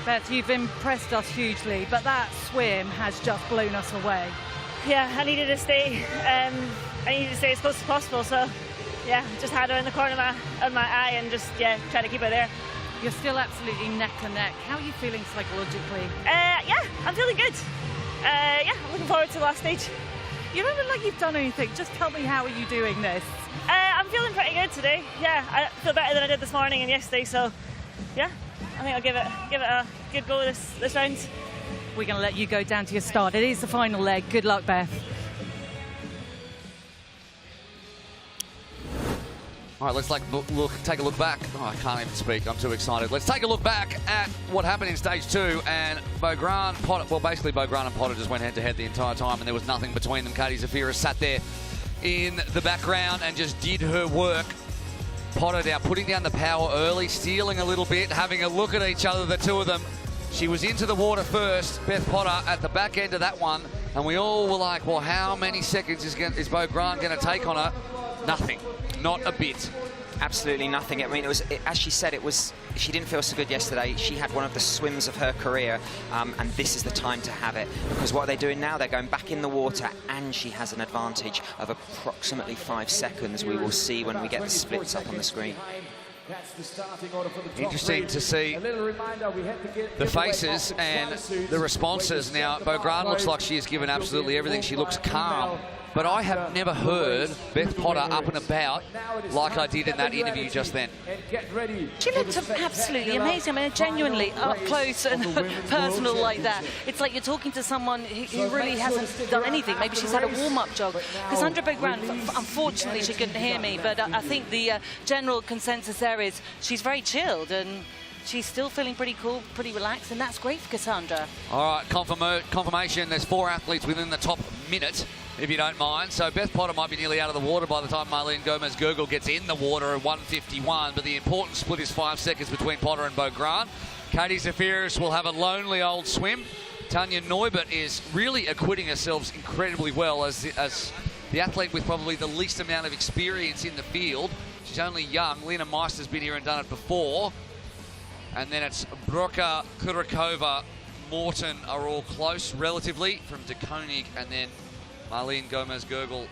Beth, you've impressed us hugely, but that swim has just blown us away. Yeah, I needed to stay. I needed to stay as close as possible. So, yeah, just had her in the corner of my eye and just try to keep her there. You're still absolutely neck and neck. How are you feeling psychologically? Yeah, I'm feeling good. Yeah, I'm looking forward to the last stage. You don't look like you've done anything. Just tell me, how are you doing this? I'm feeling pretty good today. Yeah, I feel better than I did this morning and yesterday. So, yeah. I think I'll give it a good go this round. We're going to let you go down to your start. It is the final leg. Good luck, Beth. All right, let's take a look back. Oh, I can't even speak. I'm too excited. Let's take a look back at what happened in stage 2. And Beau Grant, Potter, well, basically Beau Grant and Potter just went head-to-head the entire time, and there was nothing between them. Katie Zaferes sat there in the background and just did her work. Potter now putting down the power early, stealing a little bit, having a look at each other, the two of them. She was into the water first, Beth Potter at the back end of that one, and we all were like, well, how many seconds is Beau Grant going to take on her? Nothing, not a bit. Absolutely nothing. I mean, as she said, she didn't feel so good yesterday. She had one of the swims of her career, and this is the time to have it. Because what are they doing now? They're going back in the water, and she has an advantage of approximately 5 seconds. We will see when we get the splits up on the screen. Interesting to see the faces and the responses. Now, Beaugrand looks like she has given absolutely everything. She looks calm. But I have never heard Beth Potter up and about like I did in that interview just then. She looked absolutely amazing. I mean, genuinely up close and personal like that. It's like you're talking to someone who really hasn't done anything. Maybe she's had a warm-up jog. Cassandra Beaugrand, unfortunately, she couldn't hear me, but I think the general consensus there is she's very chilled and she's still feeling pretty cool, pretty relaxed, and that's great for Cassandra. All right, confirmation. There's 4 athletes within the top minute, if you don't mind. So Beth Potter might be nearly out of the water by the time Marlene Gomez-Gurgel gets in the water at 1:51, but the important split is 5 seconds between Potter and Beaugrand. Katie Zafiris will have a lonely old swim. Tanya Neubert is really acquitting herself incredibly well as the athlete with probably the least amount of experience in the field. She's only young. Lena Meister's been here and done it before. And then it's Broka, Kurakova, Morton are all close relatively from De Koning, and then Marlene Gomez-Gurgel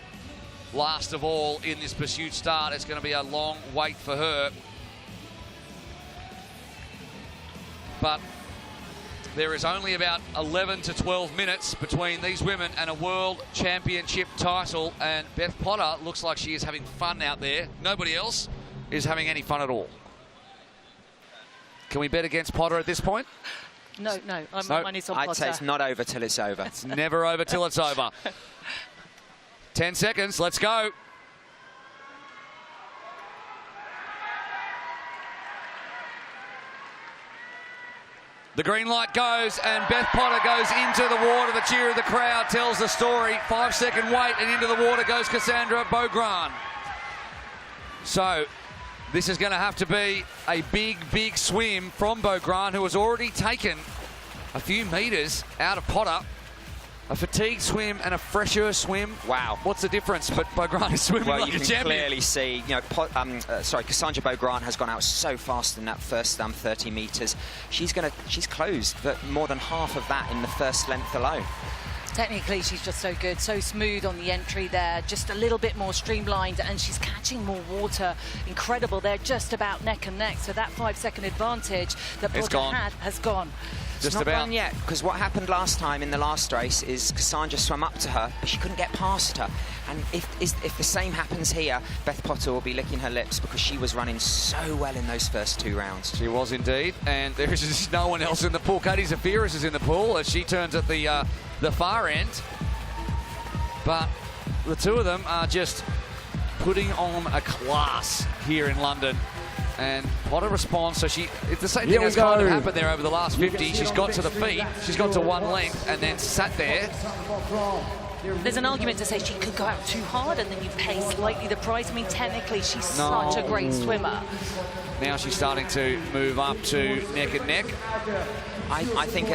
last of all in this pursuit start. It's going to be a long wait for her. But there is only about 11 to 12 minutes between these women and a World Championship title, and Beth Potter looks like she is having fun out there. Nobody else is having any fun at all. Can we bet against Potter at this point? No, I'm money on Potter. I'd say it's not over till it's over. It's never over till it's over. 10 seconds, let's go. The green light goes, and Beth Potter goes into the water. The cheer of the crowd tells the story. 5-second wait, and into the water goes Cassandra Beaugrand. So this is going to have to be a big swim from Beaugrand, who has already taken a few metres out of Potter. A fatigued swim and a fresher swim. Wow. What's the difference? But Beaugrand is swimming like a champion. Well, you can clearly see, you know, Cassandra Beaugrand has gone out so fast in that first 30 metres. She's closed but more than half of that in the first length alone. Technically, she's just so good, so smooth on the entry there, just a little bit more streamlined, and she's catching more water. Incredible. They're just about neck and neck, so that 5-second advantage that Potter had has gone. It's not gone yet, because what happened last time in the last race is Cassandra swam up to her, but she couldn't get past her. And if the same happens here, Beth Potter will be licking her lips because she was running so well in those first 2 rounds. She was indeed, and there is just no one else in the pool. Katie Zafiris is in the pool as she turns at the far end. But the two of them are just putting on a class here in London. And Potter responds, so it's the same thing that's kind of happened there over the last 50. She's got to the feet, she's got to one length, and then sat there. There's an argument to say she could go out too hard and then you pay slightly the price. I mean, technically, she's such a great swimmer. Now she's starting to move up to neck and neck. I think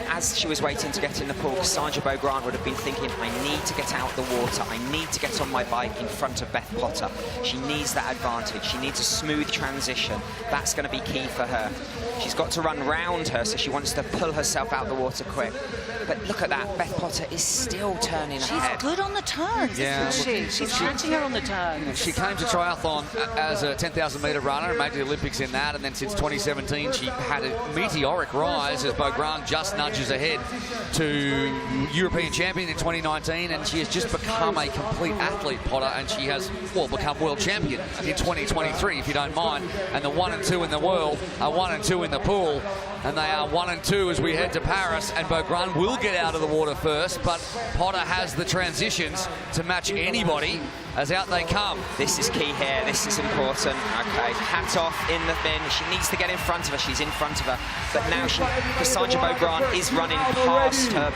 as she was waiting to get in the pool, Cassandra Beaugrand would have been thinking, I need to get out the water. I need to get on my bike in front of Beth Potter. She needs that advantage. She needs a smooth transition. That's going to be key for her. She's got to run round her, so she wants to pull herself out the water quick. But look at that. Beth Potter is still turning ahead. She's good on the turns, isn't she? She's catching her on the turns. She came to triathlon as a 10,000 metre runner and made the Olympics in that, and then since 2017 she had a meteoric rise as Beaugrand just nudges ahead to European champion in 2019, and she has just become a complete athlete, Potter, and she has, become world champion in 2023, if you don't mind. And the 1 and 2 in the world are 1 and 2 in the pool, and they are 1 and 2 as we head to Paris, and Beaugrand will get out of the water first, but Potter has the transitions to match anybody as out they come. This is key here. This is important. Okay, hat off in the bin. She needs to get in front of her. She's in front of her. But now Cassandra Beaugrand is running past her.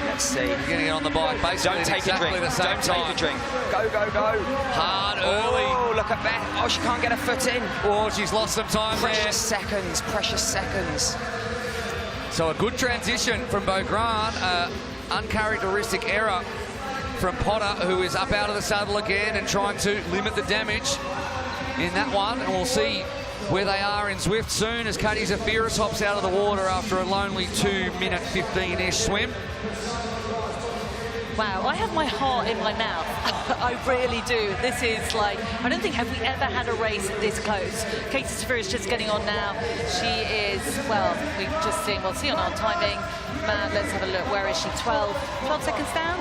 Let's see. You're getting it on the bike. Basically, don't take exactly a drink. Don't take a drink. Go, go, go. Hard early. Oh, look at Beth. Oh, she can't get her foot in. Oh, she's lost some time Precious seconds. Precious seconds. So a good transition from Beaugrand. Uncharacteristic error from Potter, who is up out of the saddle again and trying to limit the damage in that one. And we'll see where they are in Zwift soon as Katie Zafiris hops out of the water after a lonely 2-minute 15-ish swim. Wow, I have my heart in my mouth. I really do. This is like, I don't think have we ever had a race this close. Katie Saphir is just getting on now. She is, well, we've just seen, we'll see on our timing. Let's have a look. Where is she? 12 seconds down?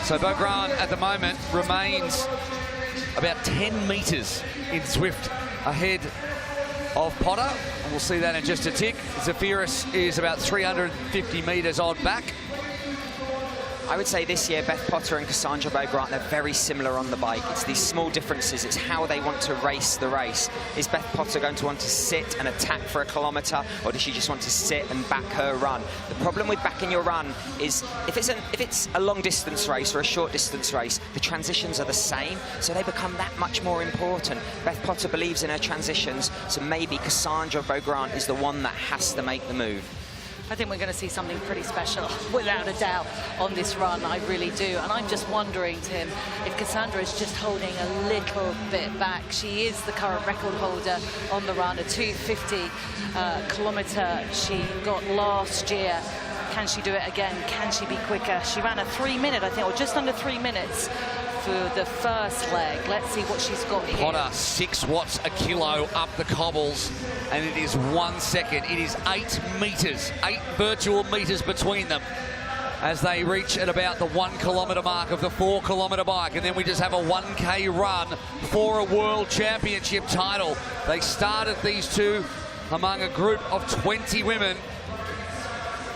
So Beaugrand at the moment remains about 10 metres in Zwift ahead of Potter. And we'll see that in just a tick. Zafiris is about 350 metres odd back. I would say this year, Beth Potter and Cassandra Beaugrand, they're very similar on the bike. It's these small differences. It's how they want to race the race. Is Beth Potter going to want to sit and attack for a kilometre, or does she just want to sit and back her run? The problem with backing your run is if it's a long distance race or a short distance race, the transitions are the same, so they become that much more important. Beth Potter believes in her transitions, so maybe Cassandra Beaugrand is the one that has to make the move. I think we're going to see something pretty special, without a doubt, on this run. I really do. And I'm just wondering, Tim, if Cassandra is just holding a little bit back. She is the current record holder on the run, a 250 kilometre she got last year. Can she do it again? Can she be quicker? She ran a 3-minute, I think, or just under 3 minutes for the first leg. Let's see what she's got here. Potter, 6 watts a kilo up the cobbles, and it is 1 second. It is 8 metres, 8 virtual metres between them as they reach at about the 1 kilometre mark of the 4 kilometre bike. And then we just have a 1K run for a World Championship title. They started these two among a group of 20 women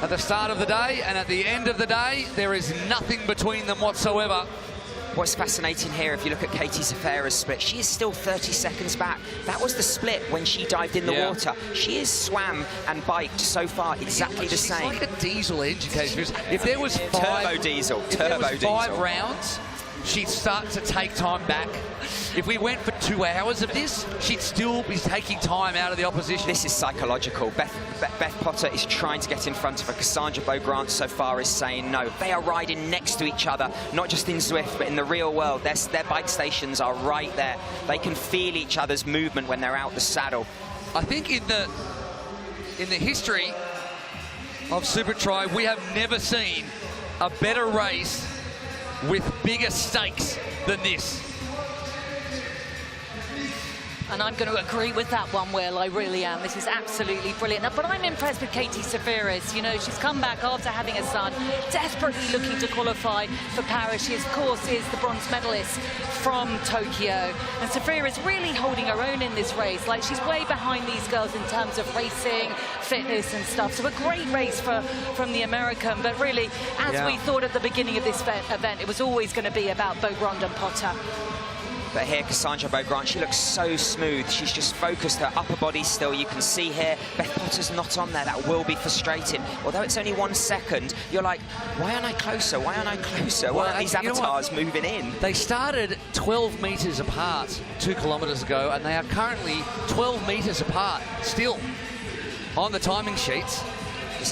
at the start of the day, and at the end of the day, there is nothing between them whatsoever. What's fascinating here, if you look at Katie Saphir's split, she is still 30 seconds back. That was the split when she dived in the water. She is swam and biked so far exactly the same. She's like a diesel engine, Katie. If there was turbo diesel. 5 rounds, she'd start to take time back. If we went for 2 hours of this, she'd still be taking time out of the opposition. This is psychological. Beth Potter is trying to get in front of her. Cassandra Beaugrand so far is saying no. They are riding next to each other, not just in Zwift, but in the real world. Their bike stations are right there. They can feel each other's movement when they're out the saddle. I think in the history of supertri, we have never seen a better race with bigger stakes than this. And I'm going to agree with that one, Will. I really am. This is absolutely brilliant. But I'm impressed with Katie Saphir. You know, she's come back after having a son, desperately looking to qualify for Paris. She, of course, is the bronze medalist from Tokyo. And Saphir is really holding her own in this race. Like, she's way behind these girls in terms of racing, fitness and stuff. So a great race from the American. But really, as we thought at the beginning of this event, it was always going to be about Beaugrand and Potter. But here, Cassandra Beaugrand, she looks so smooth. She's just focused her upper body still. You can see here, Beth Potter's not on there. That will be frustrating. Although it's only 1 second, you're like, why aren't I closer? Why aren't I closer? Why aren't these avatars moving in? They started 12 metres apart 2 kilometres ago, and they are currently 12 metres apart still on the timing sheets.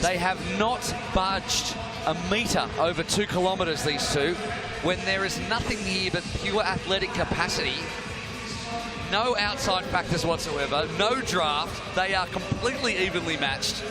They have not budged a metre over 2 kilometres, these two, when there is nothing here but pure athletic capacity. No outside factors whatsoever, no draft. They are completely evenly matched.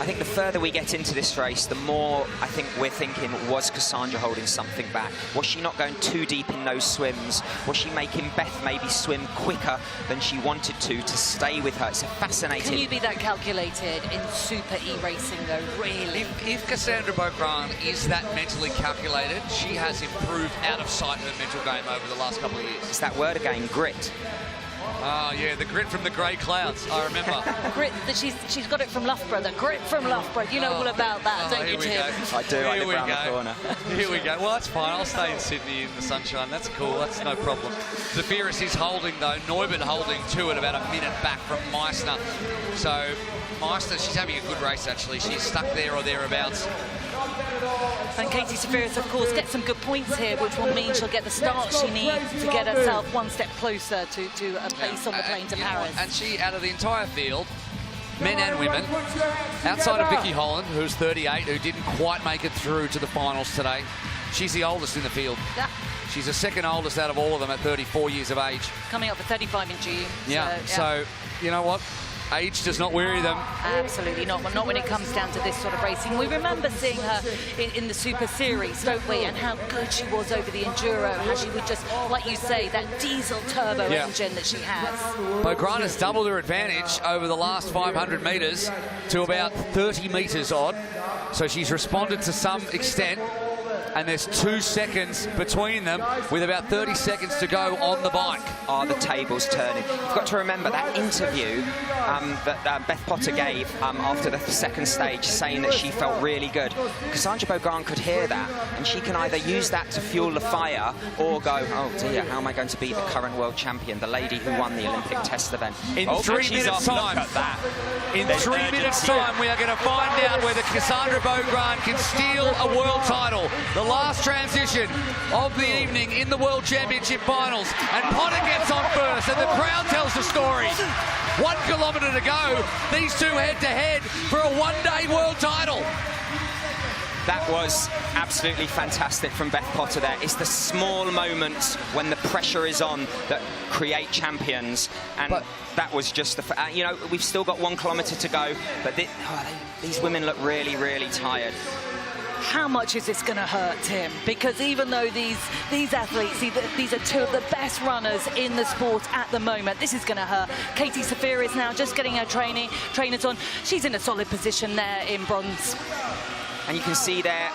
I think the further we get into this race, the more I think we're thinking, was Cassandra holding something back? Was she not going too deep in those swims? Was she making Beth maybe swim quicker than she wanted to stay with her? It's a fascinating... Can you be that calculated in Super E racing, though, really? If Cassandra Beaugrand is that mentally calculated, she has improved out of sight her mental game over the last couple of years. It's that word again, grit. Oh, yeah, the grit from the grey clouds, I remember. Grit, she's got it from Loughborough, the grit from Loughborough. You know all about that, don't you, Tim? I do, I live around the corner. Here we go. Well, that's fine. I'll stay in Sydney in the sunshine. That's cool. That's no problem. Zafiris is holding, though. Neubert holding, too, at about a minute back from Meissner. So, Meissner, she's having a good race, actually. She's stuck there or thereabouts. And Katie Saphir, of course, gets some good points here, which will mean she'll get the start she needs to get herself 1 step closer to a place on the plane to Paris. And she, out of the entire field, men and women, outside of Vicky Holland, who's 38, who didn't quite make it through to the finals today, she's the oldest in the field. Yeah. She's the second oldest out of all of them at 34 years of age. Coming up for 35 in June. Yeah, so you know what? Age does not weary them. Absolutely not, but not when it comes down to this sort of racing. We remember seeing her in the Super Series, don't we, and how good she was over the Enduro, how she would just, like you say, that diesel turbo engine that she has. Bo Grant has doubled her advantage over the last 500 metres to about 30 metres odd, so she's responded to some extent. And there's 2 seconds between them with about 30 seconds to go on the bike. Oh, the table's turning. You've got to remember that interview that Beth Potter gave after the second stage, saying that she felt really good. Cassandra Beaugrand could hear that, and she can either use that to fuel the fire or go, oh dear, how am I going to be the current world champion, the lady who won the Olympic test event? In 3 minutes time, look at that. In 3 minutes time, we are going to find out whether Cassandra Beaugrand can steal a world title. The last transition of the evening in the World Championship finals, and Potter gets on first, and the crowd tells the story. 1 kilometre to go, these two head-to-head for a one-day world title. That was absolutely fantastic from Beth Potter there. It's the small moments when the pressure is on that create champions, and that was just the... you know, we've still got 1 kilometre to go, but these women look really, really tired. How much is this going to hurt, Tim? Because even though these athletes, these are 2 of the best runners in the sport at the moment, this is going to hurt. Katie Saphir is now just getting her trainers on. She's in a solid position there in bronze. And you can see there,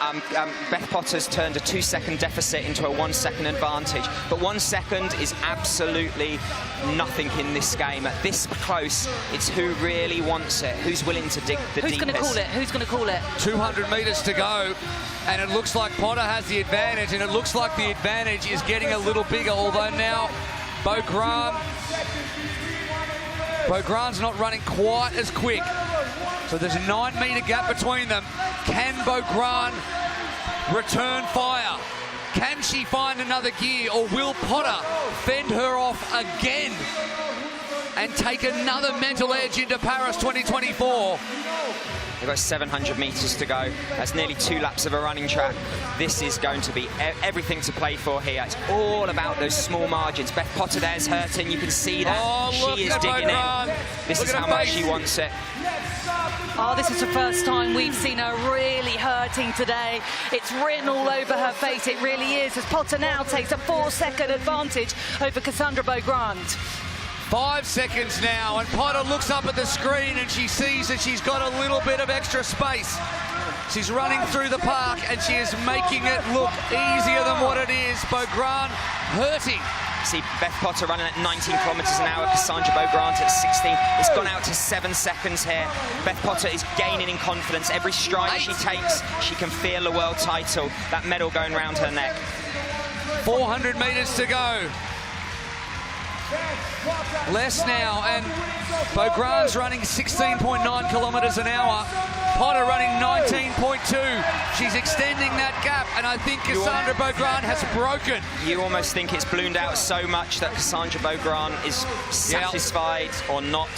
Beth Potter's turned a 2-second deficit into a 1-second advantage. But 1 second is absolutely nothing in this game. At this close, it's who really wants it, who's willing to dig the deepest. Who's going to call it? Who's going to call it? 200 metres to go, and it looks like Potter has the advantage, and it looks like the advantage is getting a little bigger, although now Beaugrand's not running quite as quick. So there's a 9-metre gap between them. Can Beaugrand return fire? Can she find another gear, or will Potter fend her off again and take another mental edge into Paris 2024? They've got 700 metres to go. That's nearly 2 laps of a running track. This is going to be everything to play for here. It's all about those small margins. Beth Potter there's hurting. You can see that. She is digging in. This is how much she wants it. Oh, this is the first time we've seen her really hurting today. It's written all over her face, it really is, as Potter now takes a 4-second advantage over Cassandra Beaugrand. 5 seconds now, and Potter looks up at the screen and she sees that she's got a little bit of extra space. She's running through the park and she is making it look easier than what it is. Beaugrand hurting. See Beth Potter running at 19 kilometres an hour, Cassandra Beaugrand at 16. It's gone out to 7 seconds here. Beth Potter is gaining in confidence. Every stride she takes, she can feel the world title, that medal going round her neck. 400 metres to go. Less now, and Beaugrand's running 16.9 kilometres an hour. Potter running 19.2. She's extending that gap, and I think Cassandra Beaugrand has broken. You almost think it's ballooned out so much that Cassandra Beaugrand is satisfied or not.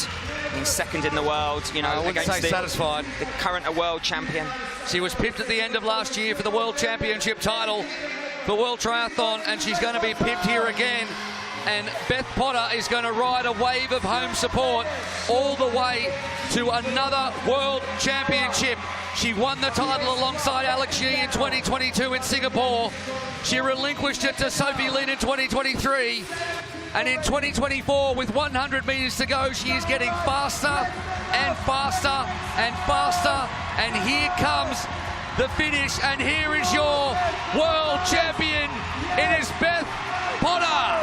I mean, second in the world, you know, I wouldn't say satisfied. The current world champion. She was pipped at the end of last year for the World Championship title for World Triathlon, and she's going to be pipped here again. And Beth Potter is going to ride a wave of home support all the way to another World Championship. She won the title alongside Alex Yee in 2022 in Singapore. She relinquished it to Sophie Lin in 2023. And in 2024, with 100 metres to go, she is getting faster and faster and faster. And here comes the finish, and here is your world champion. It is Beth Potter.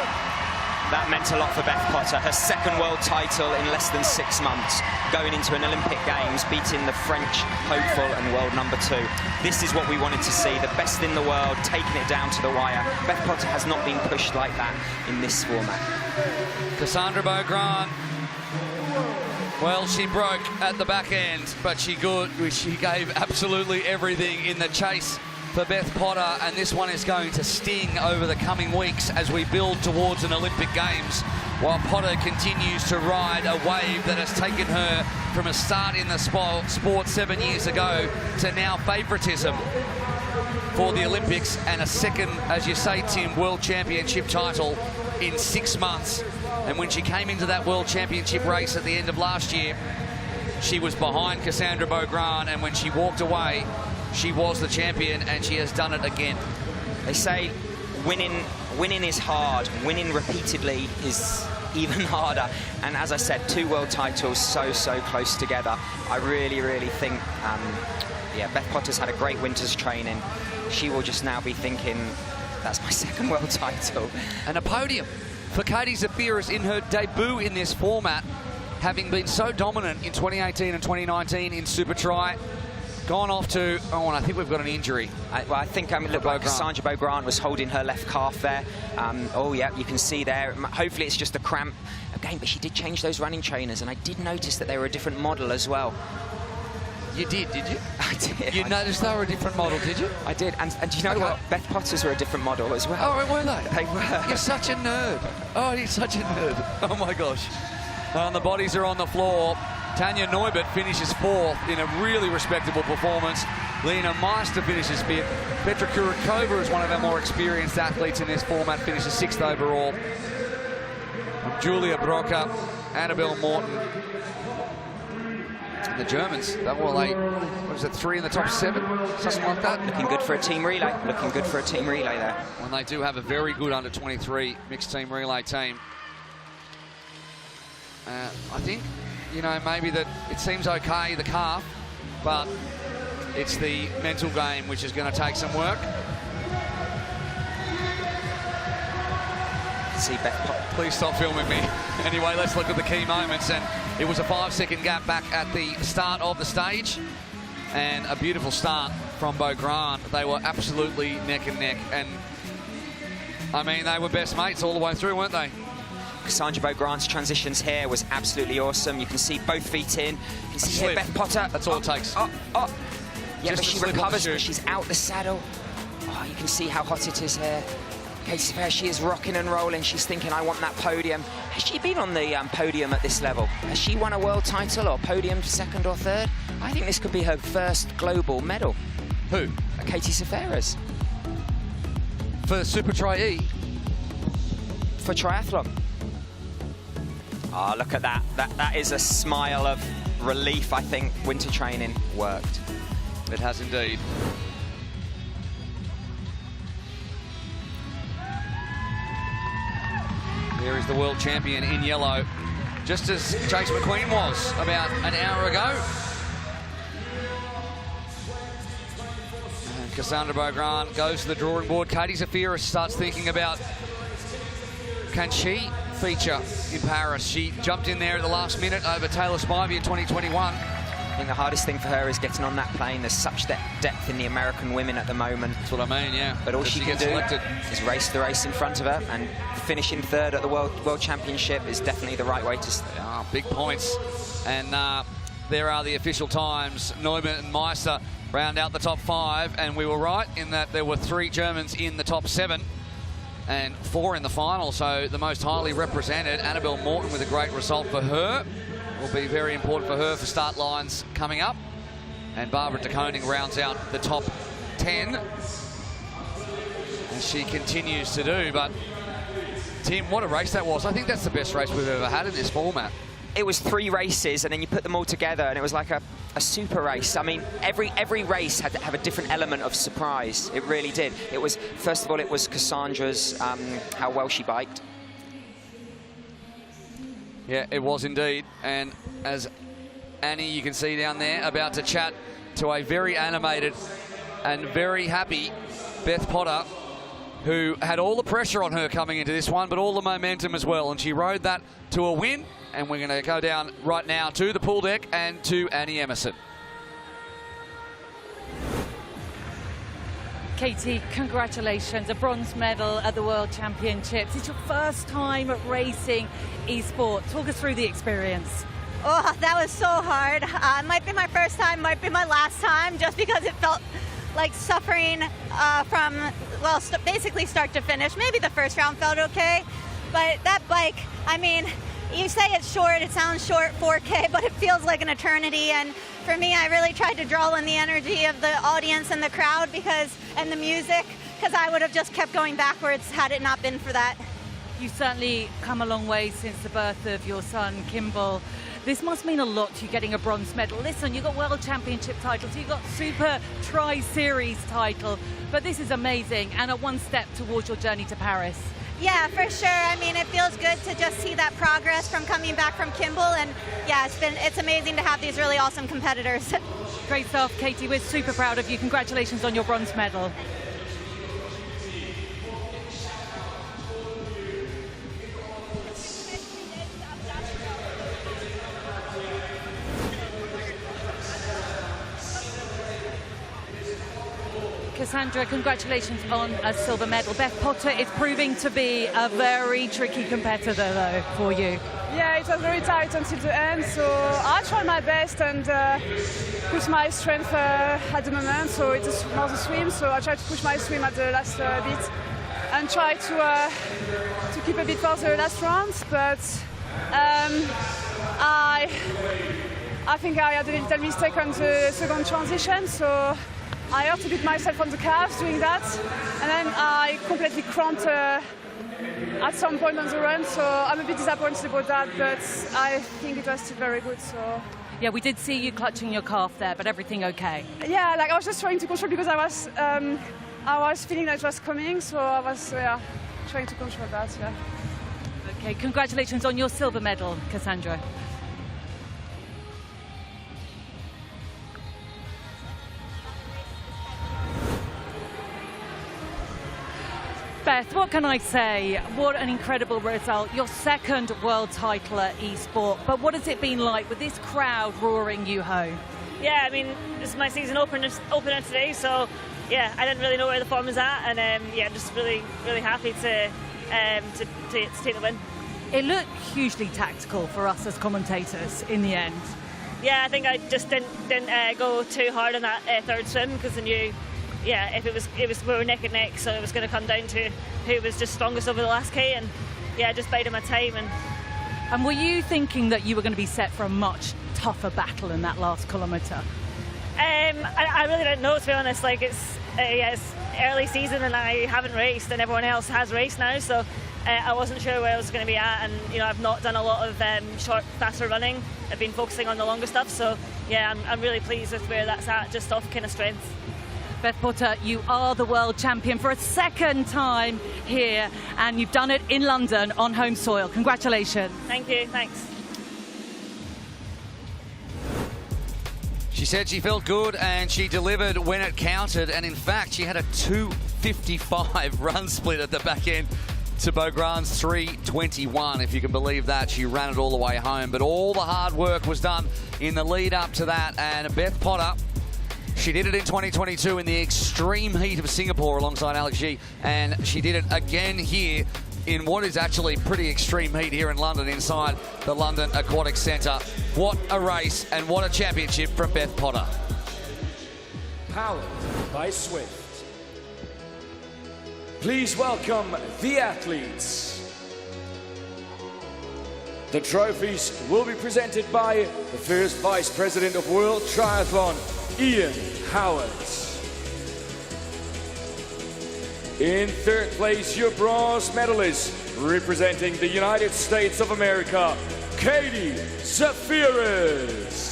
That meant a lot for Beth Potter. Her second world title in less than 6 months, going into an Olympic Games, beating the French hopeful and world number 2. This is what we wanted to see, the best in the world, taking it down to the wire. Beth Potter has not been pushed like that in this format. Cassandra Beaugrand, well, she broke at the back end, but she gave absolutely everything in the chase for Beth Potter, and this one is going to sting over the coming weeks as we build towards an Olympic Games, while Potter continues to ride a wave that has taken her from a start in the sport 7 years ago to now favouritism for the Olympics, and a second, as you say, Tim, World Championship title in 6 months. And when she came into that World Championship race at the end of last year, she was behind Cassandra Beaugrand, and when she walked away, she was the champion, and she has done it again. They say winning is hard. Winning repeatedly is even harder. And as I said, 2 world titles so close together. I really think, yeah, Beth Potter's had a great winter's training. She will just now be thinking, that's my 2nd world title. And a podium for Katie Zafiris in her debut in this format, having been so dominant in 2018 and 2019 in supertri. Gone off to, oh, and I think we've got an injury. Well, I think it looked like Cassandra Beaugrand was holding her left calf there. Oh, yeah, you can see there. Hopefully it's just a cramp. Again, but she did change those running trainers, and I did notice that they were a different model as well. You did you? I did. You noticed they were a different model, did you? I did, and do you know what? Beth Potter's were a different model as well. Oh, were they? They were. You're such a nerd. Oh, you're such a nerd. Oh, my gosh. And the bodies are on the floor. Tanja Neubert finishes 4th in a really respectable performance. Lena Meister finishes 5th. Petra Kurakova is one of our more experienced athletes in this format, finishes 6th overall. Julia Brocker, Annabelle Morton. And the Germans, what was it, 3 in the top 7? Something like that. Looking good for a team relay. Looking good for a team relay there. When they do have a very good under-23 mixed team relay team. I think, you know, maybe that it seems okay, the calf, but it's the mental game which is going to take some work. See Beth. Please stop filming me. Anyway, let's look at the key moments, and it was a 5-second gap back at the start of the stage, and a beautiful start from Beaugrand. They were absolutely neck and neck, and I mean, they were best mates all the way through, weren't they? Cassandra Beaugrand's transitions here was absolutely awesome. You can see both feet in. You can see here Beth Potter. That's all it takes. Yeah, just but she recovers, but she's out the saddle. Oh, you can see how hot it is here. Katie Zafiris, she is rocking and rolling. She's thinking, I want that podium. Has she been on the podium at this level? Has she won a world title or podium 2nd or 3rd? I think this could be her first global medal. Who? Katie Zafiris. For supertri E? For triathlon. Oh, look at that. That is a smile of relief. I think winter training worked. It has indeed. There is the world champion in yellow, just as Chase McQueen was about an hour ago. And Cassandra Beaugrand goes to the drawing board. Katie Zafiris starts thinking about, can she feature in Paris? She jumped in there at the last minute over Taylor Spivey in 2021. I think the hardest thing for her is getting on that plane. There's such depth in the American women at the moment. That's what I mean, yeah. But all she can do is race the race in front of her, and finishing 3rd at the World Championship is definitely the right way to stay. Big points. And there are the official times. Neumann and Meister round out the top 5, and we were right in that there were 3 Germans in the top 7 and 4 in the final, so the most highly represented. Annabelle Morton with a great result for her. Will be very important for her for start lines coming up. And Barbara de Koning rounds out the top 10. And she continues to do, but Tim, what a race that was. I think that's the best race we've ever had in this format. It was 3 races, and then you put them all together, and it was like a super race. I mean, every race had to have a different element of surprise. It really did. It was, first of all, it was Cassandra's, how well she biked. Yeah, it was indeed. And as Annie, you can see down there, about to chat to a very animated and very happy Beth Potter, who had all the pressure on her coming into this one, but all the momentum as well. And she rode that to a win. And we're going to go down right now to the pool deck and to Annie Emerson. Katie, congratulations, a bronze medal at the World Championships. It's your first time racing esports. Talk us through the experience. Oh, that was so hard. Might be my first time, might be my last time, just because it felt like suffering from, well, basically start to finish. Maybe the first round felt okay, but that bike, I mean, you say it's short, it sounds short, 4K, but it feels like an eternity. And for me, I really tried to draw in the energy of the audience and the crowd and the music, because I would have just kept going backwards had it not been for that. you've certainly come a long way since the birth of your son, Kimball. This must mean a lot to you getting a bronze medal. Listen, you got World Championship titles, you got Super Tri Series title, but this is amazing and a one step towards your journey to Paris. Yeah, for sure. I mean, it feels good to just see that progress from coming back from Kimball, and yeah, it's amazing to have these really awesome competitors. Great stuff, Katie. We're super proud of you. Congratulations on your bronze medal. Cassandra, congratulations on a silver medal. Beth Potter is proving to be a very tricky competitor, though, for you. Yeah, it was very tight until the end, so I tried my best and push my strength at the moment. So it's more the swim, so I tried to push my swim at the last bit and try to keep a bit for the last rounds. But I think I had a little mistake on the second transition, so I hurt a bit myself on the calves doing that, and then I completely cramped at some point on the run, so I'm a bit disappointed about that, but I think it was still very good. So yeah, we did see you clutching your calf there, but everything okay? Yeah, like I was just trying to control because I was feeling that it was coming, so I was trying to control that. Yeah. Okay, congratulations on your silver medal, Cassandra. Beth, what can I say? What an incredible result. Your second world title at Esports. But what has it been like with this crowd roaring you home? Yeah, I mean, this is my season opener today, so yeah, I didn't really know where the form was at, and yeah, just really, really happy to take the win. It looked hugely tactical for us as commentators in the end. Yeah, I think I just didn't go too hard on that third swim because I knew, yeah, if it was we were neck and neck, so it was going to come down to who was just strongest over the last K, and yeah, just biding my time. And were you thinking that you were going to be set for a much tougher battle in that last kilometre? I really don't know, to be honest. Like it's early season and I haven't raced, and everyone else has raced now, so I wasn't sure where I was going to be at. And you know, I've not done a lot of short, faster running. I've been focusing on the longer stuff. So yeah, I'm really pleased with where that's at, just off kind of strength. Beth Potter, you are the world champion for a second time here, and you've done it in London on home soil. Congratulations. Thank you, thanks. She said she felt good and she delivered when it counted, and in fact she had a 2:55 run split at the back end to Beaugrand's 3:21, if you can believe that. She ran it all the way home, but all the hard work was done in the lead up to that, and Beth Potter, she did it in 2022 in the extreme heat of Singapore alongside Alex G, and she did it again here in what is actually pretty extreme heat here in London inside the London Aquatic Centre. What a race and what a championship from Beth Potter. Powered by Zwift. Please welcome the athletes. The trophies will be presented by the first Vice President of World Triathlon, Ian Howard. In third place, your bronze medalist, representing the United States of America, Katie Zafiris.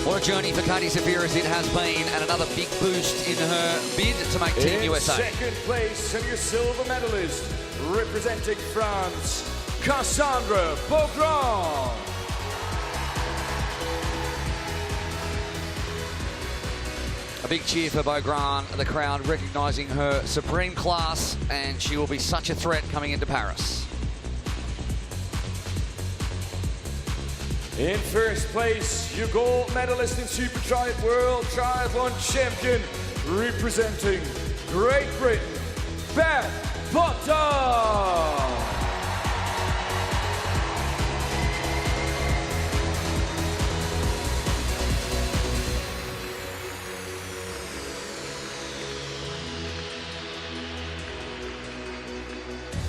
What a journey for Katie Zafiris it has been, and another big boost in her bid to make Team USA. In second place, and your silver medalist, representing France, Cassandra Beaugrand. A big cheer for Beaugrand, the crowd recognising her supreme class, and she will be such a threat coming into Paris. In first place, your gold medalist in supertri World Triathlon Champion, representing Great Britain, Beth Potter.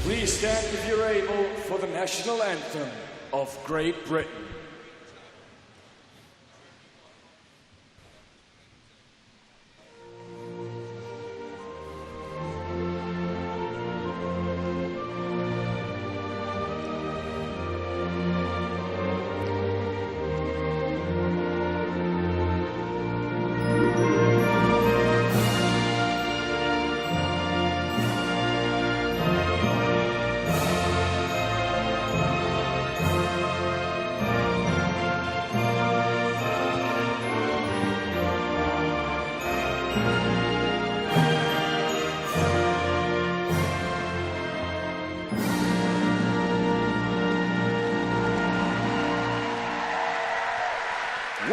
Please stand if you're able for the national anthem of Great Britain.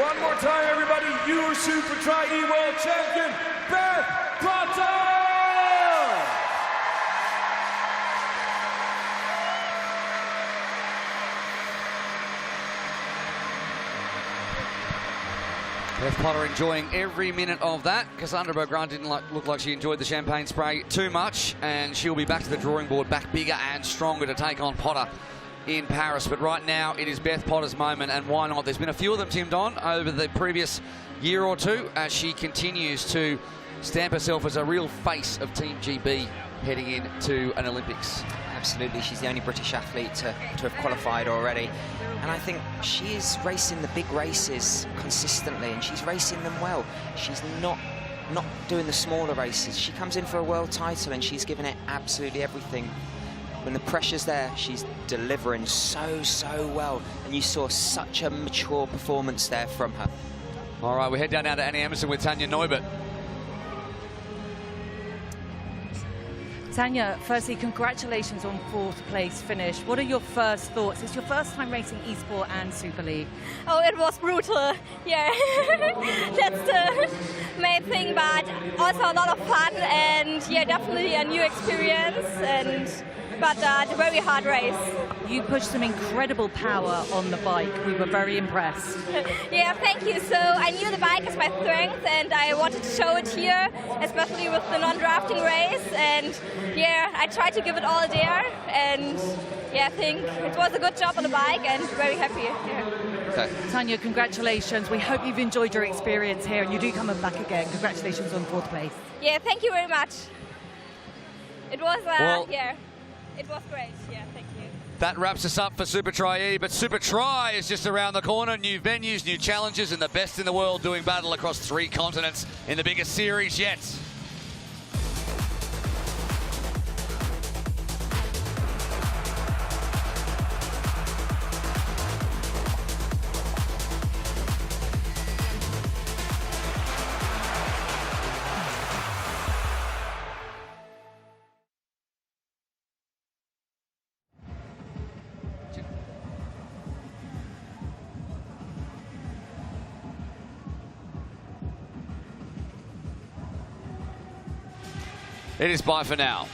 One more time, everybody. Your supertri E World Champion, Beth Potter! Beth Potter enjoying every minute of that. Cassandra Beaugrand didn't look like she enjoyed the champagne spray too much, and she'll be back to the drawing board, back bigger and stronger to take on Potter in Paris. But right now, it is Beth Potter's moment, and why not? There's been a few of them, Tim Don, over the previous year or two, as she continues to stamp herself as a real face of Team GB heading into an Olympics. Absolutely, she's the only British athlete to have qualified already. And I think she is racing the big races consistently, and she's racing them well. She's not doing the smaller races. She comes in for a world title, and she's giving it absolutely everything. When the pressure's there, she's delivering so well. And you saw such a mature performance there from her. All right, we head down now to Annie Emerson with Tanya Neubert. Tanya, firstly, congratulations on 4th place finish. What are your first thoughts? It's your first time racing Esports and Super League. Oh, it was brutal. Yeah, that's the main thing, but also a lot of fun, and yeah, definitely a new experience, but a very hard race. You pushed some incredible power on the bike. We were very impressed. Yeah, thank you. So I knew the bike is my strength, and I wanted to show it here, especially with the non-drafting race. And yeah, I tried to give it all there, and yeah, I think it was a good job on the bike, and very happy. Yeah. Okay. Tanya, congratulations. We hope you've enjoyed your experience here, and you do come back again. Congratulations on 4th place. Yeah, thank you very much. It was, yeah, it was great. Yeah, thank you. That wraps us up for supertri E, but supertri is just around the corner. New venues, new challenges, and the best in the world doing battle across 3 continents in the biggest series yet. It is bye for now.